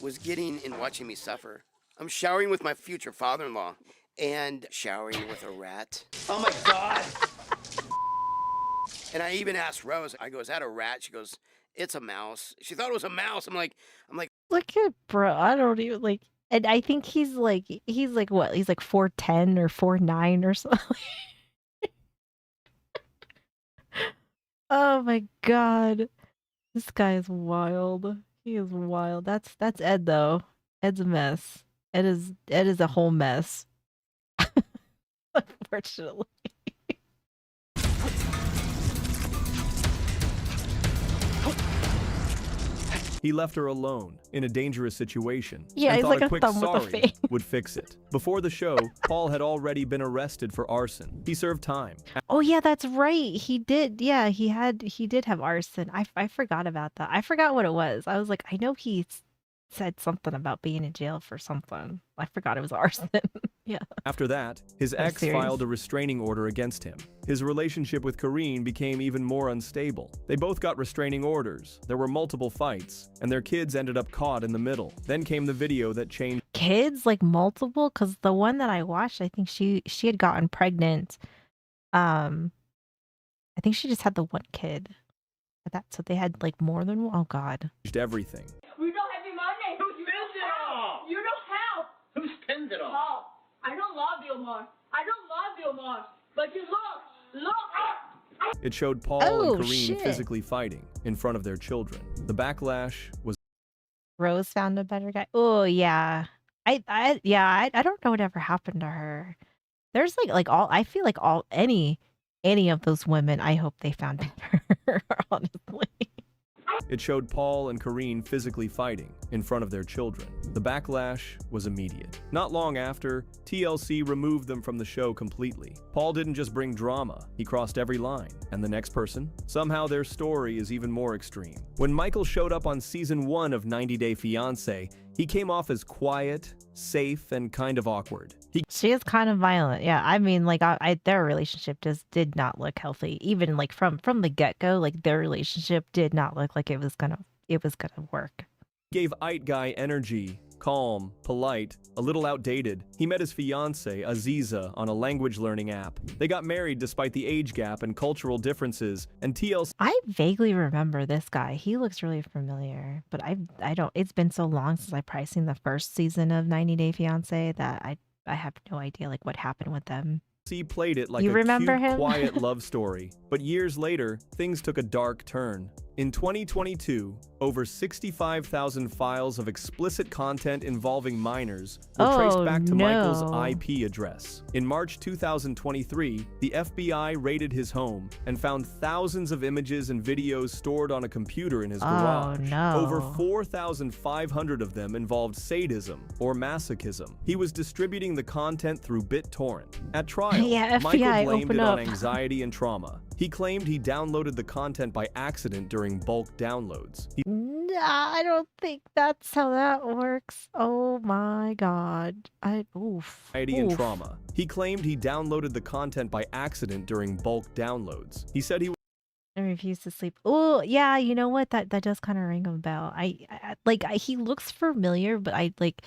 was getting in watching me suffer. I'm showering with my future father-in-law and showering with a rat. Oh my God. And I even asked Rose, I go, is that a rat? She goes, it's a mouse. She thought it was a mouse. I'm like, Look at bro. I don't even like, and I think he's like what? He's like 4'10" or 4'9" or something. Oh my God. This guy is wild. He is wild. That's Ed though. Ed's a mess. Ed is a whole mess. Unfortunately. He left her alone, in a dangerous situation, Yeah, and he's thought like a a quick thumb with a sorry face. would fix it. Before the show, Paul had already been arrested for arson. He served time. Oh yeah, that's right. He did. Yeah, he did have arson. I forgot about that. I forgot what it was. I was like, I know he said something about being in jail for something. I forgot it was arson. Yeah. After that, his I'm ex serious. filed a restraining order against him. His relationship with Kareen became even more unstable. They both got restraining orders. There were multiple fights, and their kids ended up caught in the middle. Then came the video that changed. Kids like multiple, because the one that I watched, I think she had gotten pregnant. I think she just had the one kid. So they had like more than one. Oh God. Everything. We don't have your money. Who spends it all? You don't have. Who spends it all? Oh, I don't love you more. I don't love you more. But you look. It showed Paul Oh, and Kareen shit. physically fighting in front of their children. The backlash was Rose found a better guy. Oh yeah. I don't know whatever happened to her. There's I feel like any of those women, I hope they found better, honestly. It showed Paul and Karine physically fighting in front of their children. The backlash was immediate. Not long after, TLC removed them from the show completely. Paul didn't just bring drama, he crossed every line. And the next person? Somehow their story is even more extreme. When Michael showed up on season 1 of 90 Day Fiancé, he came off as quiet, safe, and kind of awkward. She is kind of violent. Yeah, I mean, like, their relationship just did not look healthy. Even like from the get-go, like their relationship did not look like it was gonna work. Gave It Guy energy, calm, polite, a little outdated. He met his fiancée, Aziza, on a language learning app. They got married despite the age gap and cultural differences, and TLC... I vaguely remember this guy. He looks really familiar, but I don't... It's been so long since I've probably seen the first season of 90 Day Fiancé that I have no idea, like, what happened with them. He played it like You a remember cute, him? quiet love story. But years later, things took a dark turn. In 2022, over 65,000 files of explicit content involving minors were traced back to Michael's IP address. In March 2023, the FBI raided his home and found thousands of images and videos stored on a computer in his garage. Over 4,500 of them involved sadism or masochism. He was distributing the content through BitTorrent. At trial, Yeah, Michael FBI, blamed open it on up. anxiety and trauma. He claimed he downloaded the content by accident during bulk downloads. Nah, I don't think that's how that works. Oh my god. Anxiety and trauma. He claimed he downloaded the content by accident during bulk downloads. He said he I refuse to sleep. Oh, yeah, you know what? That does kind of ring a bell. He looks familiar, but I like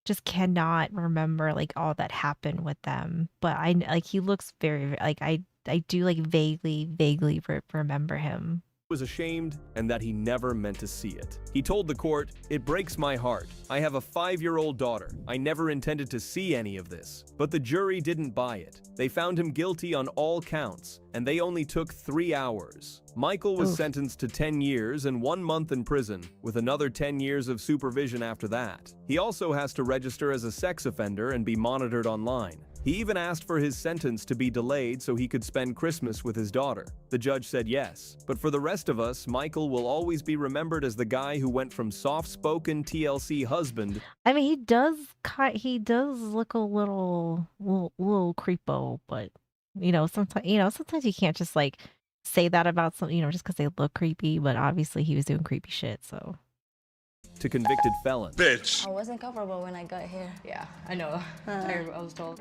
just cannot remember like all that happened with them. But he looks very like I do like vaguely remember him. was ashamed and that he never meant to see it. He told the court, "It breaks my heart. I have a 5-year-old daughter. I never intended to see any of this." But the jury didn't buy it. They found him guilty on all counts, and they only took 3 hours. Michael was sentenced to 10 years and 1 month in prison, with another 10 years of supervision after that. He also has to register as a sex offender and be monitored online. He even asked for his sentence to be delayed so he could spend Christmas with his daughter. The judge said yes. But for the rest of us, Michael will always be remembered as the guy who went from soft-spoken TLC husband. I mean, he does look a little creepo, but sometimes you can't just like say that about some, just because they look creepy, but obviously he was doing creepy shit, so. To convicted felon. I wasn't comfortable when I got here. Yeah, I know. I was told.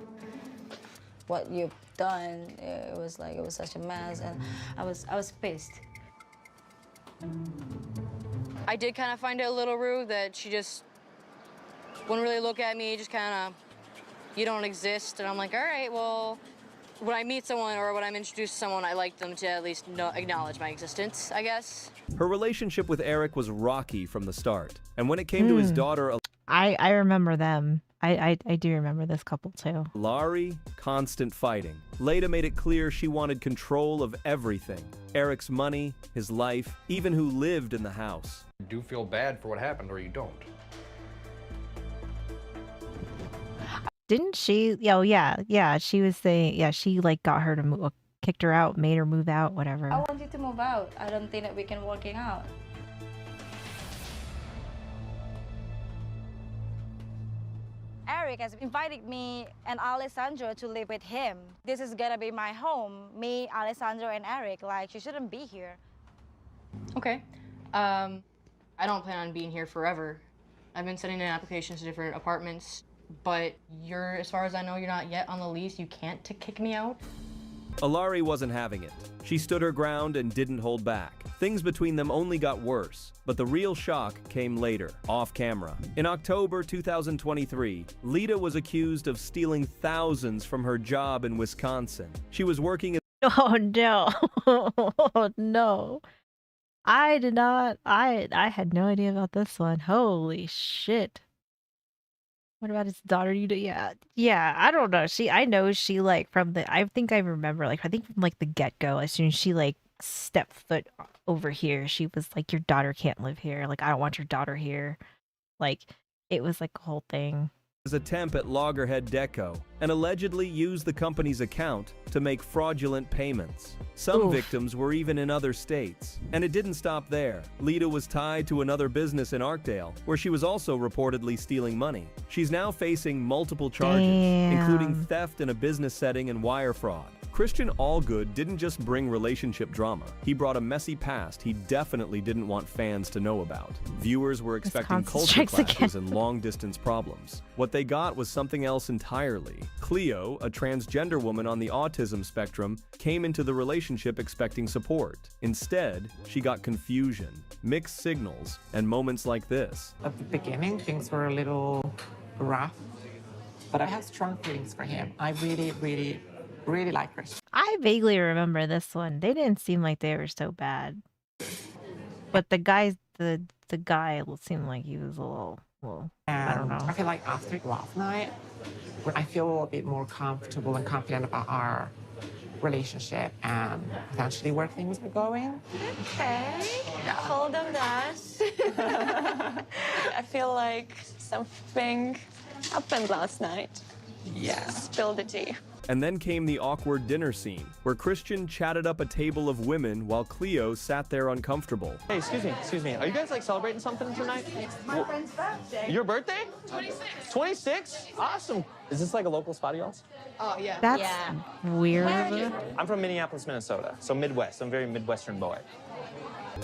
What you've done, it was such a mess, and I was pissed. I did kind of find it a little rude that she just wouldn't really look at me, just kind of, you don't exist. And I'm like, all right, well, when I meet someone or when I'm introduced to someone, I like them to at least acknowledge my existence, I guess. Her relationship with Eric was rocky from the start. And when it came to his daughter, I remember them. I do remember this couple too. Laurie, constant fighting. Leda made it clear she wanted control of everything. Eric's money, his life, even who lived in the house. You do feel bad for what happened, or you don't? Didn't she? Oh, yeah. She was saying, yeah, she like got her to move, kicked her out, made her move out, whatever. I want you to move out. I don't think that we can working out. Eric has invited me and Alessandro to live with him. This is gonna be my home. Me, Alessandro, and Eric. Like, you shouldn't be here. Okay. I don't plan on being here forever. I've been sending in applications to different apartments, but as far as I know, you're not yet on the lease. You can't kick me out. Alari wasn't having it. She stood her ground and didn't hold back. Things between them only got worse, but the real shock came later, off camera. In October 2023, Leda was accused of stealing thousands from her job in Wisconsin. She was working as Oh no. Oh no. I did not. I had no idea about this one. Holy shit. What about his daughter? Yeah. I don't know. I know she like from the. I think I remember like I think from like the get go. As soon as she like stepped foot over here, she was like, "Your daughter can't live here. Like I don't want your daughter here." Like it was like a whole thing. as a temp at Loggerhead Deco and allegedly used the company's account to make fraudulent payments. Some victims were even in other states. And it didn't stop there. Lita was tied to another business in Arkdale, where she was also reportedly stealing money. She's now facing multiple charges, including theft in a business setting and wire fraud. Christian Allgood didn't just bring relationship drama. He brought a messy past he definitely didn't want fans to know about. Viewers were expecting culture clashes and long-distance problems. What they got was something else entirely. Cleo, a transgender woman on the autism spectrum, came into the relationship expecting support. Instead, she got confusion, mixed signals, and moments like this. At the beginning, things were a little rough, but I have strong feelings for him. I really like Christian. I vaguely remember this one. They didn't seem like they were so bad. But the guy seemed like he was a little I don't know. I feel like after last night, I feel a bit more comfortable and confident about our relationship and potentially where things are going. Okay, hold on that. I feel like something happened last night. Yeah. Spill the tea. And then came the awkward dinner scene, where Christian chatted up a table of women while Cleo sat there uncomfortable. Hey, excuse me. Are you guys like celebrating something tonight? It's my friend's birthday. Your birthday? 26. 26? Awesome. Is this like a local spot of y'all's? Oh, yeah. That's weird. I'm from Minneapolis, Minnesota, so Midwest. I'm a very Midwestern boy.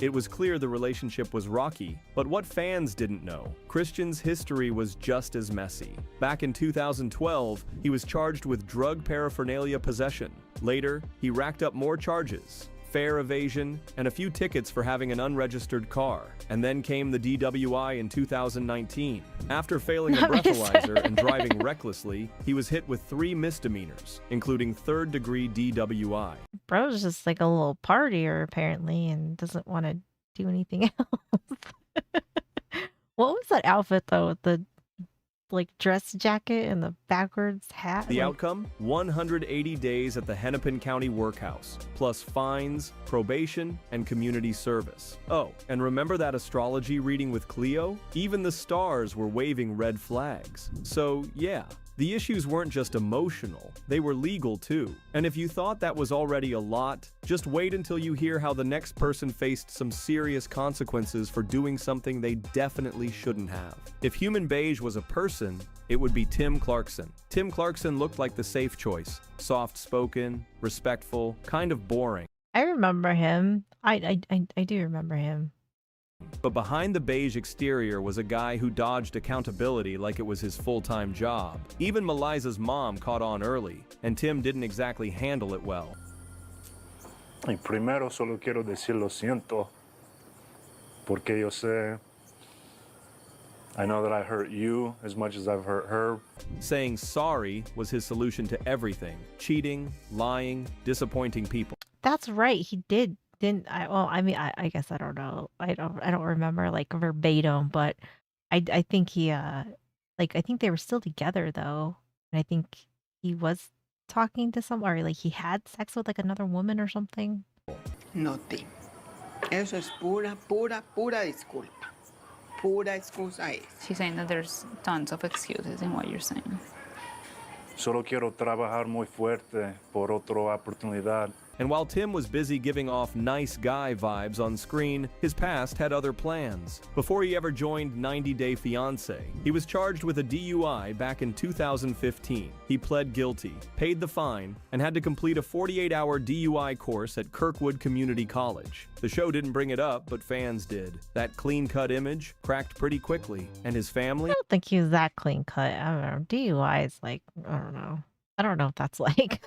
It was clear the relationship was rocky, but what fans didn't know, Christian's history was just as messy. Back in 2012, he was charged with drug paraphernalia possession. Later, he racked up more charges, fare evasion, and a few tickets for having an unregistered car. And then came the DWI in 2019. After failing a breathalyzer and driving recklessly, he was hit with 3 misdemeanors, including third-degree DWI. Bro's just like a little partier apparently and doesn't want to do anything else. What was that outfit though with the like dress jacket and the backwards hat? The outcome? 180 days at the Hennepin County Workhouse, plus fines, probation, and community service. Oh, and remember that astrology reading with Cleo? Even the stars were waving red flags. So yeah, the issues weren't just emotional, they were legal too. And if you thought that was already a lot, just wait until you hear how the next person faced some serious consequences for doing something they definitely shouldn't have. If Human Beige was a person, it would be Tim Clarkson. Tim Clarkson looked like the safe choice. Soft-spoken, respectful, kind of boring. I remember him. I do remember him. But behind the beige exterior was a guy who dodged accountability like it was his full-time job. Even Meliza's mom caught on early, and Tim didn't exactly handle it well. Y primero solo quiero decir lo siento, porque yo sé, I know that I hurt you as much as I've hurt her. Saying sorry was his solution to everything. Cheating, lying, disappointing people. That's right. He didn't I? Well, I mean, I guess I don't know. I don't remember like verbatim, but I think he like I think they were still together though, and I think he was talking to some or like he had sex with like another woman or something. No, Tim. Eso es pura disculpa. Pura excusa es. She's saying that there's tons of excuses in what you're saying. Solo quiero trabajar muy fuerte por otra oportunidad. And while Tim was busy giving off nice guy vibes on screen, his past had other plans. Before he ever joined 90 Day Fiancé, he was charged with a DUI back in 2015. He pled guilty, paid the fine, and had to complete a 48-hour DUI course at Kirkwood Community College. The show didn't bring it up, but fans did. That clean-cut image cracked pretty quickly, and his family? I don't think he was that clean cut. I don't know. DUI is like, I don't know. I don't know if that's like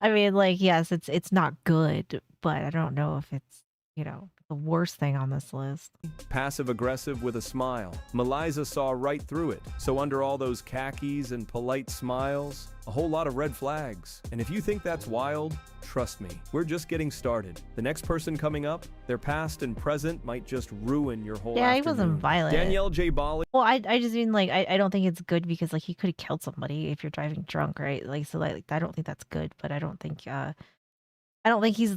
I mean, like, yes, it's not good, but I don't know if it's, you know, the worst thing on this list. Passive-aggressive with a smile. Meliza saw right through it. So under all those khakis and polite smiles, a whole lot of red flags. And if you think that's wild, trust me, we're just getting started. The next person coming up, their past and present might just ruin your whole Yeah, he afternoon. wasn't violent. Danielle J. Bali. Well, I just mean like I don't think it's good because like he could have killed somebody if you're driving drunk, right? Like so like I don't think that's good, but I don't think he's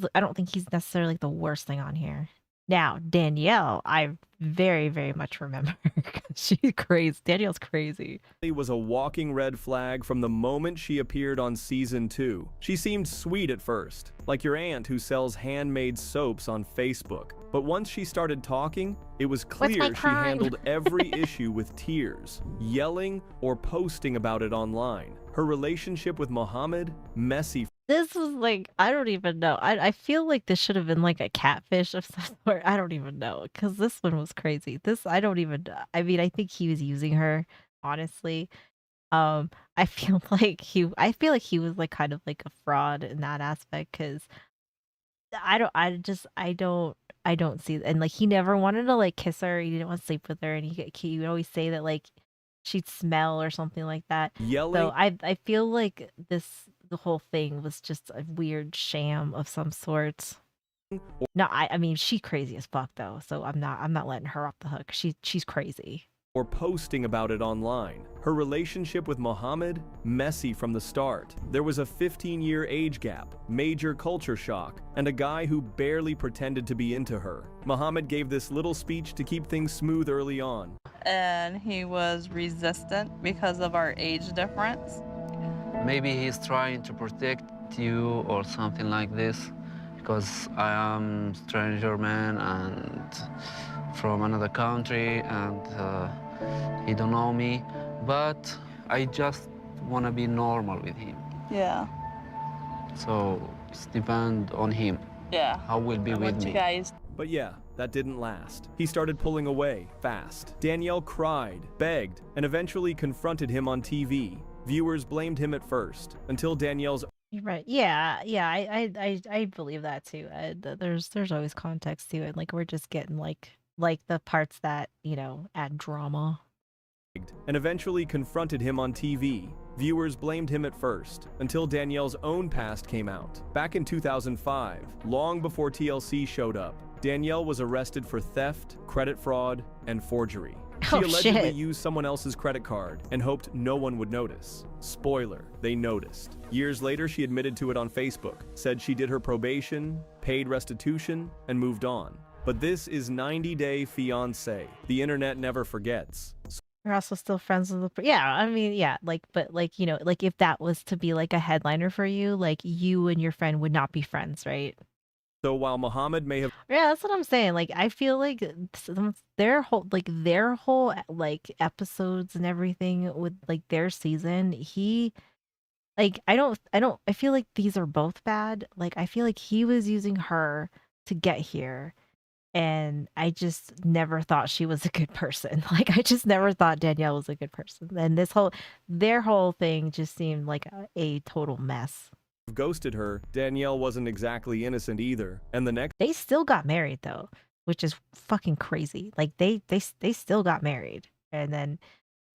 necessarily like, the worst thing on here. Now, Danielle, I very, very much remember because she's crazy. Danielle's crazy. Was a walking red flag from the moment she appeared on season 2. She seemed sweet at first, like your aunt who sells handmade soaps on Facebook. But once she started talking, it was clear she handled every issue with tears, yelling, or posting about it online. Her relationship with Mohammed, messy. This was like, I don't even know. I feel like this should have been like a catfish of some sort. I don't even know because this one was crazy. This, I don't even, I mean, I think he was using her, honestly. I feel like he was like kind of like a fraud in that aspect because I don't see, and like he never wanted to like kiss her. He didn't want to sleep with her, and he would always say that like she'd smell or something like that. Yelling. So I feel like the whole thing was just a weird sham of some sort. No, I mean she crazy as fuck though, so I'm not letting her off the hook. She's crazy. Or posting about it online. Her relationship with Mohammed, messy from the start. There was a 15-year age gap, major culture shock, and a guy who barely pretended to be into her. Mohammed gave this little speech to keep things smooth early on. And he was resistant because of our age difference. Maybe he's trying to protect you or something like this, because I am stranger man and from another country, and he don't know me, but I just want to be normal with him. Yeah. So it's depend on him. Yeah. How will be with me. Guys. But yeah, that didn't last. He started pulling away fast. Danielle cried, begged, and eventually confronted him on TV. Viewers blamed him at first, until Danielle's. You're right. Yeah, yeah, I believe that too. There's always context to it. Like we're just getting like the parts that, you know, add drama. And eventually confronted him on TV. Viewers blamed him at first, until Danielle's own past came out. Back in 2005, long before TLC showed up, Danielle was arrested for theft, credit fraud, and forgery. She allegedly used someone else's credit card and hoped no one would notice. Spoiler, they noticed. Years later, she admitted to it on Facebook, said she did her probation, paid restitution, and moved on. But this is 90 Day Fiancé. The internet never forgets. You're also still friends with the, yeah, I mean, yeah, like, but like, you know, like if that was to be like a headliner for you, like you and your friend would not be friends, right? So while Mohammed may have. Yeah, that's what I'm saying. Like, I feel like their whole episodes and everything with like their season, I feel like these are both bad. Like, I feel like he was using her to get here. And I just never thought she was a good person. Like, I just never thought Danielle was a good person. And their whole thing just seemed like a total mess. Ghosted her, Danielle wasn't exactly innocent either. And the next. They still got married though, which is fucking crazy. Like they still got married. And then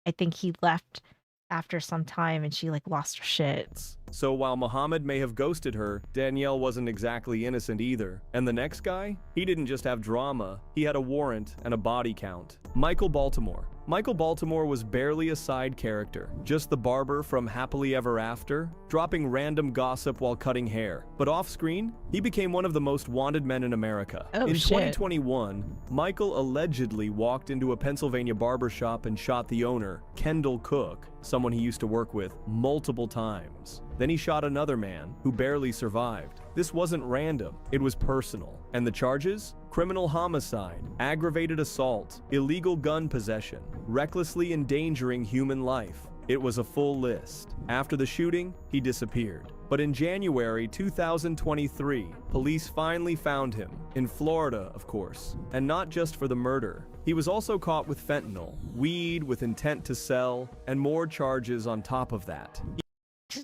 I think he left after some time and she like lost her shit. So while Mohammed may have ghosted her, Danielle wasn't exactly innocent either. And the next guy? He didn't just have drama, he had a warrant and a body count. Michael Baltimore. Michael Baltimore was barely a side character, just the barber from Happily Ever After, dropping random gossip while cutting hair. But off-screen, he became one of the most wanted men in America. In 2021, Michael allegedly walked into a Pennsylvania barbershop and shot the owner, Kendall Cook, someone he used to work with, multiple times. Then he shot another man, who barely survived. This wasn't random, it was personal. And the charges? Criminal homicide, aggravated assault, illegal gun possession, recklessly endangering human life. It was a full list. After the shooting, he disappeared. But in January 2023, police finally found him, in Florida, of course, and not just for the murder. He was also caught with fentanyl, weed with intent to sell, and more charges on top of that.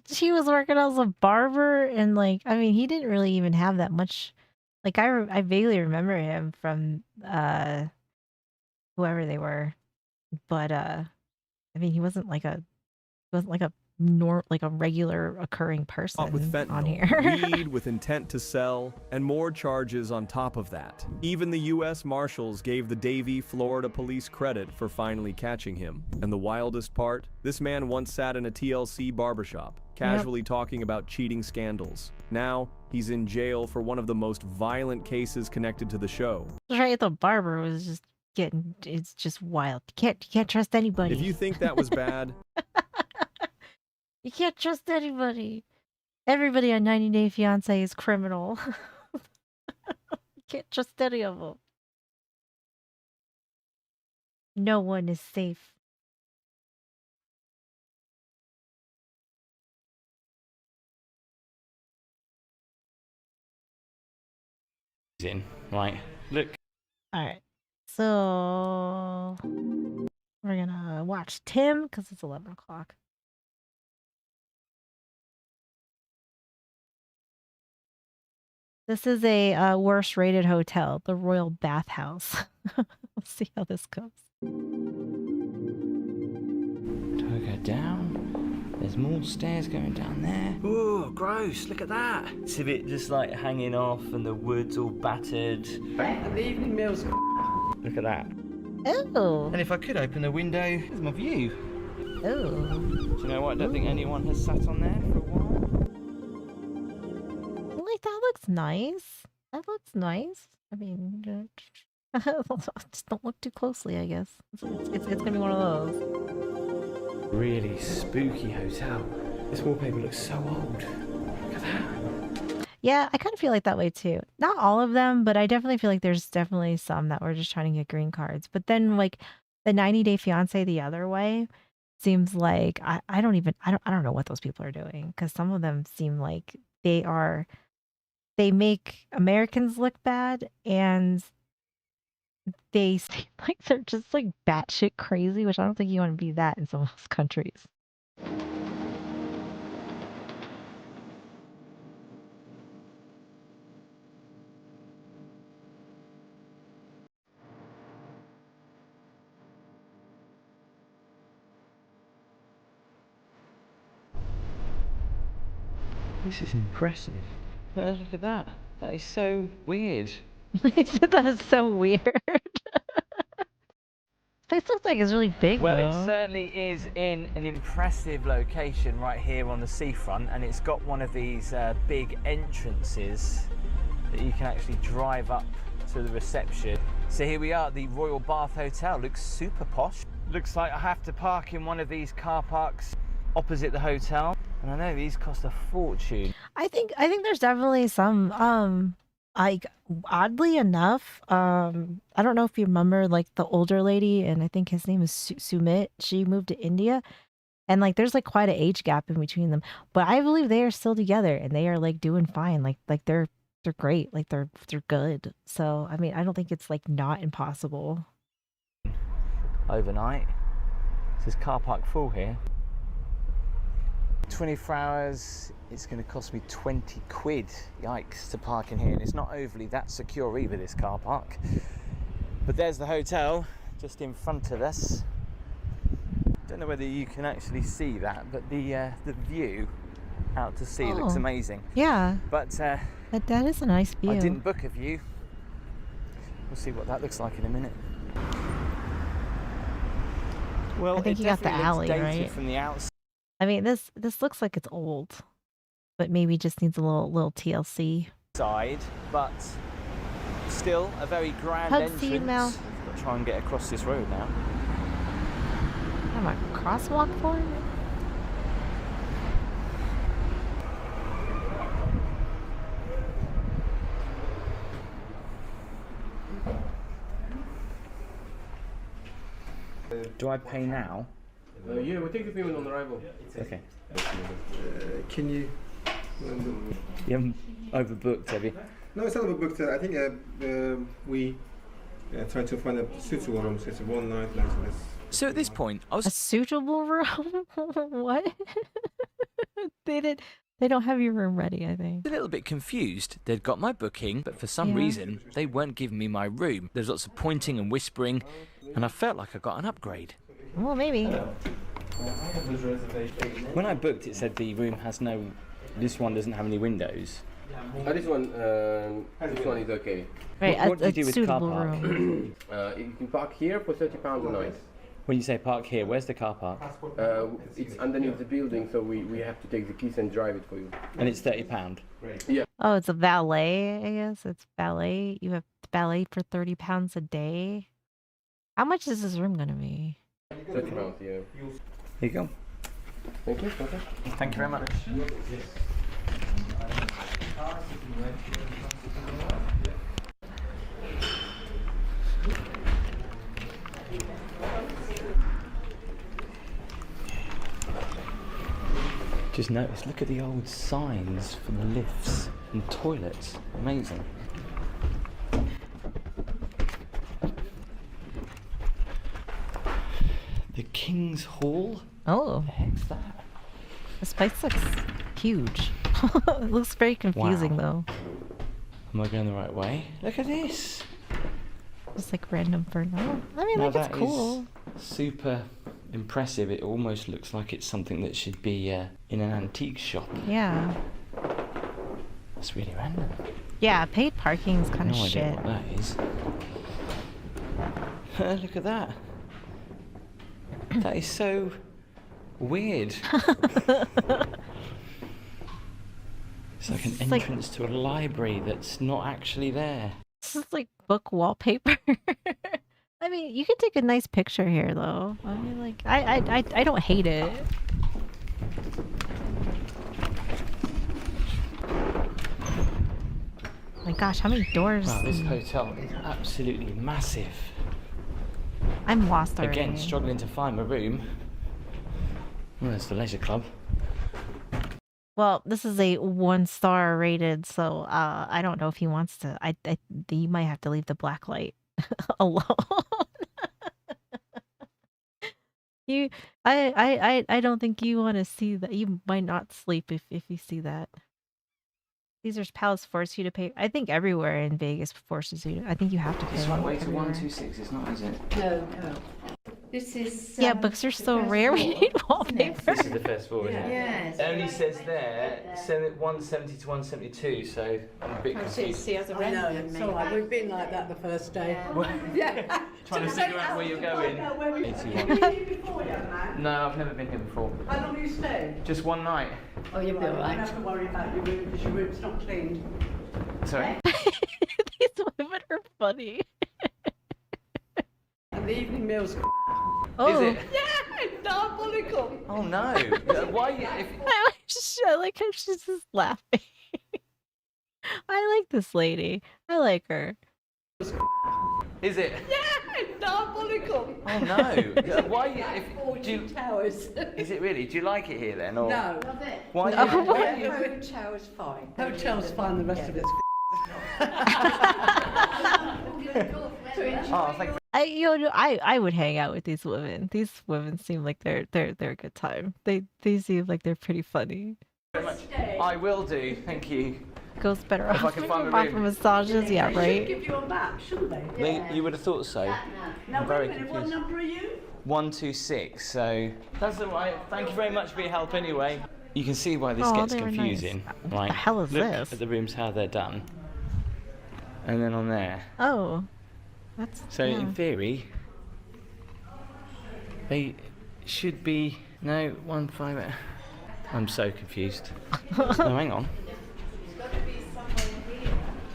He was working as a barber, and like, I mean, he didn't really even have that much. Like, I vaguely remember him from whoever they were, but I mean, he wasn't like a like a regular occurring person With on fentanyl, here. weed with intent to sell, and more charges on top of that. Even the U.S. Marshals gave the Davie, Florida police credit for finally catching him. And the wildest part? This man once sat in a TLC barbershop, casually talking about cheating scandals. Now, he's in jail for one of the most violent cases connected to the show. Right, the barber was just it's just wild. You can't trust anybody. If you think that was bad, you can't trust anybody. Everybody on 90 Day Fiancé is criminal. You can't trust any of them. No one is safe. Right, look. Alright. So we're gonna watch Tim because it's 11 o'clock. This is a worst rated hotel, the Royal Bathhouse. Let's see how this goes. Do I go down? There's more stairs going down there. Oh, gross, look at that. It's a bit just like hanging off and the wood's all battered. And the evening meal's look at that. Oh. And if I could open the window, there's my view. Oh. Do you know what? I don't think anyone has sat on there for a while. Like, that looks nice. That looks nice. I mean, just don't look too closely, I guess. It's gonna be one of those. Really spooky hotel. This wallpaper looks so old. Look at that. Yeah, I kind of feel like that way too. Not all of them, but I definitely feel like there's definitely some that were just trying to get green cards. But then like the 90 Day Fiance the other way seems like I don't know what those people are doing, because some of them seem like they make Americans look bad, and they seem like they're just like batshit crazy, which I don't think you want to be that in some of those countries. This is impressive. Look at that. That is so weird. That is so weird. This place looks like it's really big, Well, though. it certainly is in an impressive location right here on the seafront, and it's got one of these big entrances that you can actually drive up to the reception. So here we are at the Royal Bath Hotel. Looks super posh. Looks like I have to park in one of these car parks opposite the hotel, and I know these cost a fortune. I think there's definitely some like, oddly enough, I don't know if you remember like the older lady, and I think his name is Sumit. She moved to India, and like there's like quite an age gap in between them, but I believe they are still together and they are like doing fine. Like they're great. Like they're good. So I mean, I don't think it's like not impossible. Overnight. This is car park full here. 24 hours, it's going to cost me 20 quid, yikes, to park in here. And it's not overly that secure either, this car park. But there's the hotel just in front of us. Don't know whether you can actually see that, but the view out to sea looks amazing. Yeah. But that is a nice view. I didn't book a view. We'll see what that looks like in a minute. Well, I think it you got the definitely alley, looks dated right? from the outside. I mean, this looks like it's old, but maybe just needs a little TLC. But still a very grand Hug entrance. you, Mel. Got to try and get across this road now. Am I crosswalk for it? Do I pay now? Yeah, we'll take the payment on arrival. Okay. Can you? You haven't overbooked, have you? No, it's not overbooked. I think we tried to find a suitable room. So it's one night like this. So at this point, I was a suitable room. What? They don't have your room ready, I think. a little bit confused. They'd got my booking, but for some reason, they weren't giving me my room. There's lots of pointing and whispering, and I felt like I got an upgrade. Well, maybe. When I booked, it said the room has no. This one doesn't have any windows. This one is okay. Right, What do you do with car suitable park? room. You can park here for £30 a night. When you say park here, where's the car park? It's underneath the building, so we have to take the keys and drive it for you. And it's £30. Yeah. Oh, it's a valet, I guess. It's valet. You have valet for £30 a day. How much is this room gonna be? £30, yeah. Here you go. Thank you. Okay. Thank you very much. Just notice, look at the old signs for the lifts and toilets. Amazing. The King's Hall? Oh. What the heck's that? This place looks huge. It looks very confusing though. Am I going the right way? Look at this. Just like random furniture. I mean, Now like it's that cool. is super impressive. It almost looks like it's something that should be in an antique shop. Yeah. That's really random. Yeah, paid parking is kind of No shit. idea what that is. Look at that. That is so weird. It's like an entrance to a library that's not actually there. This is like book wallpaper. I mean, you can take a nice picture here, though. I mean, like, I don't hate it. My gosh, how many doors? Wow, this hotel is absolutely massive. I'm lost already. Again, struggling to find my room. Well, there's the leisure club. Well, this is a 1-star rated, so I don't know if he wants to. You might have to leave the black light alone. I don't think you want to see that. You might not sleep if you see that. Caesar's Palace force you to pay. I think everywhere in Vegas forces you to. I think you have to pay. It's right way to everywhere. 126, it's not, is it? No. This is. Yeah, books are so rare. We need wallpaper. This is the first floor, isn't it? Yes. It only says there 170 to 172, so I'm a bit confused. I know, it's all right. We've been like that the first day. Yeah. Trying to figure out where you're going. 81. No, I've never been here before. How long you stayed? Just one night. Oh, you'll be all right. You don't have to worry about your room because your room's not cleaned. Sorry? These women are funny. And the evening meal's. Oh. Is it? Yeah, it's diabolical. Oh no. Why? I like how she's just laughing. I like this lady. I like her. Is it? Yeah, it's diabolical. Oh no. Why? Do you, towers. is it really? Do you like it here then? Or? No. Why? No, Why the hotel's fine. Hotel's fine, the rest of it's. Oh, thank you. I would hang out with these women. These women seem like they're a good time. They seem like they're pretty funny. Very much. I will do. Thank you. Goes better If I off can when find you're my off for room. massages. Yeah, They should right. give you a map, shouldn't they? You would have thought so. Now, I'm wait very a minute, confused. what number are you? 126. So that's all right. Thank you very much for your help. Anyway, you can see why this Oh, gets they were nice. confusing. Like, the hell is look this? at the rooms, how they're done, and then on there. Oh, that's So yeah. in theory, they should be no 15. I'm so confused. No, hang on.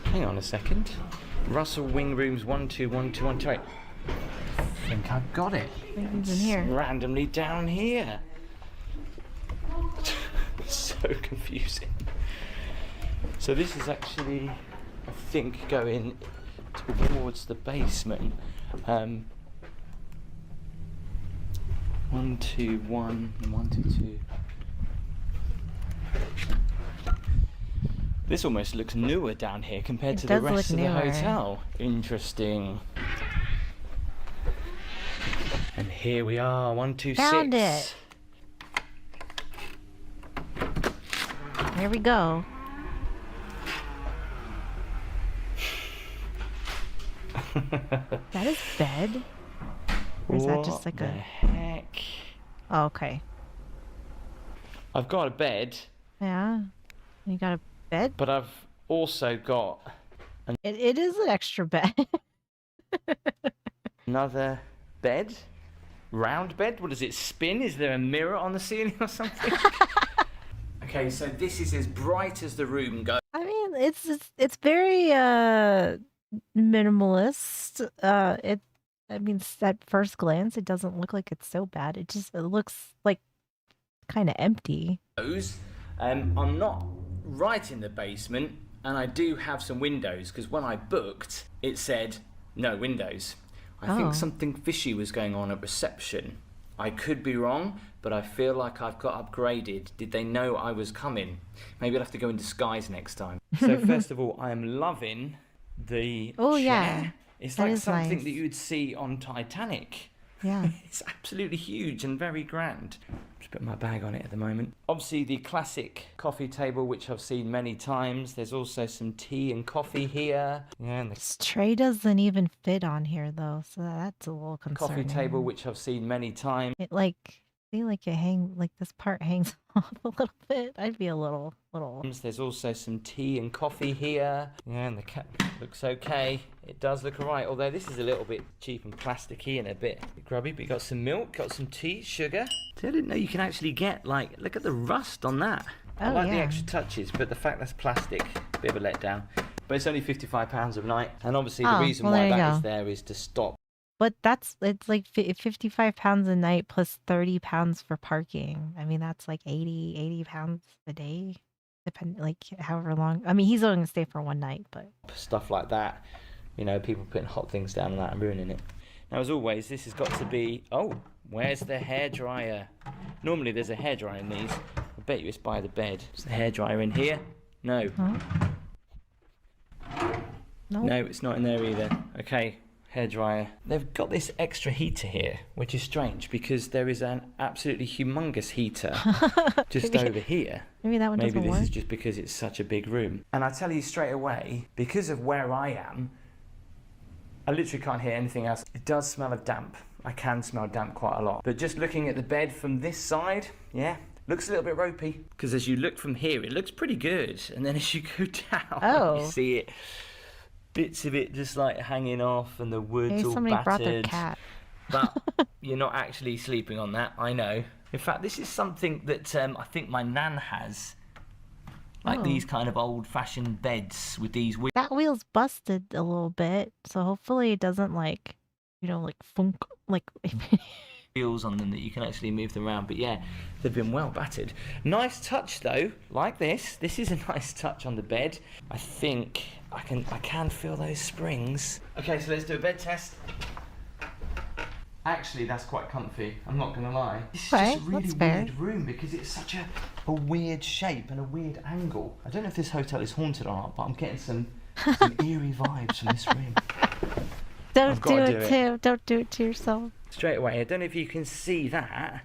Hang on a second. Russell Wing Rooms 121212. I think I've got it. Maybe it's in It's here. randomly down here. So confusing. So this is actually, I think, going towards the basement. 121 and 122. This almost looks newer down here compared to the does rest of look the newer. hotel. Interesting. And here we are, 126. Found it. Here we go. That is bed? Or is that just like What a... the heck? Oh, okay. I've got a bed. Yeah. You got a bed? But I've also got It is an extra bed. another bed. Round bed? What does it spin? Is there a mirror on the ceiling or something? Okay, so this is as bright as the room goes. I mean, it's very minimalist. I mean, at first glance, it doesn't look like it's so bad. It looks like kind of empty. I'm not right in the basement, and I do have some windows because when I booked, it said no windows. I think something fishy was going on at reception. I could be wrong, but I feel like I've got upgraded. Did they know I was coming? Maybe I'll have to go in disguise next time. So first of all, I am loving the chair. Yeah. It's That like is something nice. that you would see on Titanic. Yeah. It's absolutely huge and very grand. Just put my bag on it at the moment. Obviously the classic coffee table, which I've seen many times. There's also some tea and coffee here. Yeah, and the This tray doesn't even fit on here though, so that's a little concerning. coffee table, which I've seen many times. It this part hangs off a little bit. I'd be a little. There's also some tea and coffee here. Yeah, and the cat looks okay. It does look alright, although this is a little bit cheap and plasticky and a bit grubby. But you got some milk, got some tea, sugar. See, I didn't know you can actually get, like, look at the rust on that. I Oh, like the yeah. extra touches, but the fact that's plastic, bit of a letdown. But it's only £55 a night, and obviously the Oh, reason well, why there you that is go. there is to stop. But it's like 55 pounds a night plus 30 pounds for parking. I mean, that's like 80 pounds a day, like however long. I mean, he's only gonna stay for one night, but Stuff like that. You know, people putting hot things down on that and ruining it. Now, as always, this has got to be... Oh, where's the hairdryer? Normally there's a hairdryer in these. I bet you it's by the bed. Is the hairdryer in here? No. No, it's not in there either. Okay, hairdryer. They've got this extra heater here, which is strange because there is an absolutely humongous heater just over here. maybe that one Maybe doesn't this work. is just because it's such a big room. And I tell you straight away, because of where I am, I literally can't hear anything else. It does smell of damp. I can smell damp quite a lot. But just looking at the bed from this side, yeah, looks a little bit ropey. Because as you look from here, it looks pretty good. And then as you go down, you see it, bits of it just like hanging off and the wood's Maybe all somebody brought their battered. cat. But you're not actually sleeping on that, I know. In fact, this is something that I think my nan has. Like these kind of old-fashioned beds with these That wheel's busted a little bit, so hopefully it doesn't like funk like. wheels on them that you can actually move them around. But yeah, they've been well battered. Nice touch though, like this. This is a nice touch on the bed. I think I can feel those springs. Okay, so let's do a bed test. Actually, that's quite comfy. I'm not gonna lie. This is just a really weird room because it's such a weird shape and a weird angle. I don't know if this hotel is haunted or not, but I'm getting some eerie vibes from this room. Don't I've do gotta it too. Don't do it to yourself. Straight away, I don't know if you can see that,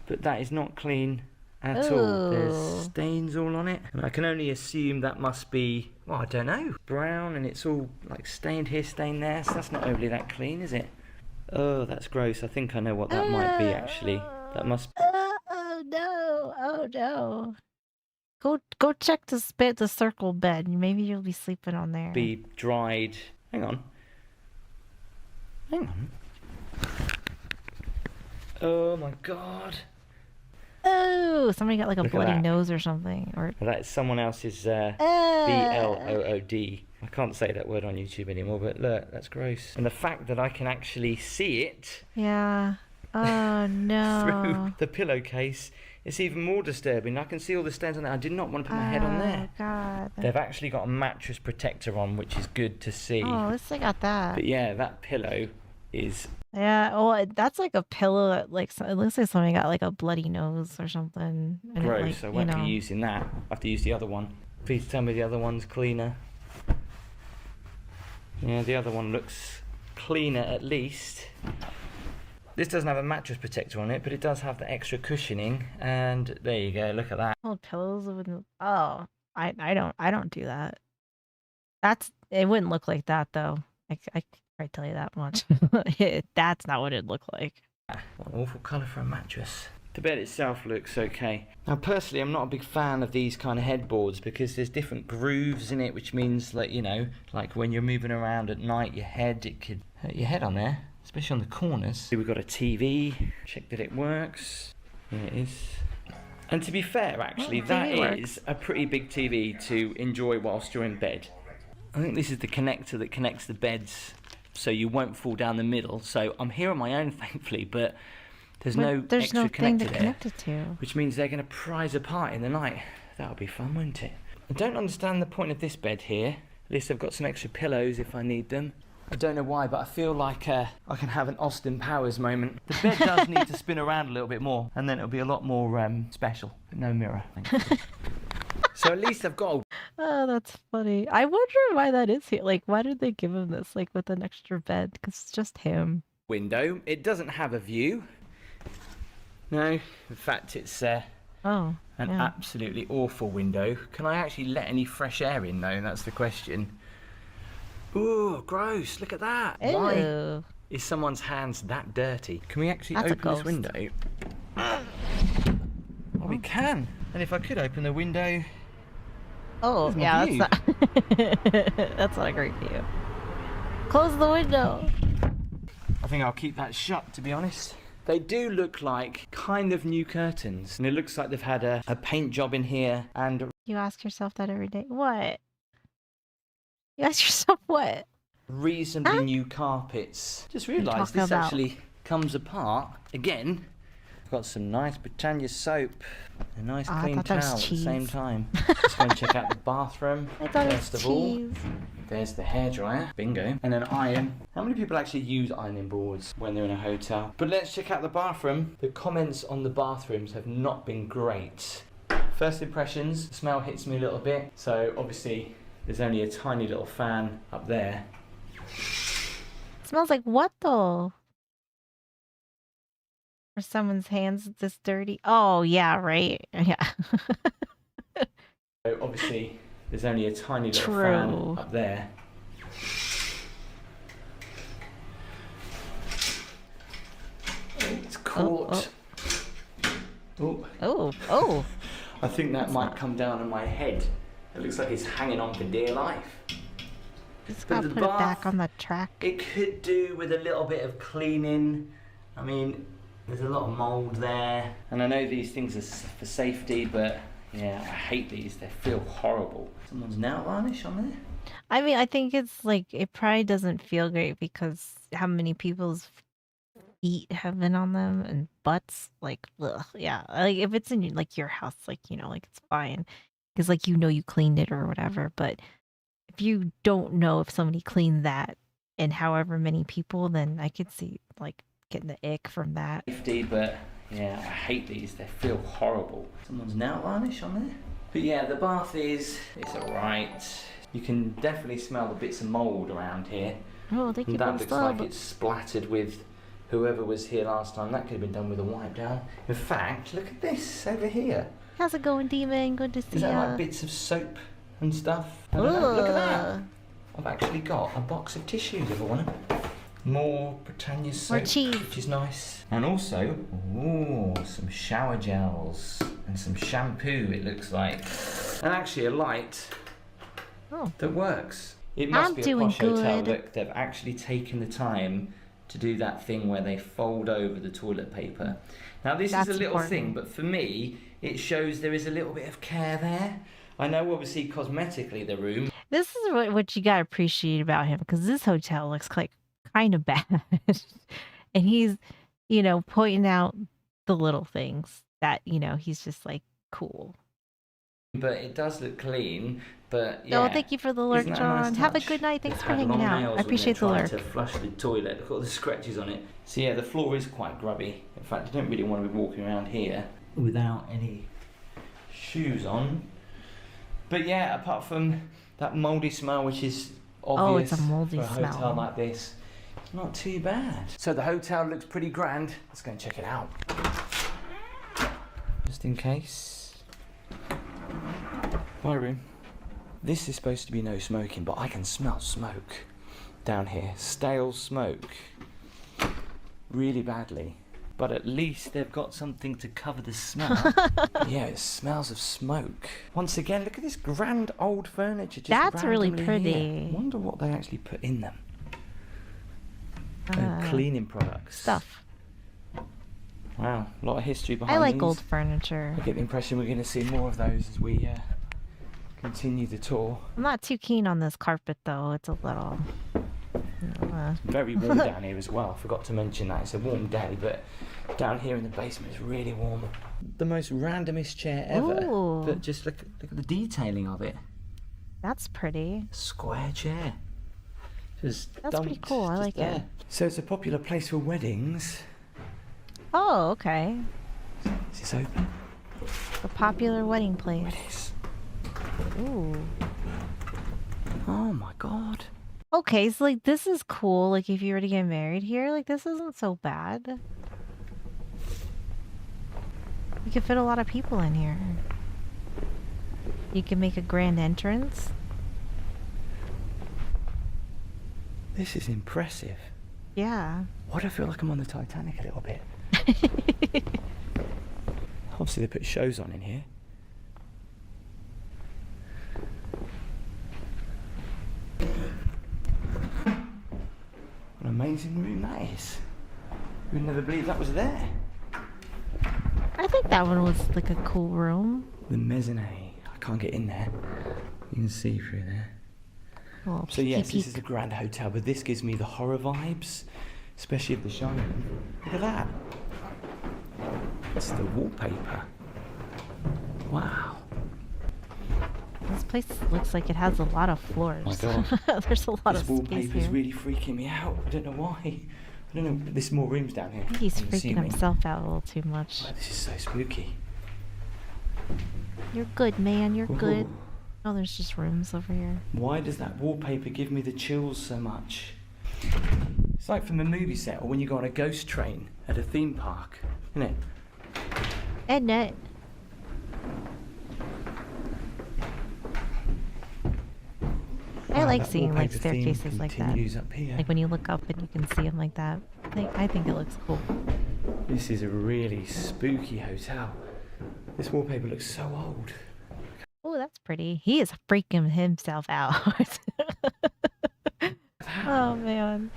but that is not clean at all. There's stains all on it. And I can only assume that must be, well, I don't know, brown, and it's all like stained here, stained there, so that's not overly that clean, is it? Oh, that's gross. I think I know what that might be, actually. That must Oh no! Oh no! Go check the circle bed. Maybe you'll be sleeping on there. be dried. Hang on. Hang on. Oh my god. Oh, somebody got like a Look at bloody that. nose or something. Or That's someone else's BLOOD. I can't say that word on YouTube anymore, but look, that's gross. And the fact that I can actually see it yeah. Oh no. through the pillowcase, it's even more disturbing. I can see all the stains on there. I did not want to put my head on there. Oh god. They've actually got a mattress protector on, which is good to see. Oh, at least they got that. But yeah, that pillow is... Yeah, well, that's like a pillow that, like, it looks like somebody got like a bloody nose or something. And it, gross. I like, won't be using that. I have to use the other one. Please tell me the other one's cleaner. Yeah, the other one looks cleaner at least. This doesn't have a mattress protector on it, but it does have the extra cushioning. And there you go. Look at that. Old pillows with I don't do that. It wouldn't look like that though. I can tell you that much. That's not what it'd look like. What an awful colour for a mattress. The bed itself looks okay. Now personally I'm not a big fan of these kind of headboards because there's different grooves in it, which means like, you know, like when you're moving around at night, it could hurt your head on there, especially on the corners. We've got a TV, check that it works. Here it is. And to be fair actually, that is a pretty big TV to enjoy whilst you're in bed. I think this is the connector that connects the beds so you won't fall down the middle. So I'm here on my own thankfully, but there's no extra thing to connector there, connect it to. which means they're going to prise apart in the night. That would be fun, wouldn't it? I don't understand the point of this bed here. At least I've got some extra pillows if I need them. I don't know why, but I feel like I can have an Austin Powers moment. The bed does need to spin around a little bit more, and then it'll be a lot more special. But no mirror, thankfully. So at least I've got a Oh, that's funny. I wonder why that is here. Like, why did they give him this, like, with an extra bed? Because it's just him. window. It doesn't have a view. No, in fact, it's an absolutely awful window. Can I actually let any fresh air in, though? That's the question. Ooh, gross. Look at that. Ew. Why is someone's hands that dirty? Can we actually open this window? Oh, we can. And if I could open the window... Oh, yeah, that's not... that's not a great view. Close the window. I think I'll keep that shut, to be honest. They do look like kind of new curtains. And it looks like they've had a paint job in here and... You ask yourself that every day. What? You ask yourself what? Reasonably new carpets. Just realised this actually comes apart. Again, I've got some nice Britannia soap. A nice clean towel at the same time. Let's go and check out the bathroom. First of all, there's the hairdryer. Bingo. And an iron. How many people actually use ironing boards when they're in a hotel? But let's check out the bathroom. The comments on the bathrooms have not been great. First impressions, the smell hits me a little bit. So obviously there's only a tiny little fan up there. It smells like what though? Are someone's hands this dirty? Oh, yeah, right. Yeah. So obviously, there's only a tiny little fan up there. It's caught. Oh. I think that might come down on my head. It looks like it's hanging on for dear life. Just gotta put it back on the track. It could do with a little bit of cleaning. I mean, there's a lot of mould there. And I know these things are for safety, but yeah, I hate these. They feel horrible. Someone's nail varnish on there? I mean, I think it's like, it probably doesn't feel great because how many people's feet have been on them and butts. Like, ugh, yeah. Like, if it's in like your house, like, you know, like it's fine. Because like, you know, you cleaned it or whatever. But if you don't know if somebody cleaned that and however many people, then I could see like getting the ick from that. Safety, but yeah, I hate these. They feel horrible. Someone's nail varnish on there? But yeah, the bath it's alright. You can definitely smell the bits of mould around here. Oh, thank you. That looks like it's splattered with whoever was here last time. That could have been done with a wipe down. In fact, look at this over here. How's it going, Demon? Good to see you. Is that like bits of soap and stuff? I don't know. Look at that. I've actually got a box of tissues if I want them. More Britannia soap, which is nice. And also, some shower gels and some shampoo, it looks like. And actually a light that works. It must be a posh hotel. Look, they've actually taken the time to do that thing where they fold over the toilet paper. Now this is a little thing, but for me, it shows there is a little bit of care there. I know obviously cosmetically the room. This is what you gotta appreciate about him, because this hotel looks like kind of bad. And he's, you know, pointing out the little things that, you know, he's just like, cool. But it does look clean, but yeah. Oh, thank you for the lurk, John. Have a good night. Thanks for hanging out. I appreciate the lurk. To flush the toilet. Look at all the scratches on it. So yeah, the floor is quite grubby. In fact, I don't really want to be walking around here without any shoes on. But yeah, apart from that mouldy smell, which is obvious it's a moldy for a hotel smell. like this, it's not too bad. So the hotel looks pretty grand. Let's go and check it out. Just in case. My room. This is supposed to be no smoking, but I can smell smoke down here. Stale smoke. Really badly. but at least they've got something to cover the smell. Yeah, it smells of smoke. Once again, look at this grand old furniture just That's really randomly pretty. here. Wonder what they actually put in them. Cleaning products. Stuff. Wow, a lot of history behind I like these. old furniture. I get the impression we're going to see more of those as we continue the tour. I'm not too keen on this carpet though. It's a little. It's very warm down here as well. I forgot to mention that. It's a warm day, but down here in the basement it's really warm. The most randomest chair ever. Ooh. But just look at the detailing of it. That's pretty. Square chair. Just That's pretty cool. I like it. So it's a popular place for weddings. Oh, okay. Is this open? A popular wedding place. It is. Ooh. Oh my god. Okay, so like this is cool. Like if you were to get married here, like this isn't so bad. You could fit a lot of people in here. You can make a grand entrance. This is impressive. Yeah. Why do I feel like I'm on the Titanic a little bit? Obviously they put shows on in here. What an amazing room that is. You'd never believe that was there. I think that one was like a cool room. The mezzanine. I can't get in there. You can see through there. Oh, So yes, this is a grand hotel, but this gives me the horror vibes, especially of The Shining. Look at that. It's the wallpaper. Wow. This place looks like it has a lot of floors. My God. There's a lot This of space wallpaper is here. really freaking me out. I don't know why. I don't know. There's more rooms down here. I think he's I'm freaking assuming. himself out a little too much. Oh, this is so spooky. You're good, man. You're good. Ooh. Oh, there's just rooms over here. Why does that wallpaper give me the chills so much? It's like from a movie set or when you go on a ghost train at a theme park, isn't it? Isn't it? I Wow, like that seeing like wallpaper theme staircases like that. continues up here. Like when you look up and you can see them like that. I think it looks cool. This is a really spooky hotel. This wallpaper looks so old. Oh, that's pretty. He is freaking himself out. Oh man.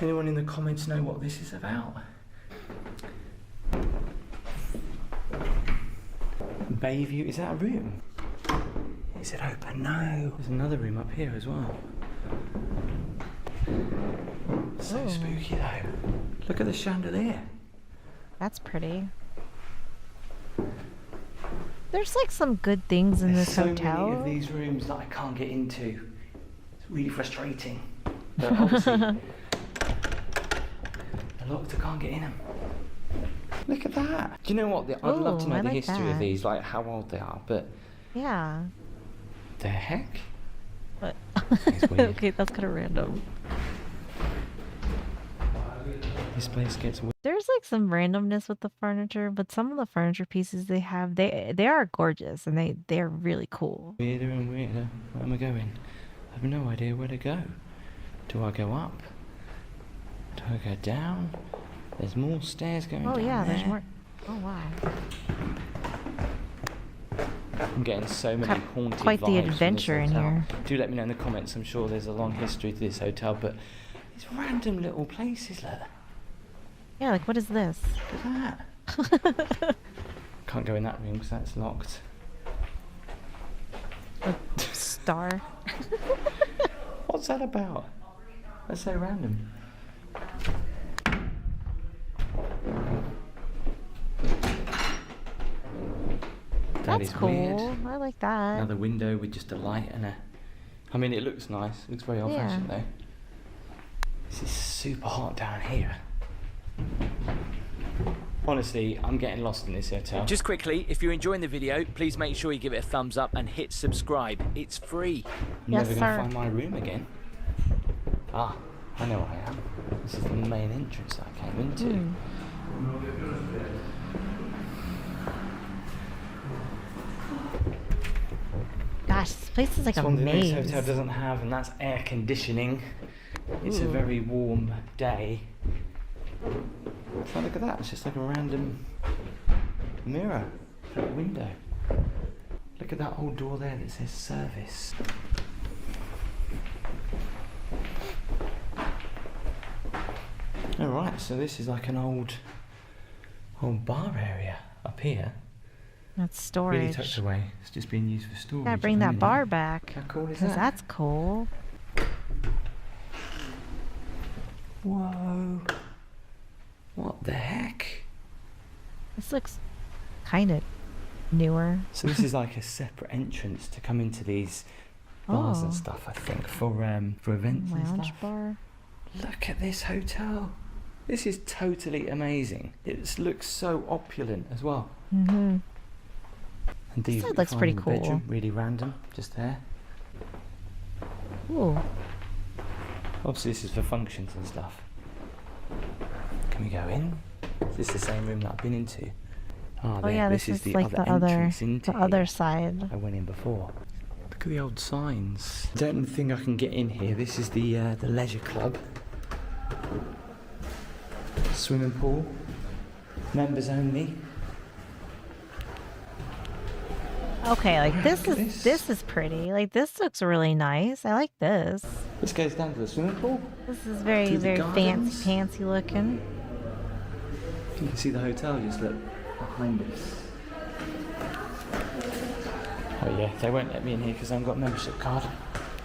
Anyone in the comments know what this is about? Bayview, is that a room? Is it open? No. There's another room up here as well. So Oh. spooky though. Look at the chandelier. That's pretty. There's like some good things in There's this so hotel. many of these rooms that I can't get into. It's really frustrating. But obviously, they're locked, I can't get in them. Look at that. Do you know what? I'd love to Ooh, know I the like history of that. these, like how old they are, but Yeah. the heck? But It's weird. okay, that's kind of random. This place gets weird. There's like some randomness with the furniture, but some of the furniture pieces they have, they are gorgeous and they're really cool. Weirder and weirder. Where am I going? I have no idea where to go. Do I go up? Do I go down? There's more stairs going Oh down yeah, there. there's more. Oh wow. I'm getting so many haunted Quite the vibes from this adventure in hotel. here. Do let me know in the comments. I'm sure there's a long history to this hotel, but these random little places, look. Yeah, like what is this? Look at that. Can't go in that room because that's locked. A star. What's that about? That's so random. That That's is cool. weird. I like that. Another window with just a light and a... I mean, it looks nice. It looks very old-fashioned, Yeah. though. This is super hot down here. Honestly, I'm getting lost in this hotel. Just quickly, if you're enjoying the video, please make sure you give it a thumbs up and hit subscribe. It's free. I'm Yes, never going to sir. find my room again. Ah, I know where I am. This is the main entrance that I came into. Mm. Gosh, this place is like That's a one thing maze. this hotel doesn't have, and that's air conditioning. It's a Ooh. very warm day. So look at that, it's just like a random mirror through a window. Look at that old door there that says service. Alright, so this is like an old bar area up here. That's storage. Really tucked away. It's just being used for storage. Gotta bring that bar back. How cool is 'Cause that? that's cool. Whoa. What the heck? This looks kind of newer. So this is like a separate entrance to come into these bars and Oh. stuff, I think, for events and Lounge stuff. bar. Look at this hotel. This is totally amazing. It looks so opulent as well. Mm-hmm. And these That looks pretty cool. bedroom, really random, just there. Ooh. Obviously this is for functions and stuff. Can we go in? Is this the same room that I've been into? Oh there, yeah, this is is the like other the other entrance into the other here. side. I went in before. Look at the old signs. I don't think I can get in here. This is the leisure club. Swimming pool. Members only. Okay, like this look at is this is pretty. Like this looks really nice. I like this. This goes down to the swimming pool. This is very Through the very gardens. fancy looking. You can see the hotel just look behind us. Oh yeah, they won't let me in here because I haven't got a membership card.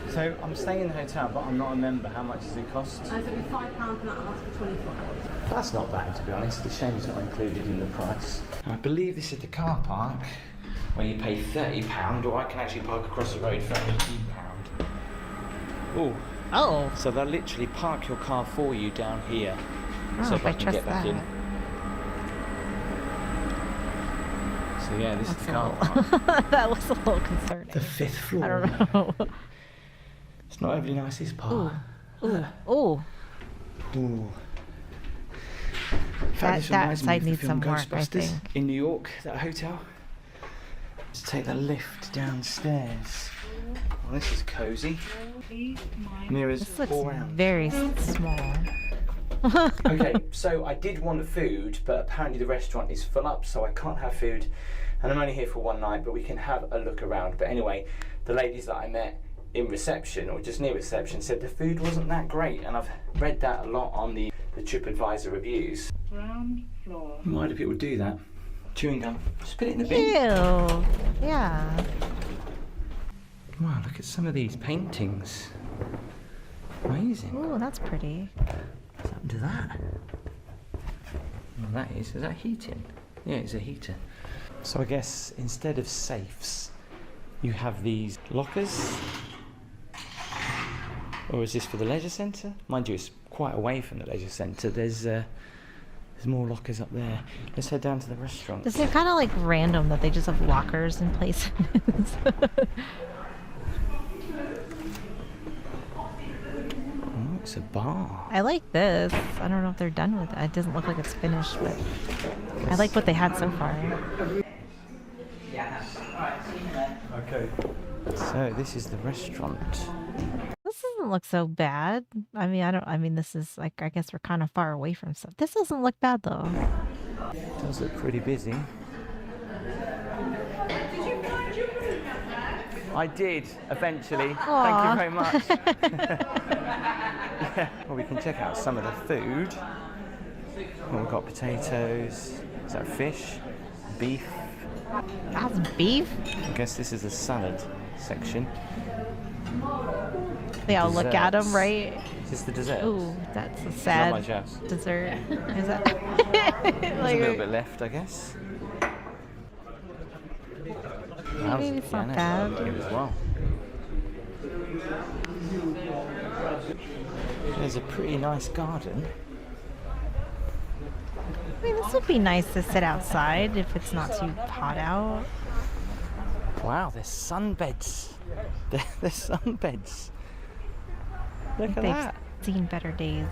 So I'm staying in the hotel, but I'm not a member. How much does it cost? It'll be £5 and that'll last for 24 hours. That's not bad, to be honest. It's a shame it's not included in the price. I believe this is the car park where you pay £30, or I can actually park across the road for £18. Oh. So they'll literally park your car for you down here. So if I can get back in. So yeah, this is the car park. That was a little concerning. The 5th floor. I don't know. It's not overly nice, this part. Ooh. Ooh. Ooh. In fact, this That reminds me side of the needs film some work, I Ghostbusters think. in New York, that hotel. Let's take the lift downstairs. Well, this is cozy. Mirrors This looks all round. very small. Okay, so I did want food, but apparently the restaurant is full up, so I can't have food. And I'm only here for one night, but we can have a look around. But anyway, the ladies that I met in reception, or just near reception, said the food wasn't that great, and I've read that a lot on the TripAdvisor reviews. Ground floor. Why do people do that? Chewing gum. Just put it in the bin. Ew. Yeah. Wow, look at some of these paintings. Amazing. Ooh, that's pretty. What's happened to that? Well, that is that heating? Yeah, it's a heater. So I guess instead of safes, you have these lockers. Or is this for the leisure centre? Mind you, it's quite away from the leisure centre. There's more lockers up there. Let's head down to the restaurant. This is kind of like random that they just have lockers in places. Oh, it's a bar. I like this. I don't know if they're done with it. It doesn't look like it's finished, but I like what they had so far. Okay. So this is the restaurant. This doesn't look so bad. I mean, this is like, I guess we're kind of far away from stuff. This doesn't look bad though. It does look pretty busy. I did, eventually. Thank you very much. Yeah. Well, we can check out some of the food. Well, we've got potatoes. Is that fish? Beef? That's beef? I guess this is the salad section. They all look at them, Desserts. right? Is this the dessert? Ooh, that's a Not sad much else. dessert. Is that? There's a little bit left, I guess. Maybe it's not bad. As well. There's a pretty nice garden. I mean, this would be nice to sit outside if it's not too hot out. Wow, there's sunbeds. There's sunbeds. Look at They've that. seen better days.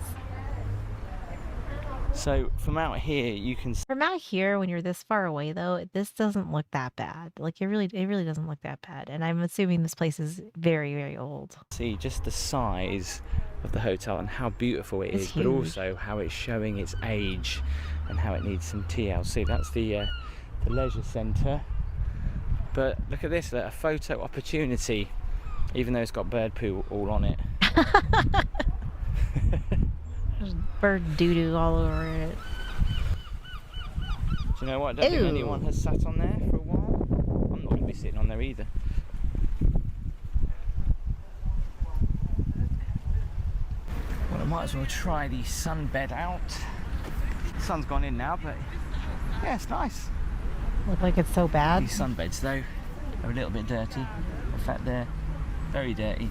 So from out here, you can From out here, when you're this far away, though, this doesn't look that bad. Like it really doesn't look that bad. And I'm assuming this place is very, very old. see just the size of the hotel and how beautiful it It's is, but huge. also how it's showing its age and how it needs some TLC. That's the leisure centre. But look at this, a photo opportunity, even though it's got bird poo all on it. There's bird doo-doo all over it. Do you know what? I don't think anyone has sat on there for a while. I'm not going to be sitting on there either. Well, I might as well try the sunbed out. The sun's gone in now, but yeah, it's nice. Look like it's so bad. These sunbeds, though, are a little bit dirty. In fact, they're very dirty.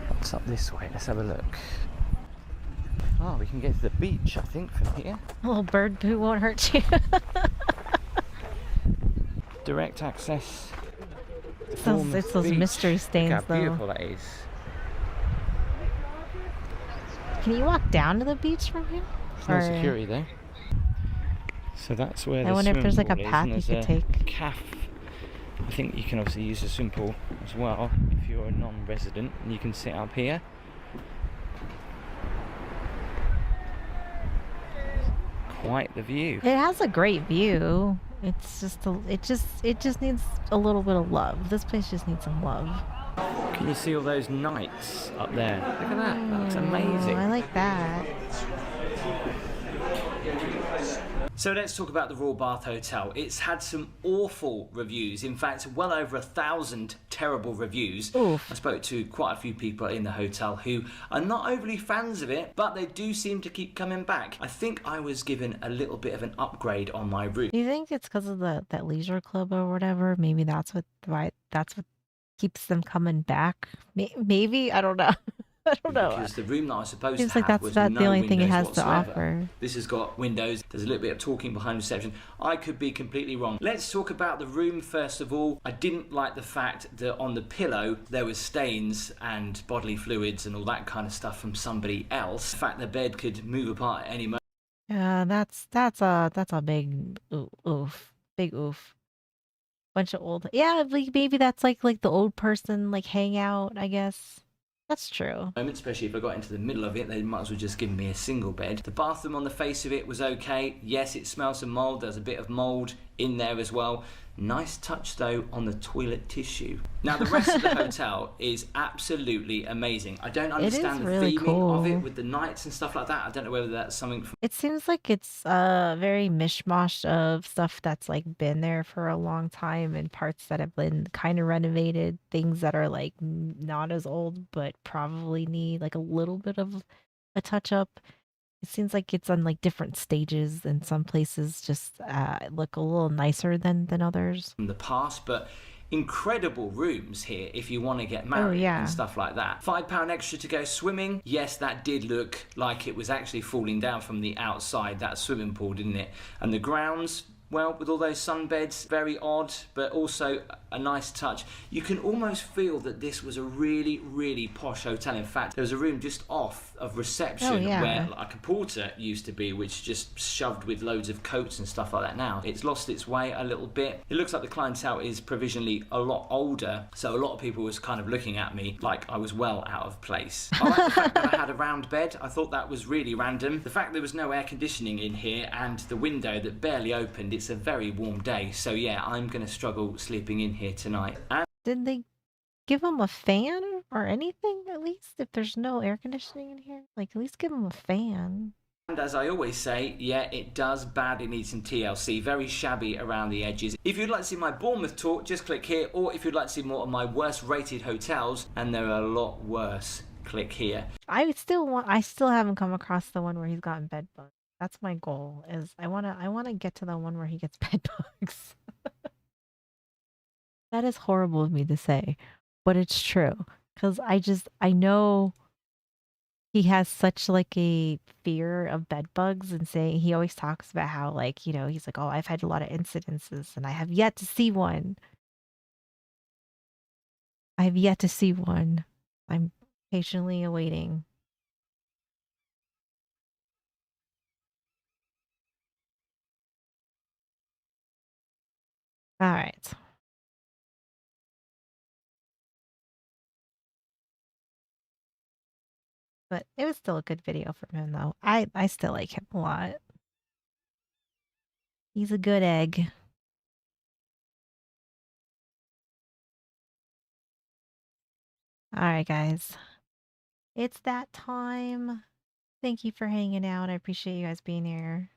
What's up this way? Let's have a look. Oh, we can get to the beach, I think, from here. A little bird poo won't hurt you. Direct access. It's those mystery stains, look how though. beautiful that is. Can you walk down to the beach from here? There's no security though. So that's where I wonder if there's like a path you could take. Caf. I think you can obviously use a swimming pool as well if you're a non-resident, and you can sit up here. Quite the view. It has a great view. It's just it just needs a little bit of love. This place just needs some love. Can you see all those knights up there? Look at that. That looks amazing. I like that. So let's talk about the Royal Bath Hotel. It's had some awful reviews. In fact, well over 1,000 terrible reviews. Oof. I spoke to quite a few people in the hotel who are not overly fans of it, but they do seem to keep coming back. I think I was given a little bit of an upgrade on my room. Do you think it's because of that leisure club or whatever? Maybe that's what keeps them coming back. Maybe, I don't know. I don't know. Because the room that I was supposed Seems to like have that's was not no the only thing it windows has to whatsoever. offer. This has got windows. There's a little bit of talking behind reception. I could be completely wrong. Let's talk about the room first of all. I didn't like the fact that on the pillow there was stains and bodily fluids and all that kind of stuff from somebody else. The fact the bed could move apart at any moment. Yeah, that's a big oof. Big oof. Bunch of old. Yeah, like maybe that's like the old person like hangout, I guess. That's true. Especially if I got into the middle of it, they might as well just give me a single bed. The bathroom on the face of it was okay. Yes, it smells of mould. There's a bit of mould in there as well. Nice touch though on the toilet tissue. Now the rest of the hotel is absolutely amazing. I don't understand the really theming of it cool. with the nights and stuff like that. I don't know whether that's something from It seems like it's very mishmash of stuff that's like been there for a long time and parts that have been kind of renovated, things that are like not as old but probably need like a little bit of a touch up. It seems like it's on like different stages and some places just look a little nicer than others. the past, but incredible rooms here if you want to get married yeah. and stuff like that. £5 extra to go swimming. Yes, that did look like it was actually falling down from the outside, that swimming pool, didn't it? And the grounds, well, with all those sunbeds, very odd, but also a nice touch. You can almost feel that this was a really, really posh hotel. In fact, there was a room just off of reception where like a porter used to be, which just shoved with loads of coats and stuff like that now. It's lost its way a little bit. It looks like the clientele is provisionally a lot older, so a lot of people was kind of looking at me like I was well out of place. I like the fact that I had a round bed. I thought that was really random. The fact there was no air conditioning in here and the window that barely opened. It's a very warm day, so yeah, I'm gonna struggle sleeping in here tonight. And Did they give him a fan or anything at least? If there's no air conditioning in here, like at least give him a fan. And as I always say, yeah, it does badly need some TLC, very shabby around the edges. If you'd like to see my Bournemouth tour, just click here, or if you'd like to see more of my worst rated hotels, and there are a lot worse, click here. I still haven't come across the one where he's gotten bed bugs. That's my goal. Is I wanna get to the one where he gets bed bugs. That is horrible of me to say, but it's true. Cause I know he has such like a fear of bed bugs and saying he always talks about how like, he's like, oh, I've had a lot of incidences and I have yet to see one. I have yet to see one. I'm patiently awaiting. All right. But it was still a good video from him, though. I still like him a lot. He's a good egg. All right, guys. It's that time. Thank you for hanging out. I appreciate you guys being here.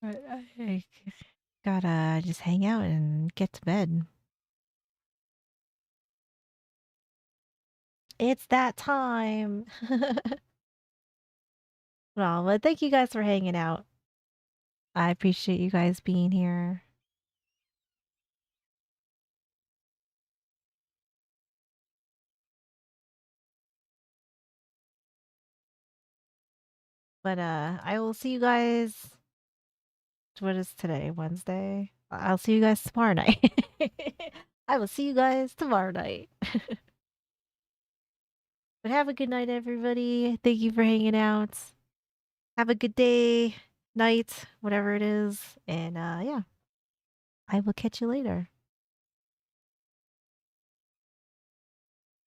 I gotta just hang out and get to bed. It's that time. Well, but thank you guys for hanging out. I appreciate you guys being here. But I will see you guys. What is today? Wednesday? I'll see you guys tomorrow night. I will see you guys tomorrow night. But have a good night, everybody. Thank you for hanging out. Have a good day, night, whatever it is. And yeah, I will catch you later.